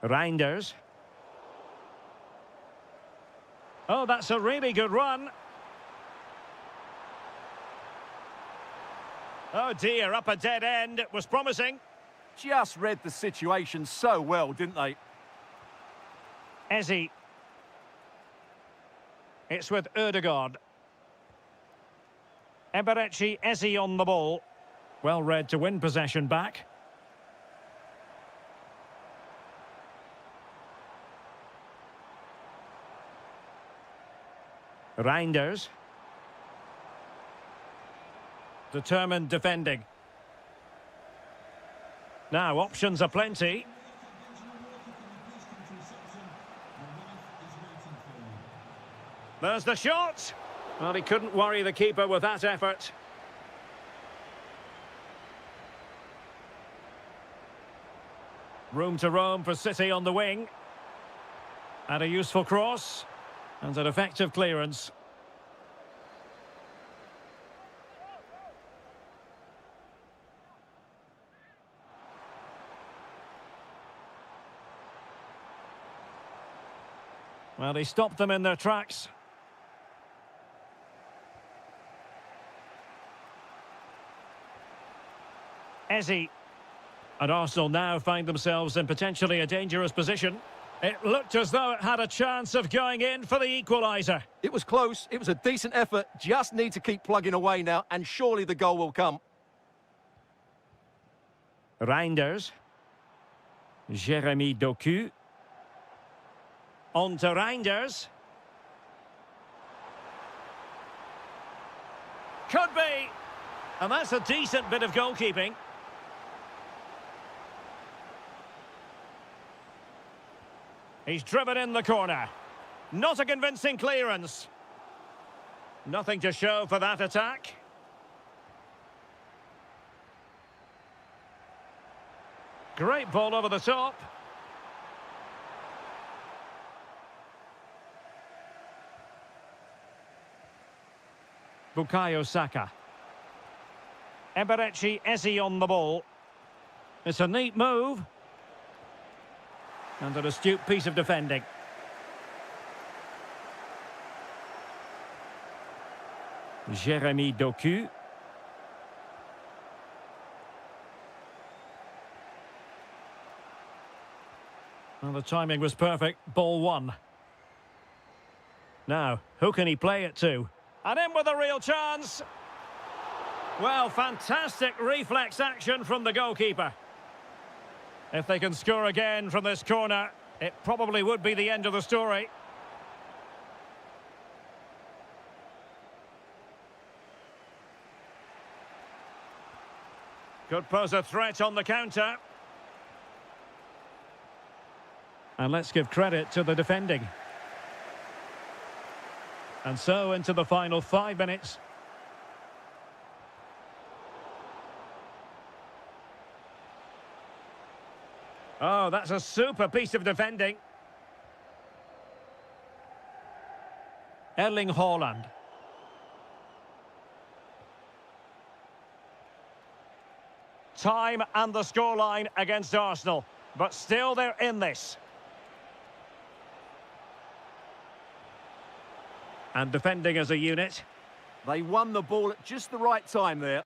Reinders. Oh, that's a really good run. Oh dear, up a dead end. It was promising. Just read the situation so well, didn't they? Ezzy. It's with Ødegaard. Eberechi Ezzy on the ball. Well read to win possession back. Reinders. Determined defending. Now, options are plenty. There's the shot. Well, he couldn't worry the keeper with that effort. Room to roam for City on the wing. And a useful cross. And an effective clearance. Well, he stopped them in their tracks. Ezzy. And Arsenal now find themselves in potentially a dangerous position. It looked as though it had a chance of going in for the equaliser. It was close. It was a decent effort. Just need to keep plugging away now, and surely the goal will come. Reinders. Jeremy Doku. On to Reinders. Could be. And that's a decent bit of goalkeeping. He's driven in the corner. Not a convincing clearance. Nothing to show for that attack. Great ball over the top. Bukayo Saka. Eberechi Ezzy on the ball. It's a neat move. And an astute piece of defending. Jeremy Doku. Well, the timing was perfect. Ball one. Now, who can he play it to? And in with a real chance. Well, fantastic reflex action from the goalkeeper. If they can score again from this corner, it probably would be the end of the story. Could pose a threat on the counter. And let's give credit to the defending. And so into the final 5 minutes. Oh, that's a super piece of defending. Erling Haaland. Time and the scoreline against Arsenal, but still they're in this. And defending as a unit. They won the ball at just the right time there.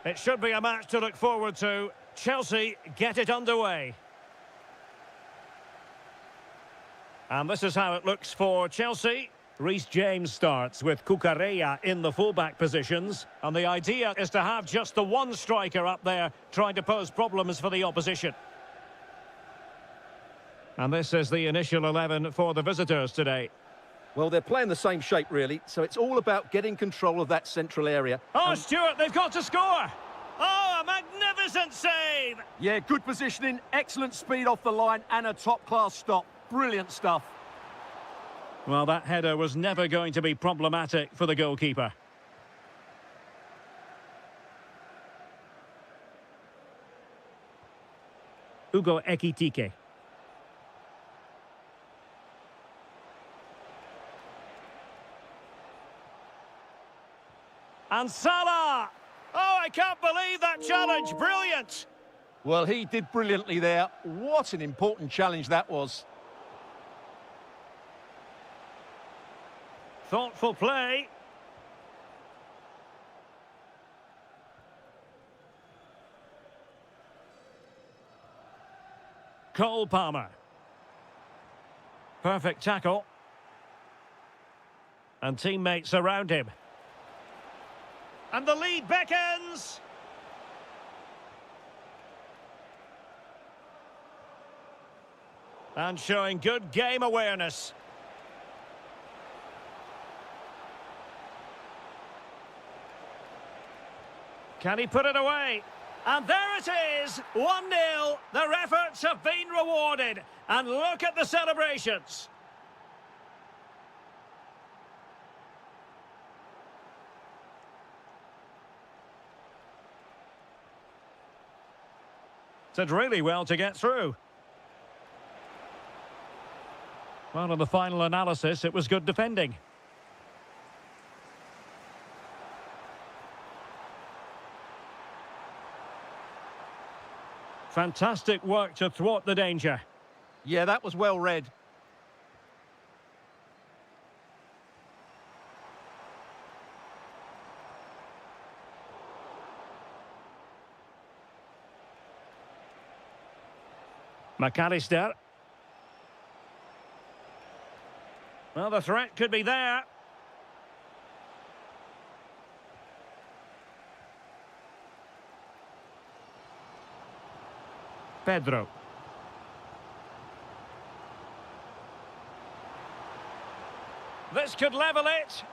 It should be a match to look forward to. Chelsea get it underway. And this is how it looks for Chelsea. Reece James starts with Cucurella in the fullback positions. And the idea is to have just the one striker up there trying to pose problems for the opposition. And this is the initial 11 for the visitors today. Well, they're playing the same shape, really, so it's all about getting control of that central area. Oh, Stuart, they've got to score! Oh, a magnificent save! Yeah, good positioning, excellent speed off the line, and a top-class stop. Brilliant stuff. Well, that header was never going to be problematic for the goalkeeper. Ugo Ekitike. And Salah! Oh, I can't believe that challenge. Brilliant! Well, he did brilliantly there. What an important challenge that was. Thoughtful play. Cole Palmer. Perfect tackle. And teammates around him. And the lead beckons. And showing good game awareness. Can he put it away? And there it is, 1-0. Their efforts have been rewarded. And look at the celebrations. Did really well to get through. Well, in the final analysis, it was good defending. Fantastic work to thwart the danger. Yeah, that was well read. McAllister. Well, the threat could be there. Pedro. This could level it.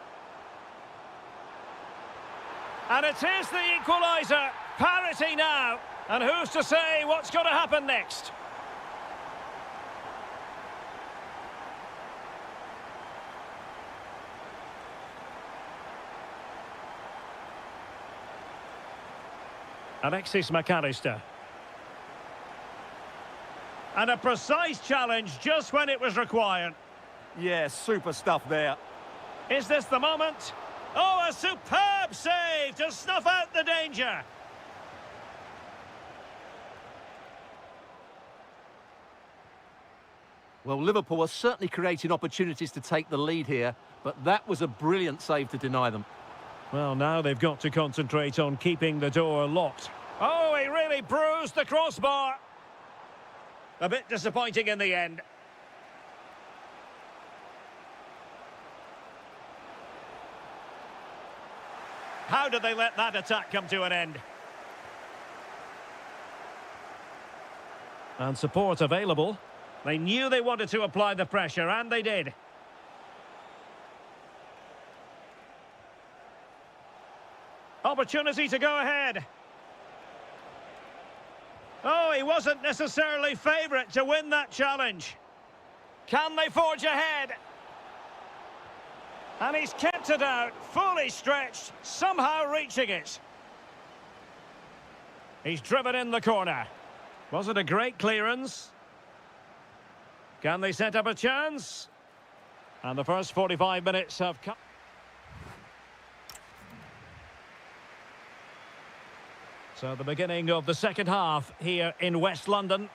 And it is the equaliser. Parity now. And who's to say what's going to happen next? Alexis McAllister. And a precise challenge just when it was required. Yeah, super stuff there. Is this the moment? Oh, a superb save to snuff out the danger. Well, Liverpool are certainly creating opportunities to take the lead here, but that was a brilliant save to deny them. Well, now they've got to concentrate on keeping the door locked. Oh, he really bruised the crossbar. A bit disappointing in the end. How did they let that attack come to an end? And support available. They knew they wanted to apply the pressure, and they did. Opportunity to go ahead. Oh, he wasn't necessarily favourite to win that challenge. Can they forge ahead? And he's kept it out, fully stretched, somehow reaching it. He's driven in the corner. Was it a great clearance? Can they set up a chance? And the first 45 minutes have come. So the beginning of the second half here in West London.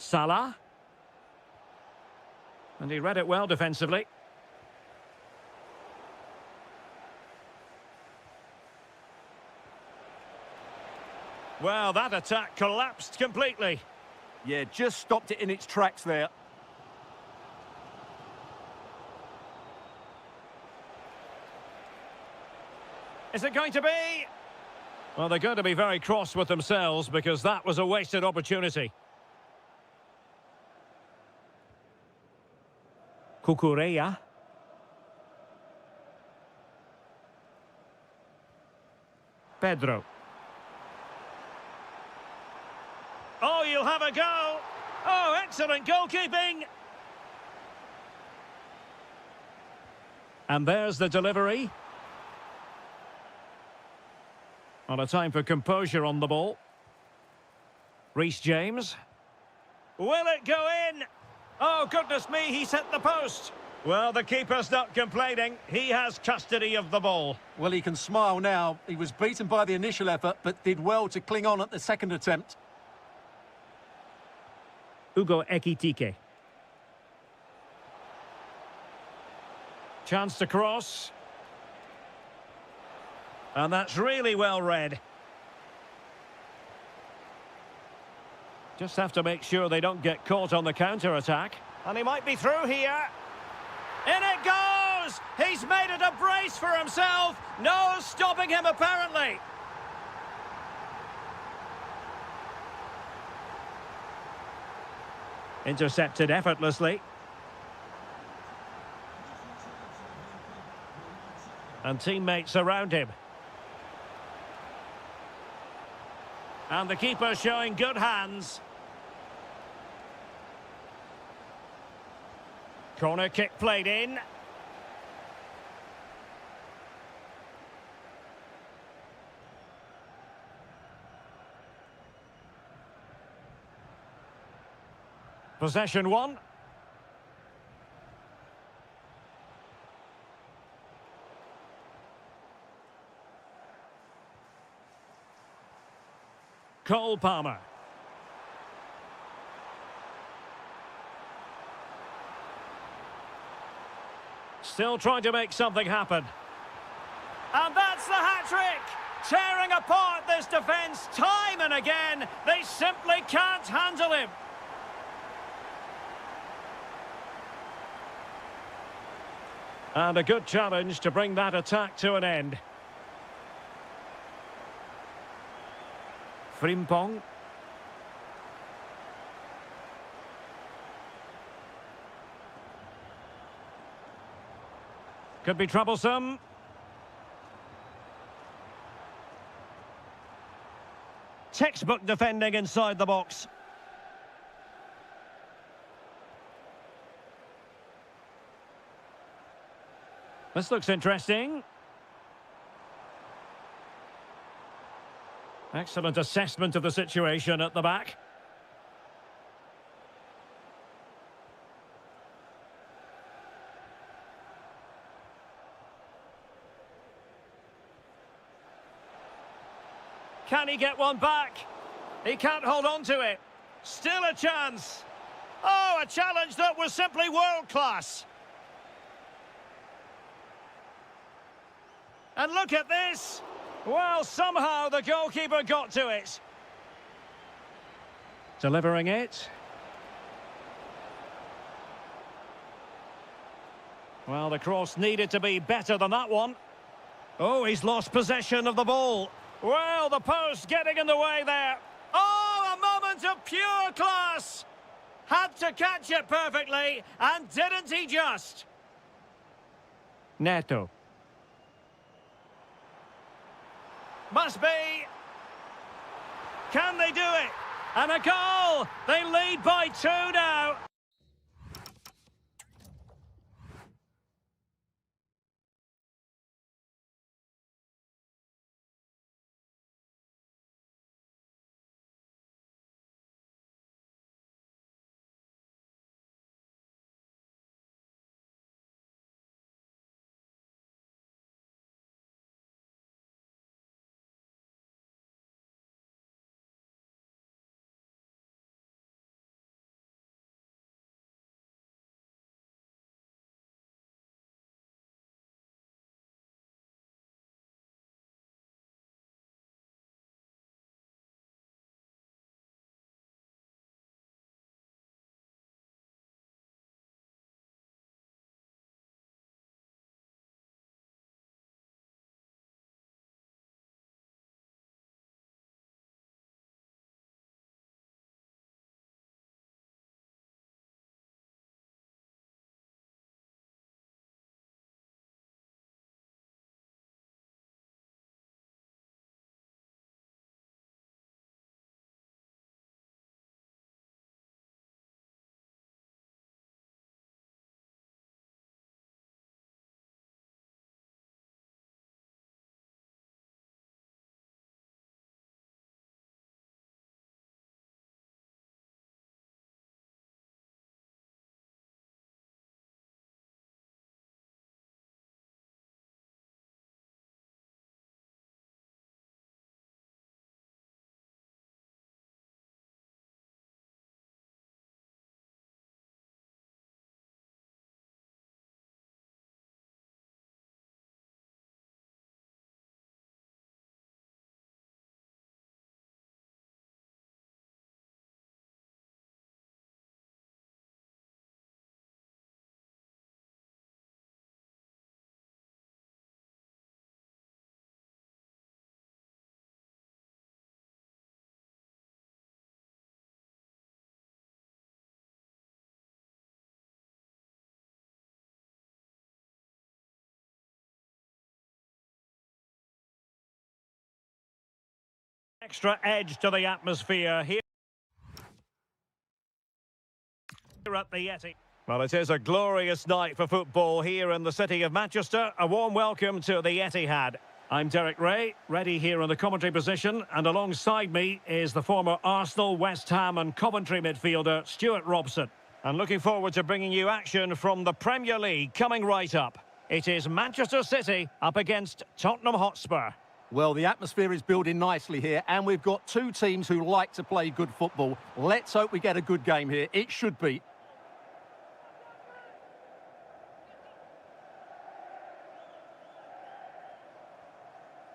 Salah. And he read it well defensively. Well, that attack collapsed completely. Yeah, just stopped it in its tracks there. Is it going to be? Well, they're going to be very cross with themselves because that was a wasted opportunity. Cucurella. Pedro. Oh, you'll have a go. Oh, excellent goalkeeping. And there's the delivery. On a time for composure on the ball. Reece James. Will it go in? Oh, goodness me, he's hit the post. Well, the keeper's not complaining. He has custody of the ball. Well, he can smile now. He was beaten by the initial effort, but did well to cling on at the second attempt. Hugo Ekitike. Chance to cross. And that's really well read. Just have to make sure they don't get caught on the counter-attack. And he might be through here. In it goes! He's made it a brace for himself. No stopping him, apparently. Intercepted effortlessly. And teammates around him. And the keeper showing good hands. Corner kick played in. Possession one. Cole Palmer. Still trying to make something happen. And that's the hat-trick! Tearing apart this defence time and again. They simply can't handle him. And a good challenge to bring that attack to an end. Frimpong. Could be troublesome. Textbook defending inside the box. This looks interesting. Excellent assessment of the situation at the back. Can he get one back? He can't hold on to it. Still a chance. Oh, a challenge that was simply world-class. And look at this. Well, somehow the goalkeeper got to it. Delivering it. Well, the cross needed to be better than that one. Oh, he's lost possession of the ball. Well, the post getting in the way there. Oh, a moment of pure class. Had to catch it perfectly, and didn't he just? Neto. Must be. Can they do it? And a goal! They lead by 2 now. Extra edge to the atmosphere here at the Yeti. Well, it is a glorious night for football here in the city of Manchester. A warm welcome to the Etihad. I'm Derek Ray, ready here in the commentary position, and alongside me is the former Arsenal, West Ham and Coventry midfielder Stuart Robson. And looking forward to bringing you action from the Premier League coming right up. It is Manchester City up against Tottenham Hotspur. Well, the atmosphere is building nicely here, and we've got two teams who like to play good football. Let's hope we get a good game here. It should be.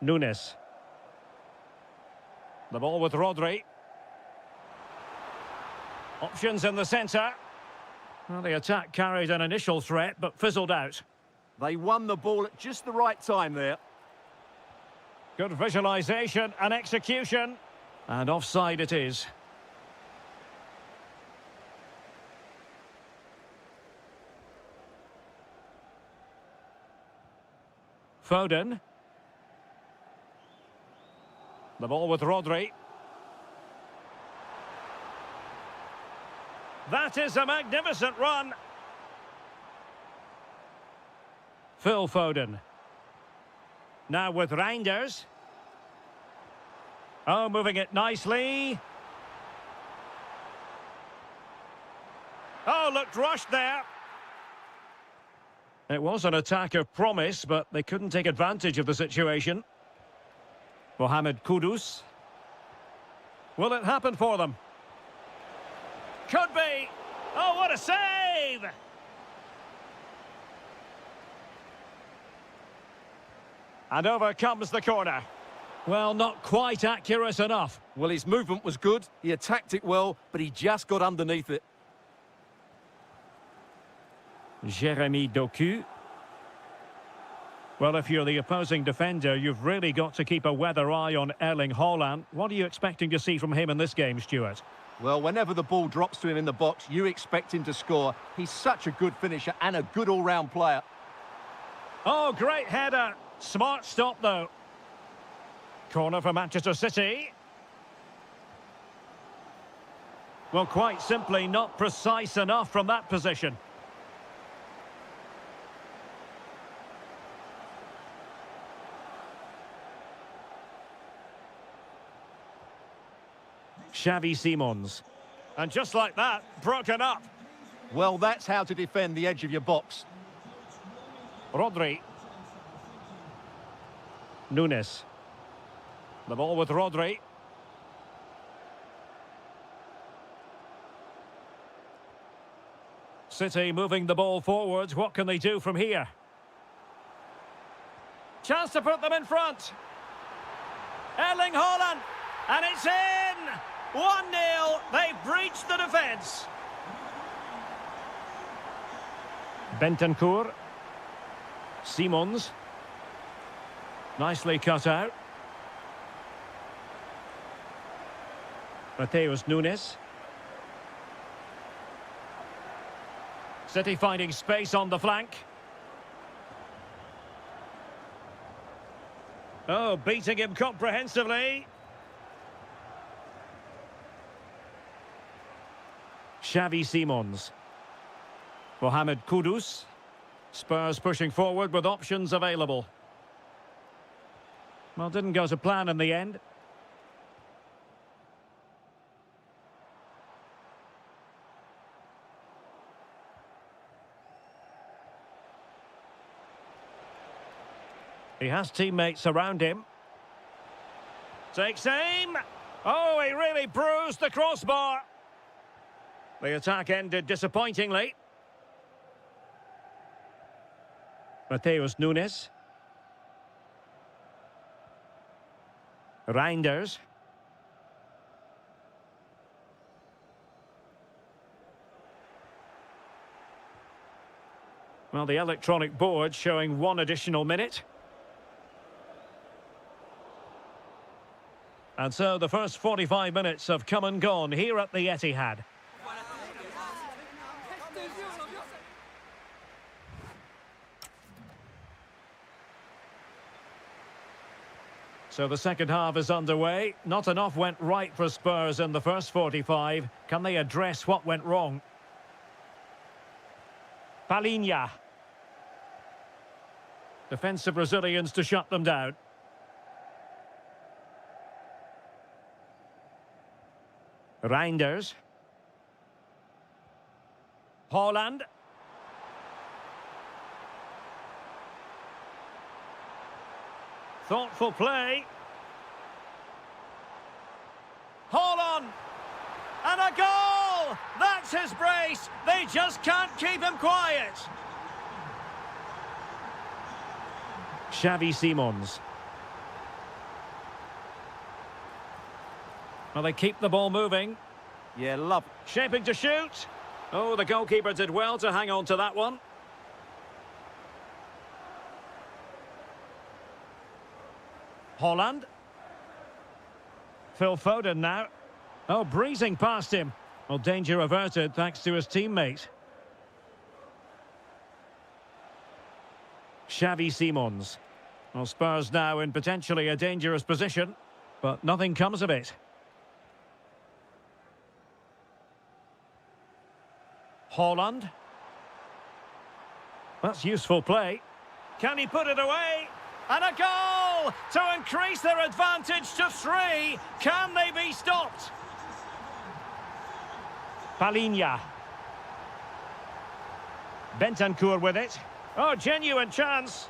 Nunes. The ball with Rodri. Options in the centre. Well, the attack carried an initial threat, but fizzled out. They won the ball at just the right time there. Good visualisation and execution. And offside it is. Foden. The ball with Rodri. That is a magnificent run. Phil Foden. Now with Reinders. Oh, moving it nicely. Oh, looked rushed there. It was an attack of promise, but they couldn't take advantage of the situation. Mohamed Kudus. Will it happen for them? Could be. Oh, what a save! And over comes the corner. Well, not quite accurate enough. Well, his movement was good. He attacked it well, but he just got underneath it. Jeremy Doku. Well, if you're the opposing defender, you've really got to keep a weather eye on Erling Haaland. What are you expecting to see from him in this game, Stuart? Well, whenever the ball drops to him in the box, you expect him to score. He's such a good finisher and a good all-round player. Oh, great header. Smart stop, though. Corner for Manchester City. Well, quite simply not precise enough from that position. Xavi Simons. And just like that, broken up. Well, that's how to defend the edge of your box. Rodri. Nunes. The ball with Rodri. City moving the ball forwards. What can they do from here? Chance to put them in front. Erling Haaland. And it's in! 1-0. They've breached the defence. Bentancur. Simons. Nicely cut out. Matheus Nunes. City finding space on the flank. Oh, beating him comprehensively. Xavi Simons. Mohamed Kudus. Spurs pushing forward with options available. Well, didn't go to plan in the end. He has teammates around him. Takes aim. Oh, he really bruised the crossbar. The attack ended disappointingly. Matheus Nunes. Reinders. Well, the electronic board showing 1 additional minute. And so the first 45 minutes have come and gone here at the Etihad. So the second half is underway. Not enough went right for Spurs in the first 45. Can they address what went wrong? Palinha. Defensive Brazilians to shut them down. Reinders. Haaland. Thoughtful play. Haaland! And a goal! That's his brace! They just can't keep him quiet! Xavi Simons. Well, they keep the ball moving. Yeah, love. Shaping to shoot. Oh, the goalkeeper did well to hang on to that one. Haaland. Phil Foden now. Oh, breezing past him. Well, danger averted thanks to his teammate. Xavi Simons. Well, Spurs now in potentially a dangerous position, but nothing comes of it. Haaland. That's useful play. Can he put it away? And a goal to increase their advantage to 3. Can they be stopped? Palinha. Bentancur with it. Oh, genuine chance.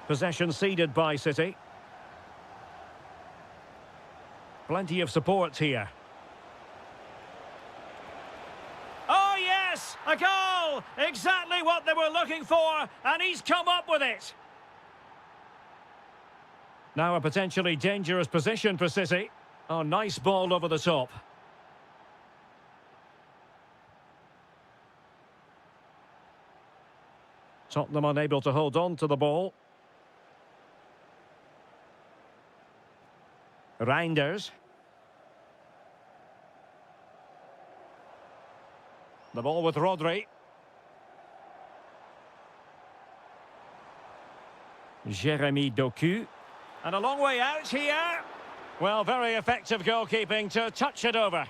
Possession ceded by City. Plenty of support here. Oh, yes! A goal! Exactly what they were looking for, and he's come up with it. Now a potentially dangerous position for City. Oh, nice ball over the top. Tottenham unable to hold on to the ball. Reinders. The ball with Rodri. Jeremy Doku. And a long way out here. Well, very effective goalkeeping to touch it over.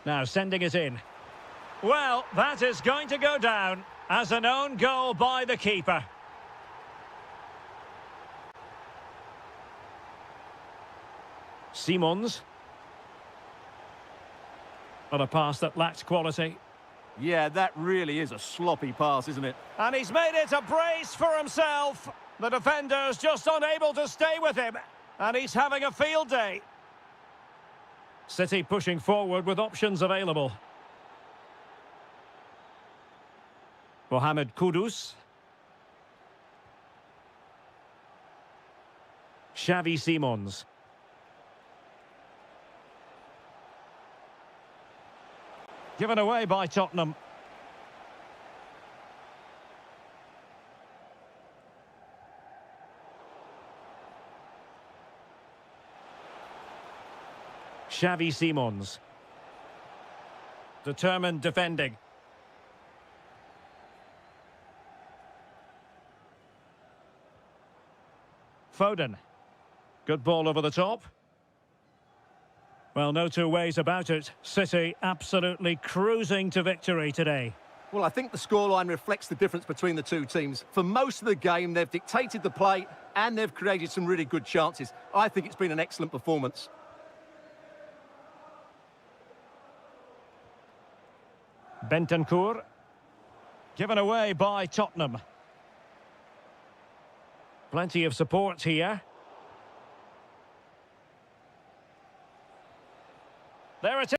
Now sending it in. Well, that is going to go down as an own goal by the keeper. Simons. On a pass that lacked quality. Yeah, that really is a sloppy pass, isn't it? And he's made it a brace for himself. The defender's just unable to stay with him. And he's having a field day. City pushing forward with options available. Mohamed Kudus. Xavi Simons. Given away by Tottenham. Xavi Simons. Determined defending. Foden. Good ball over the top. Well, no two ways about it. City absolutely cruising to victory today. Well, I think the scoreline reflects the difference between the two teams. For most of the game, they've dictated the play and they've created some really good chances. I think it's been an excellent performance. Bentancur. Given away by Tottenham. Plenty of support here. There it is.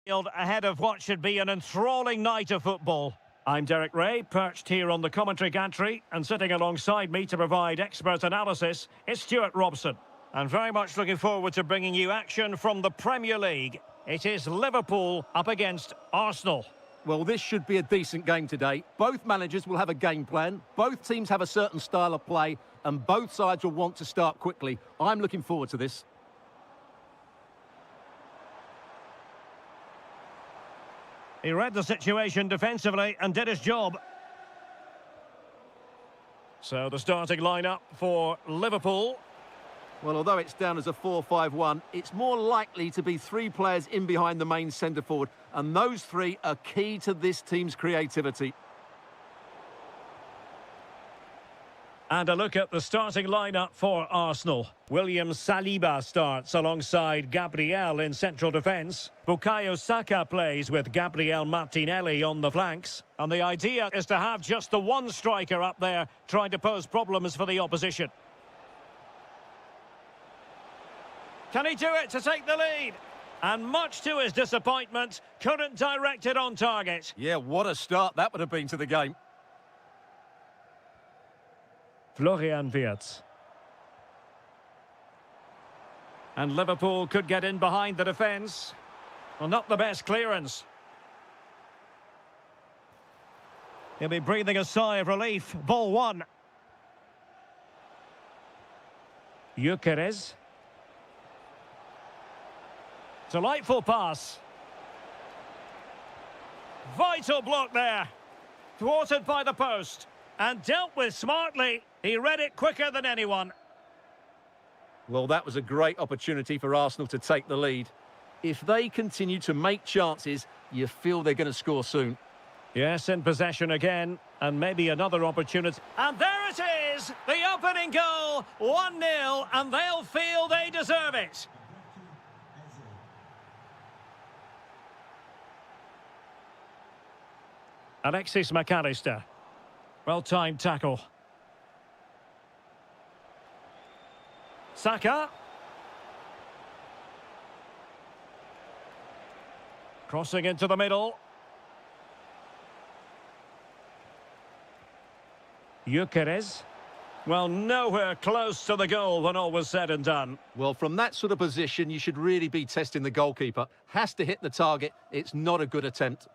Ahead of what should be an enthralling night of football. I'm Derek Ray, perched here on the commentary gantry, and sitting alongside me to provide expert analysis is Stuart Robson. And very much looking forward to bringing you action from the Premier League. It is Liverpool up against Arsenal. Well, this should be a decent game today. Both managers will have a game plan. Both teams have a certain style of play, and both sides will want to start quickly. I'm looking forward to this. He read the situation defensively and did his job. So the starting lineup for Liverpool. Well, although it's down as a 4-5-1, it's more likely to be three players in behind the main centre forward, and those three are key to this team's creativity. And a look at the starting lineup for Arsenal. William Saliba starts alongside Gabriel in central defence. Bukayo Saka plays with Gabriel Martinelli on the flanks. And the idea is to have just the one striker up there trying to pose problems for the opposition. Can he do it to take the lead? And much to his disappointment, couldn't direct it on target. Yeah, what a start that would have been to the game. Florian Wirtz. And Liverpool could get in behind the defence. Well, not the best clearance. He'll be breathing a sigh of relief. Ball one. Gyökeres. Delightful pass. Vital block there. Thwarted by the post. And dealt with smartly. He read it quicker than anyone. Well, that was a great opportunity for Arsenal to take the lead. If they continue to make chances, you feel they're going to score soon. Yes, in possession again, and maybe another opportunity. And there it is, the opening goal, 1-0, and they'll feel they deserve it. Alexis McAllister. Well-timed tackle. Saka. Crossing into the middle. Gyökeres. Well, nowhere close to the goal when all was said and done. Well, from that sort of position, you should really be testing the goalkeeper. Has to hit the target. It's not a good attempt.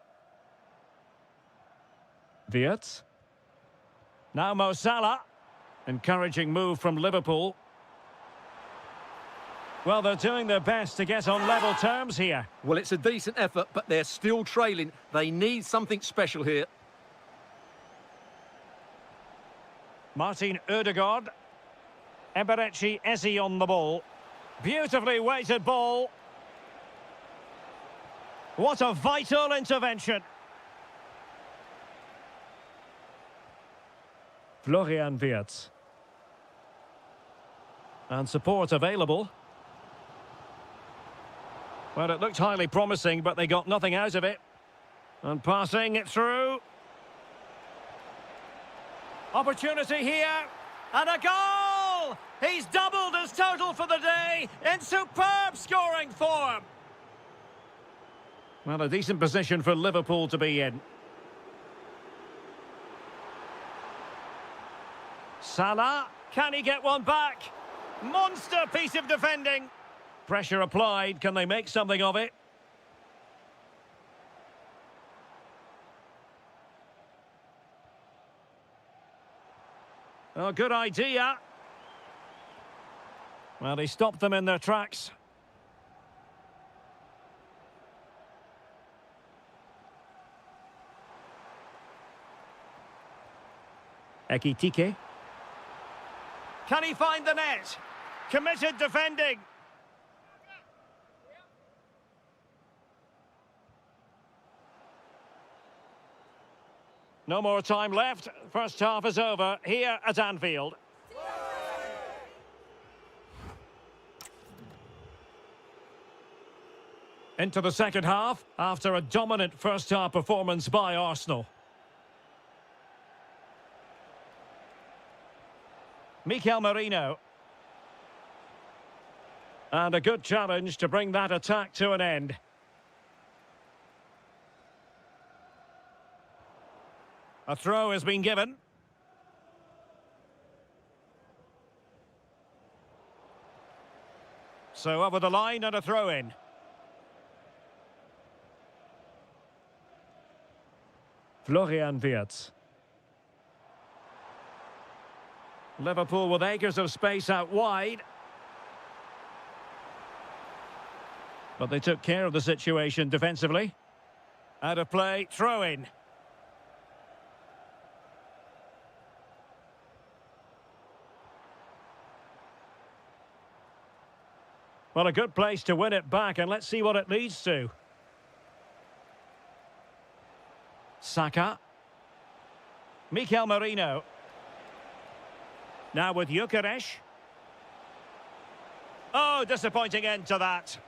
Wirtz. Now Mo Salah. Encouraging move from Liverpool. Well, they're doing their best to get on level terms here. Well, it's a decent effort, but they're still trailing. They need something special here. Martin Ødegaard. Eberechi Eze on the ball. Beautifully weighted ball. What a vital intervention. Florian Wirtz. And support available. Well, it looked highly promising, but they got nothing out of it. And passing it through. Opportunity here. And a goal! He's doubled his total for the day in superb scoring form. Well, a decent position for Liverpool to be in. Salah, can he get one back? Monster piece of defending. Pressure applied, can they make something of it? Oh, good idea. Well, he stopped them in their tracks. Ekitike. Can he find the net? Committed defending. No more time left. First half is over here at Anfield. Into the second half after a dominant first half performance by Arsenal. Mikel Merino. And a good challenge to bring that attack to an end. A throw has been given. So over the line and a throw in. Florian Wirtz. Liverpool with acres of space out wide. But they took care of the situation defensively. Out of play, throw in. Well, a good place to win it back, and let's see what it leads to. Saka. Mikel Merino. Now with Gyökeres. Oh, disappointing end to that.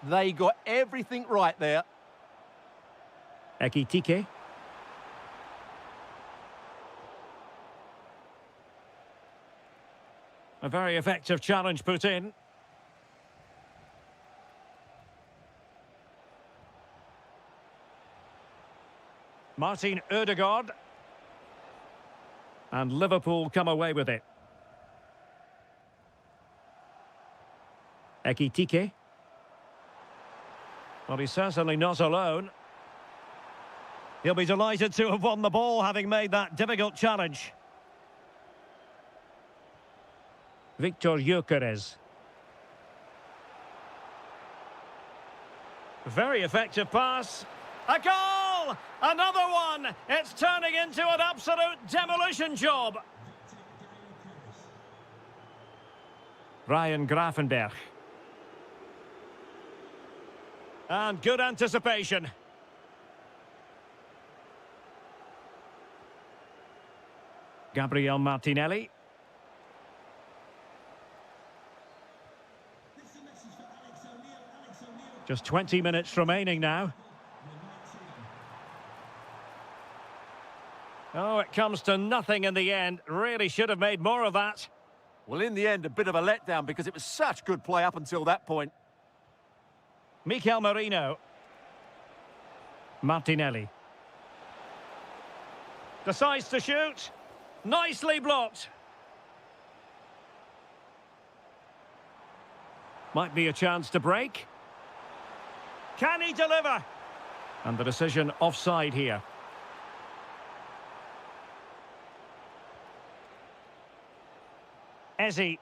They got everything right there. Ekitike. A very effective challenge put in. Martin Ødegaard. And Liverpool come away with it. Ekitike. Well, he's certainly not alone. He'll be delighted to have won the ball, having made that difficult challenge. Victor Gyökeres. Very effective pass. A goal! Another one! It's turning into an absolute demolition job. Ryan Gravenberch. And good anticipation. Gabriel Martinelli. Just 20 minutes remaining now. Oh, it comes to nothing in the end. Really should have made more of that. Well, in the end, a bit of a letdown because it was such good play up until that point. Mikel Merino. Martinelli. Decides to shoot. Nicely blocked. Might be a chance to break. Can he deliver? And the decision offside here. Eze.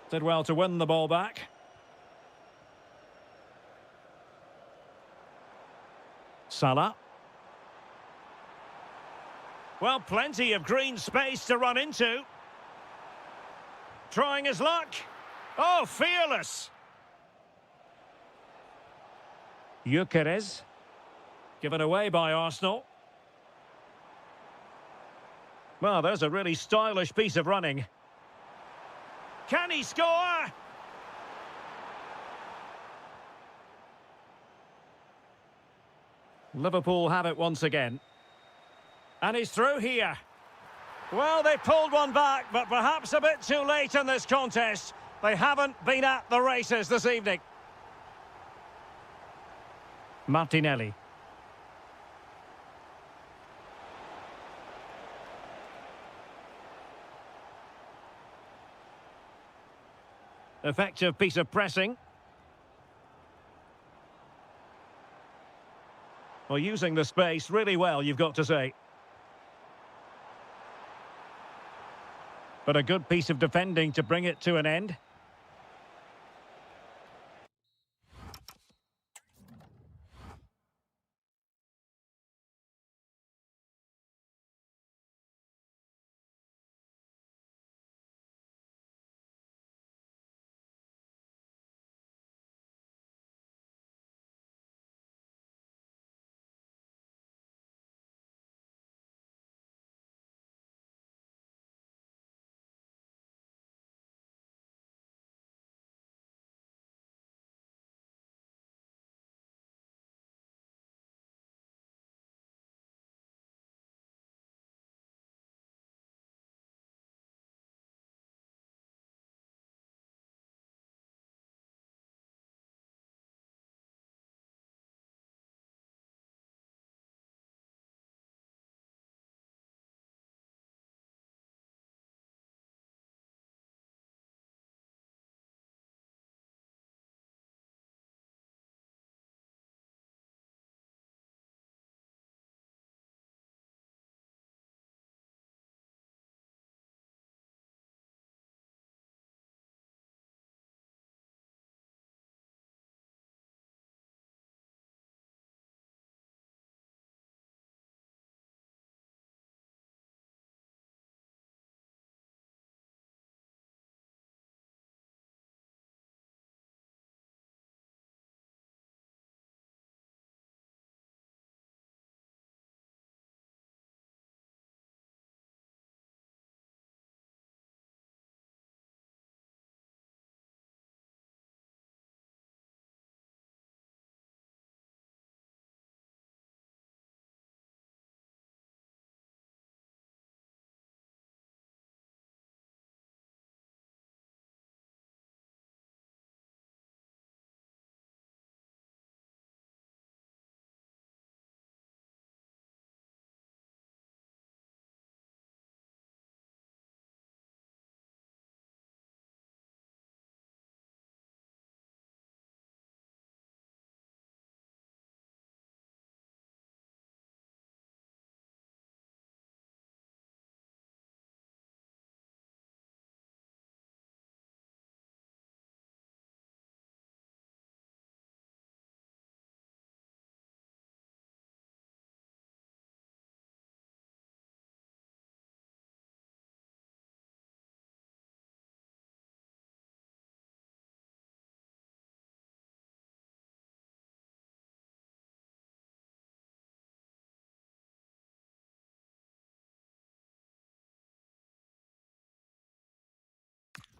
Did well to win the ball back. Salah. Well, plenty of green space to run into. Trying his luck. Oh, fearless. Gyökeres. Given away by Arsenal. Well, there's a really stylish piece of running. Can he score? Liverpool have it once again. And he's through here. Well, they pulled one back, but perhaps a bit too late in this contest. They haven't been at the races this evening. Martinelli. Effective piece of pressing. Well, using the space really well, you've got to say. But a good piece of defending to bring it to an end.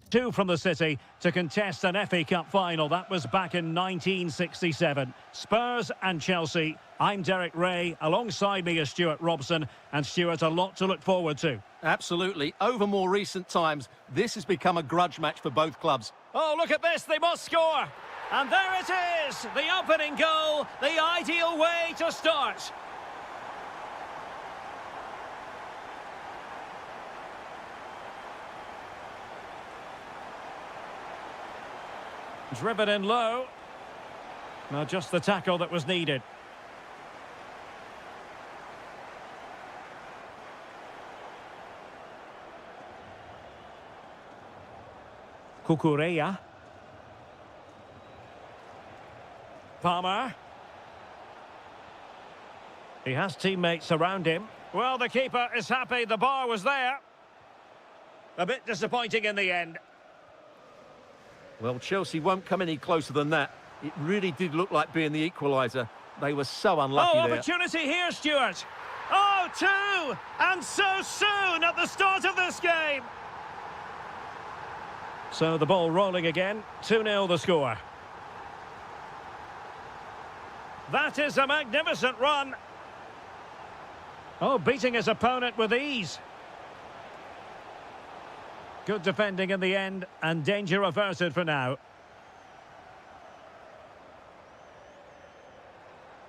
Two from the city to contest an FA Cup final. That was back in 1967. Spurs and Chelsea. I'm Derek Ray. Alongside me is Stuart Robson. And Stuart, a lot to look forward to. Absolutely. Over more recent times, this has become a grudge match for both clubs. Oh, look at this. They must score. And there it is. The opening goal. The ideal way to start. Driven in low. Now just the tackle that was needed. Cucurella. Palmer. He has teammates around him. Well, the keeper is happy. The bar was there. A bit disappointing in the end. Well, Chelsea won't come any closer than that. It really did look like being the equaliser. They were so unlucky there. Opportunity here, Stuart. Oh, two! And so soon at the start of this game. So the ball rolling again. 2-0 the score. That is a magnificent run. Oh, beating his opponent with ease. Good defending in the end, and danger averted for now.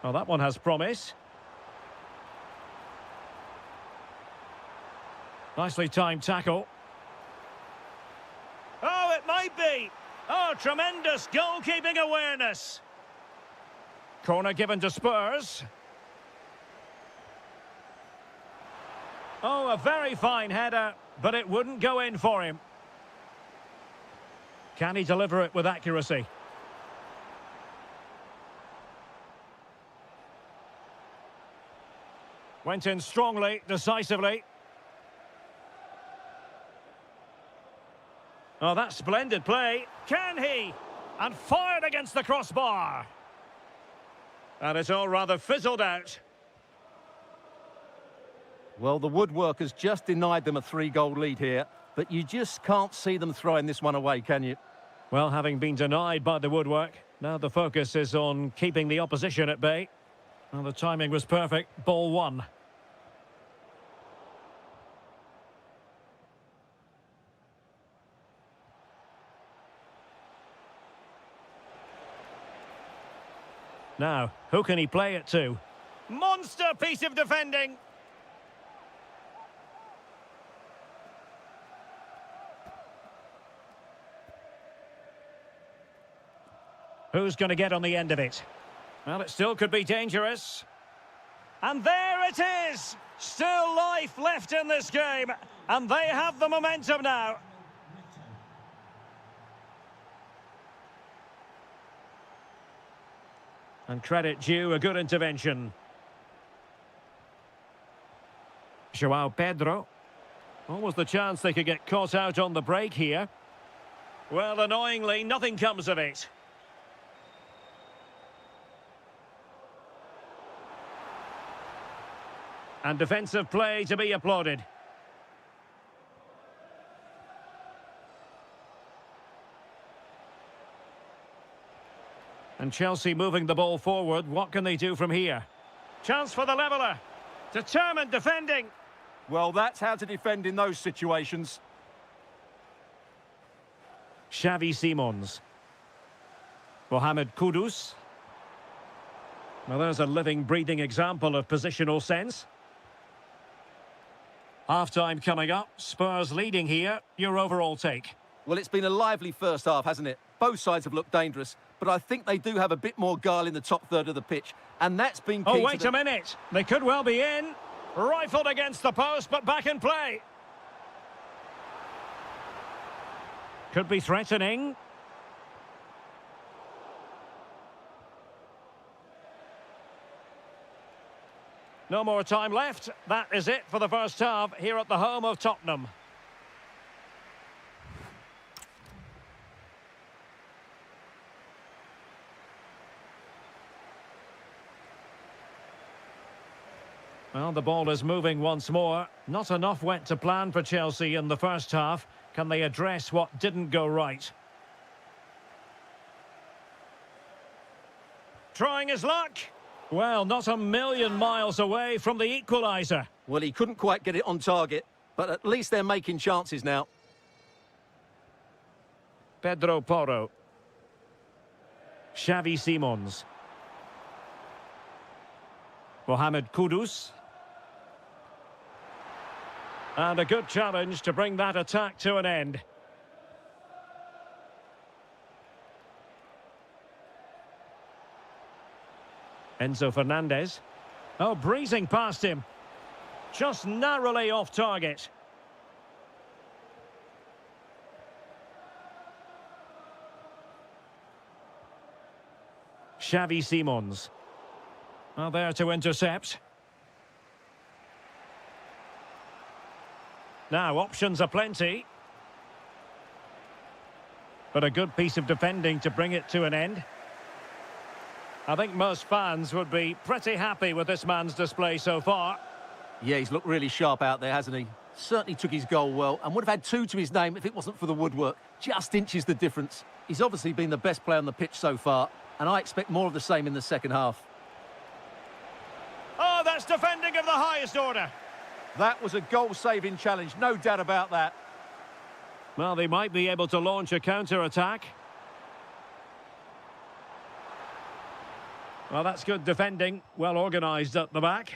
Oh, that one has promise. Nicely timed tackle. Oh, it might be. Oh, tremendous goalkeeping awareness. Corner given to Spurs. Oh, a very fine header, but it wouldn't go in for him. Can he deliver it with accuracy? Went in strongly, decisively. Oh, that's splendid play. Can he? And fired against the crossbar. And it's all rather fizzled out. Well, the woodwork has just denied them a 3-goal lead here, but you just can't see them throwing this one away, can you? Well, having been denied by the woodwork, now the focus is on keeping the opposition at bay. Well, the timing was perfect. Ball one. Now, who can he play it to? Monster piece of defending! Who's going to get on the end of it? Well, it still could be dangerous. And there it is! Still life left in this game. And they have the momentum now. And credit due, a good intervention. João Pedro. Almost the chance they could get caught out on the break here. Well, annoyingly, nothing comes of it. And defensive play to be applauded. And Chelsea moving the ball forward. What can they do from here? Chance for the leveller. Determined defending. Well, that's how to defend in those situations. Xavi Simons. Mohamed Kudus. Well, there's a living, breathing example of positional sense. Half-time coming up. Spurs leading here. Your overall take? Well, it's been a lively first half, hasn't it? Both sides have looked dangerous, but I think they do have a bit more guile in the top third of the pitch, and that's been key. Oh, wait a minute. They could well be in. Rifled against the post, but back in play. Could be threatening. No more time left. That is it for the first half here at the home of Tottenham. Well, the ball is moving once more. Not enough went to plan for Chelsea in the first half. Can they address what didn't go right? Trying his luck. Well, not a million miles away from the equaliser. Well, he couldn't quite get it on target, but at least they're making chances now. Pedro Porro. Xavi Simons. Mohamed Kudus. And a good challenge to bring that attack to an end. Enzo Fernandez. Oh, breezing past him. Just narrowly off target. Xavi Simons. Well, there to intercept. Now, options are plenty. But a good piece of defending to bring it to an end. I think most fans would be pretty happy with this man's display so far. Yeah, he's looked really sharp out there, hasn't he? Certainly took his goal well and would have had 2 to his name if it wasn't for the woodwork. Just inches the difference. He's obviously been the best player on the pitch so far, and I expect more of the same in the second half. Oh, that's defending of the highest order. That was a goal-saving challenge, no doubt about that. Well, they might be able to launch a counter-attack. Well, that's good defending. Well organised at the back.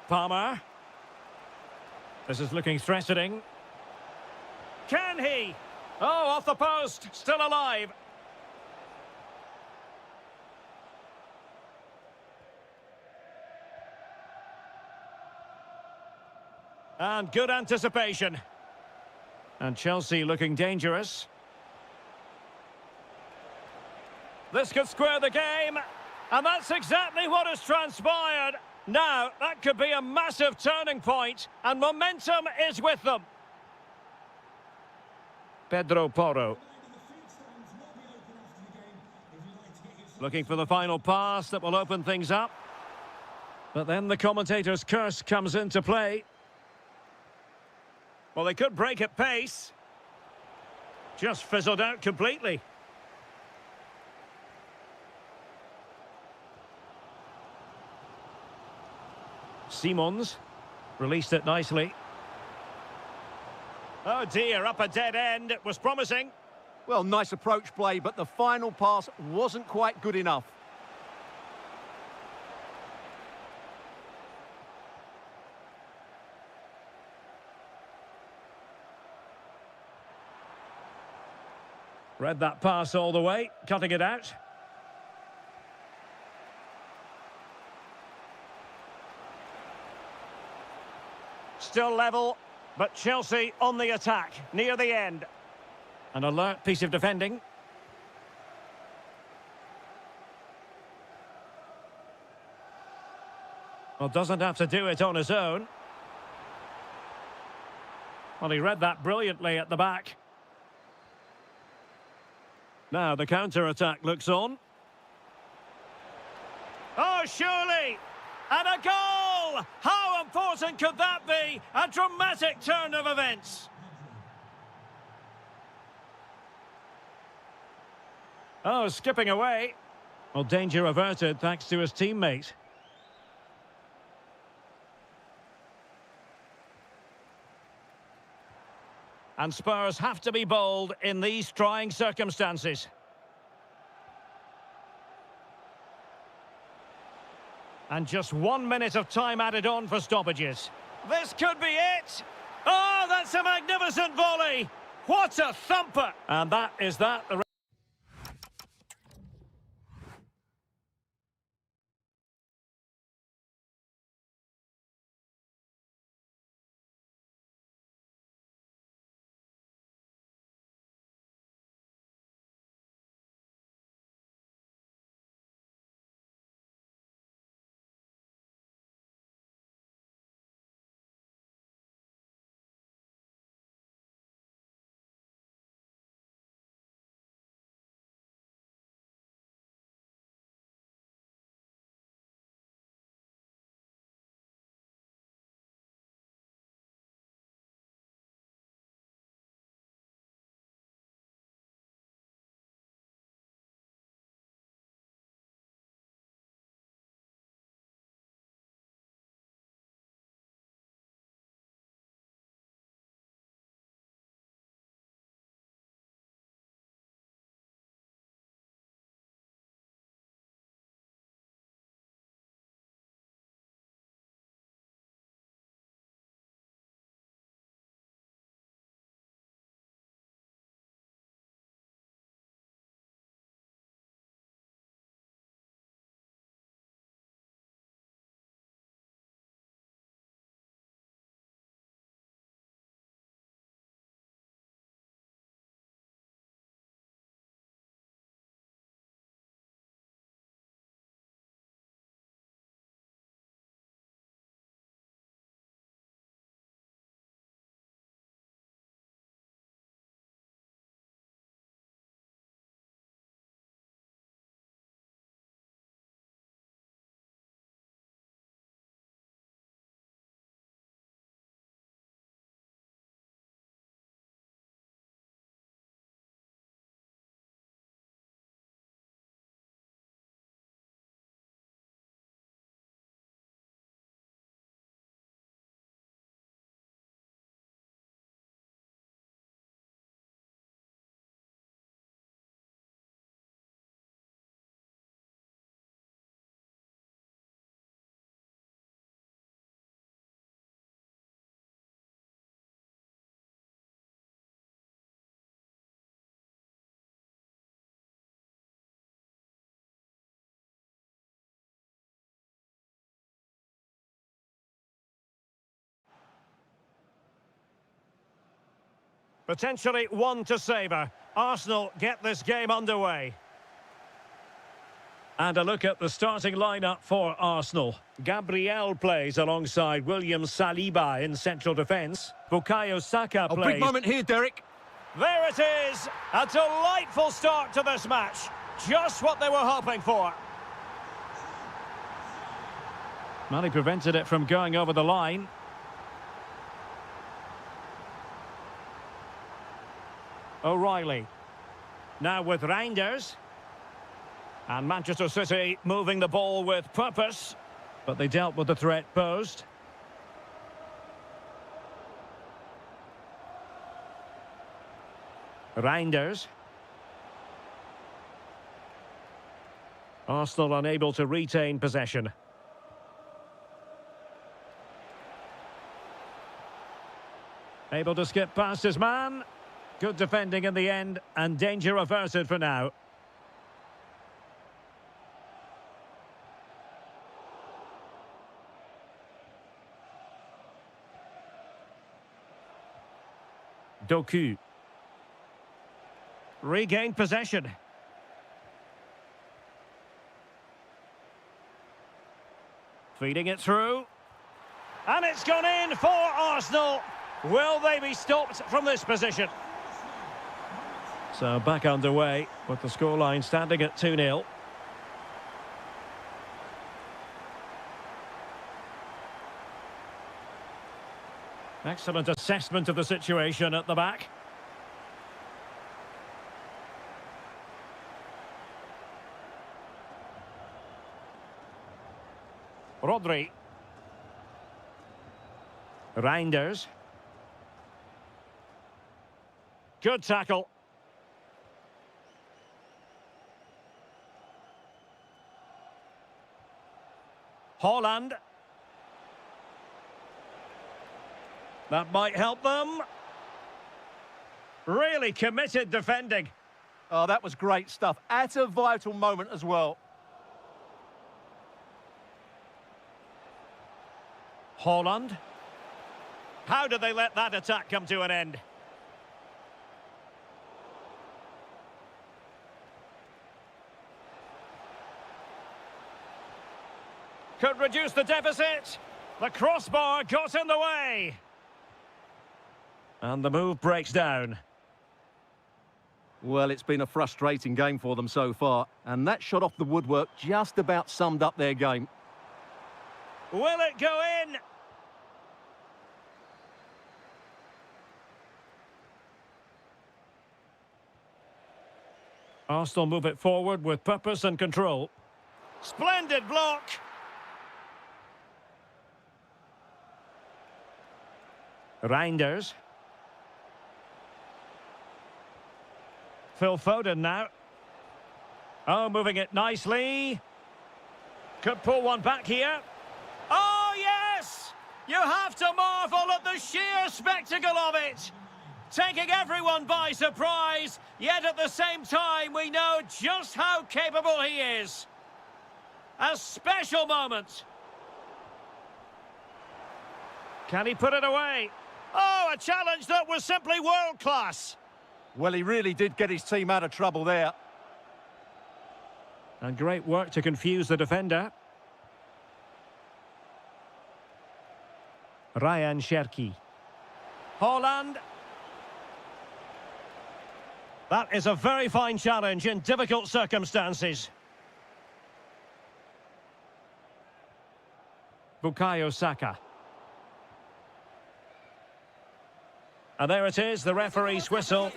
Palmer. This is looking threatening. Can he? Oh, off the post. Still alive. And good anticipation. And Chelsea looking dangerous. This could square the game, and that's exactly what has transpired. Now, that could be a massive turning point, and momentum is with them. Pedro Porro. Looking for the final pass that will open things up. But then the commentator's curse comes into play. Well, they could break at pace. Just fizzled out completely. Simons released it nicely. Oh dear, up a dead end. It was promising. Well, nice approach play, but the final pass wasn't quite good enough. Read that pass all the way, cutting it out. Still level, but Chelsea on the attack, near the end. An alert piece of defending. Well, doesn't have to do it on his own. Well, he read that brilliantly at the back. Now the counter-attack looks on. Oh, surely! And a goal! How important could that be? A dramatic turn of events. Oh, skipping away. Well, danger averted thanks to his teammate. And Spurs have to be bold in these trying circumstances. And just 1 minute of time added on for stoppages. This could be it! Oh, that's a magnificent volley! What a thumper! And that is that. Potentially one to savour. Arsenal get this game underway. And a look at the starting lineup for Arsenal. Gabriel plays alongside William Saliba in central defence. Bukayo Saka plays. Big moment here, Derek. There it is! A delightful start to this match. Just what they were hoping for. Well, he prevented it from going over the line. O'Reilly. Now with Reinders. And Manchester City moving the ball with purpose. But they dealt with the threat posed. Reinders. Arsenal unable to retain possession. Able to skip past his man. Good defending in the end, and danger averted for now. Doku. Regained possession. Feeding it through. And it's gone in for Arsenal. Will they be stopped from this position? So back underway with the scoreline standing at 2-0. Excellent assessment of the situation at the back. Rodri. Reinders. Good tackle. Haaland. That might help them. Really committed defending. Oh, that was great stuff. At a vital moment as well. Haaland. How did they let that attack come to an end? Could reduce the deficit. The crossbar got in the way. And the move breaks down. Well, it's been a frustrating game for them so far. And that shot off the woodwork just about summed up their game. Will it go in? Arsenal move it forward with purpose and control. Splendid block. Reinders. Phil Foden now. Oh, moving it nicely. Could pull one back here. Oh, yes! You have to marvel at the sheer spectacle of it. Taking everyone by surprise, yet at the same time we know just how capable he is. A special moment. Can he put it away? Oh, a challenge that was simply world-class. Well, he really did get his team out of trouble there. And great work to confuse the defender. Ryan Cherki. Haaland. That is a very fine challenge in difficult circumstances. Bukayo Saka. And there it is, the referee's whistle.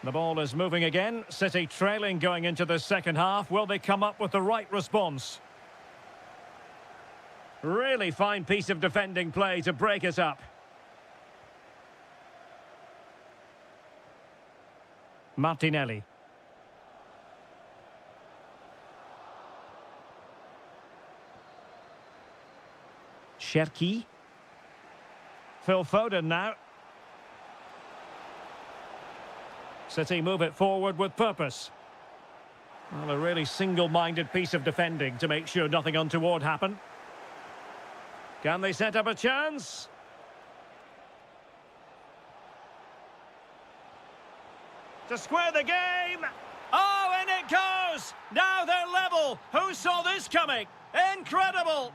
The ball is moving again. City trailing going into the second half. Will they come up with the right response? Really fine piece of defending play to break it up. Martinelli. Cherki. Phil Foden now. City move it forward with purpose. Well, a really single-minded piece of defending to make sure nothing untoward happened. Can they set up a chance? To square the game. Oh, and it goes! Now they're level. Who saw this coming? Incredible!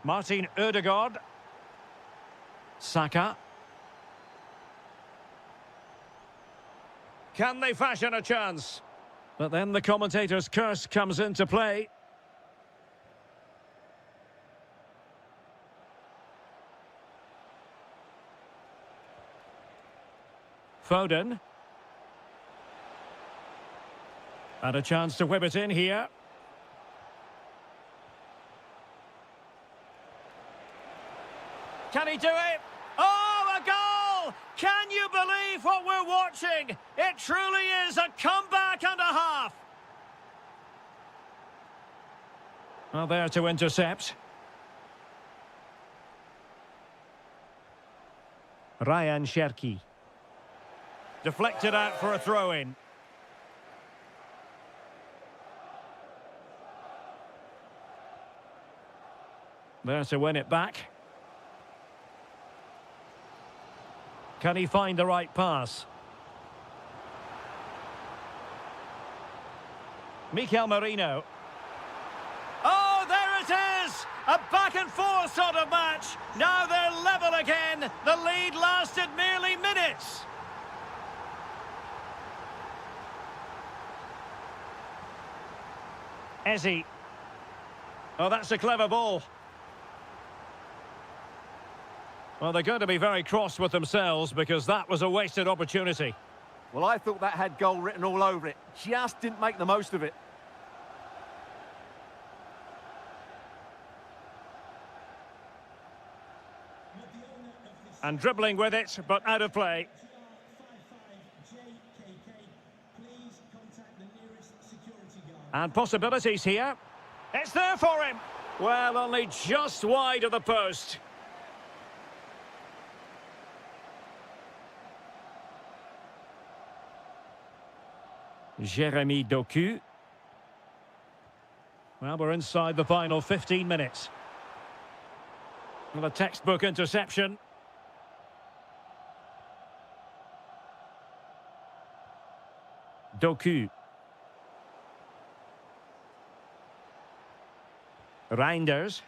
Martin Ødegaard. Saka. Can they fashion a chance? But then the commentator's curse comes into play. Foden. And a chance to whip it in here. Can he do it? Oh, a goal! Can you believe what we're watching? It truly is a comeback and a half. Well, there to intercept. Ryan Cherki. Deflected out for a throw-in. There to win it back. Can he find the right pass? Mikel Merino. Oh, there it is! A back-and-forth sort of match. Now they're level again. The lead lasted merely minutes. Ezzy. Oh, that's a clever ball. Well, they're going to be very cross with themselves because that was a wasted opportunity. Well, I thought that had goal written all over it. Just didn't make the most of it. And dribbling with it, but out of play. And possibilities here. It's there for him. Well, only just wide of the post. Jeremy Doku. Well, we're inside the final 15 minutes. Well, a textbook interception. Doku. Reinders.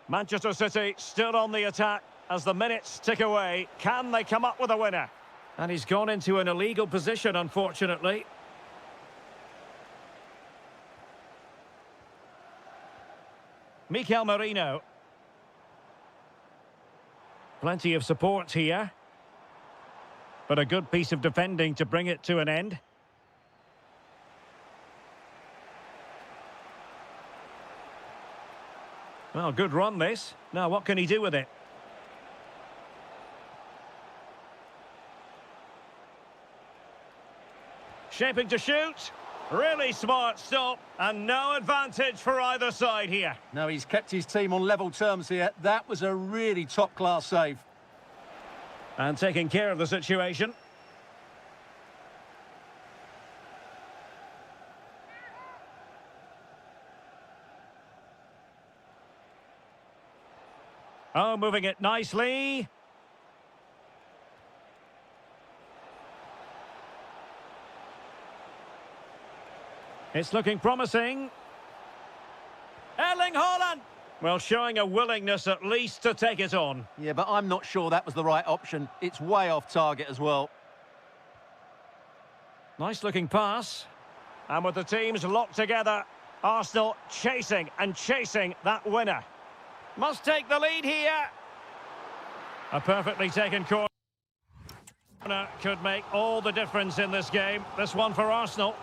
Manchester City still on the attack as the minutes tick away. Can they come up with a winner? And he's gone into an illegal position, unfortunately. Mikel Merino. Plenty of support here. But a good piece of defending to bring it to an end. Well, good run this. Now, what can he do with it? Shaping to shoot. Really smart stop. And no advantage for either side here. No, he's kept his team on level terms here. That was a really top-class save. And taking care of the situation. Oh, moving it nicely. It's looking promising. Erling Haaland! Well, showing a willingness at least to take it on. Yeah, but I'm not sure that was the right option. It's way off target as well. Nice looking pass. And with the teams locked together, Arsenal chasing and chasing that winner. Must take the lead here. A perfectly taken corner could make all the difference in this game. This one for Arsenal.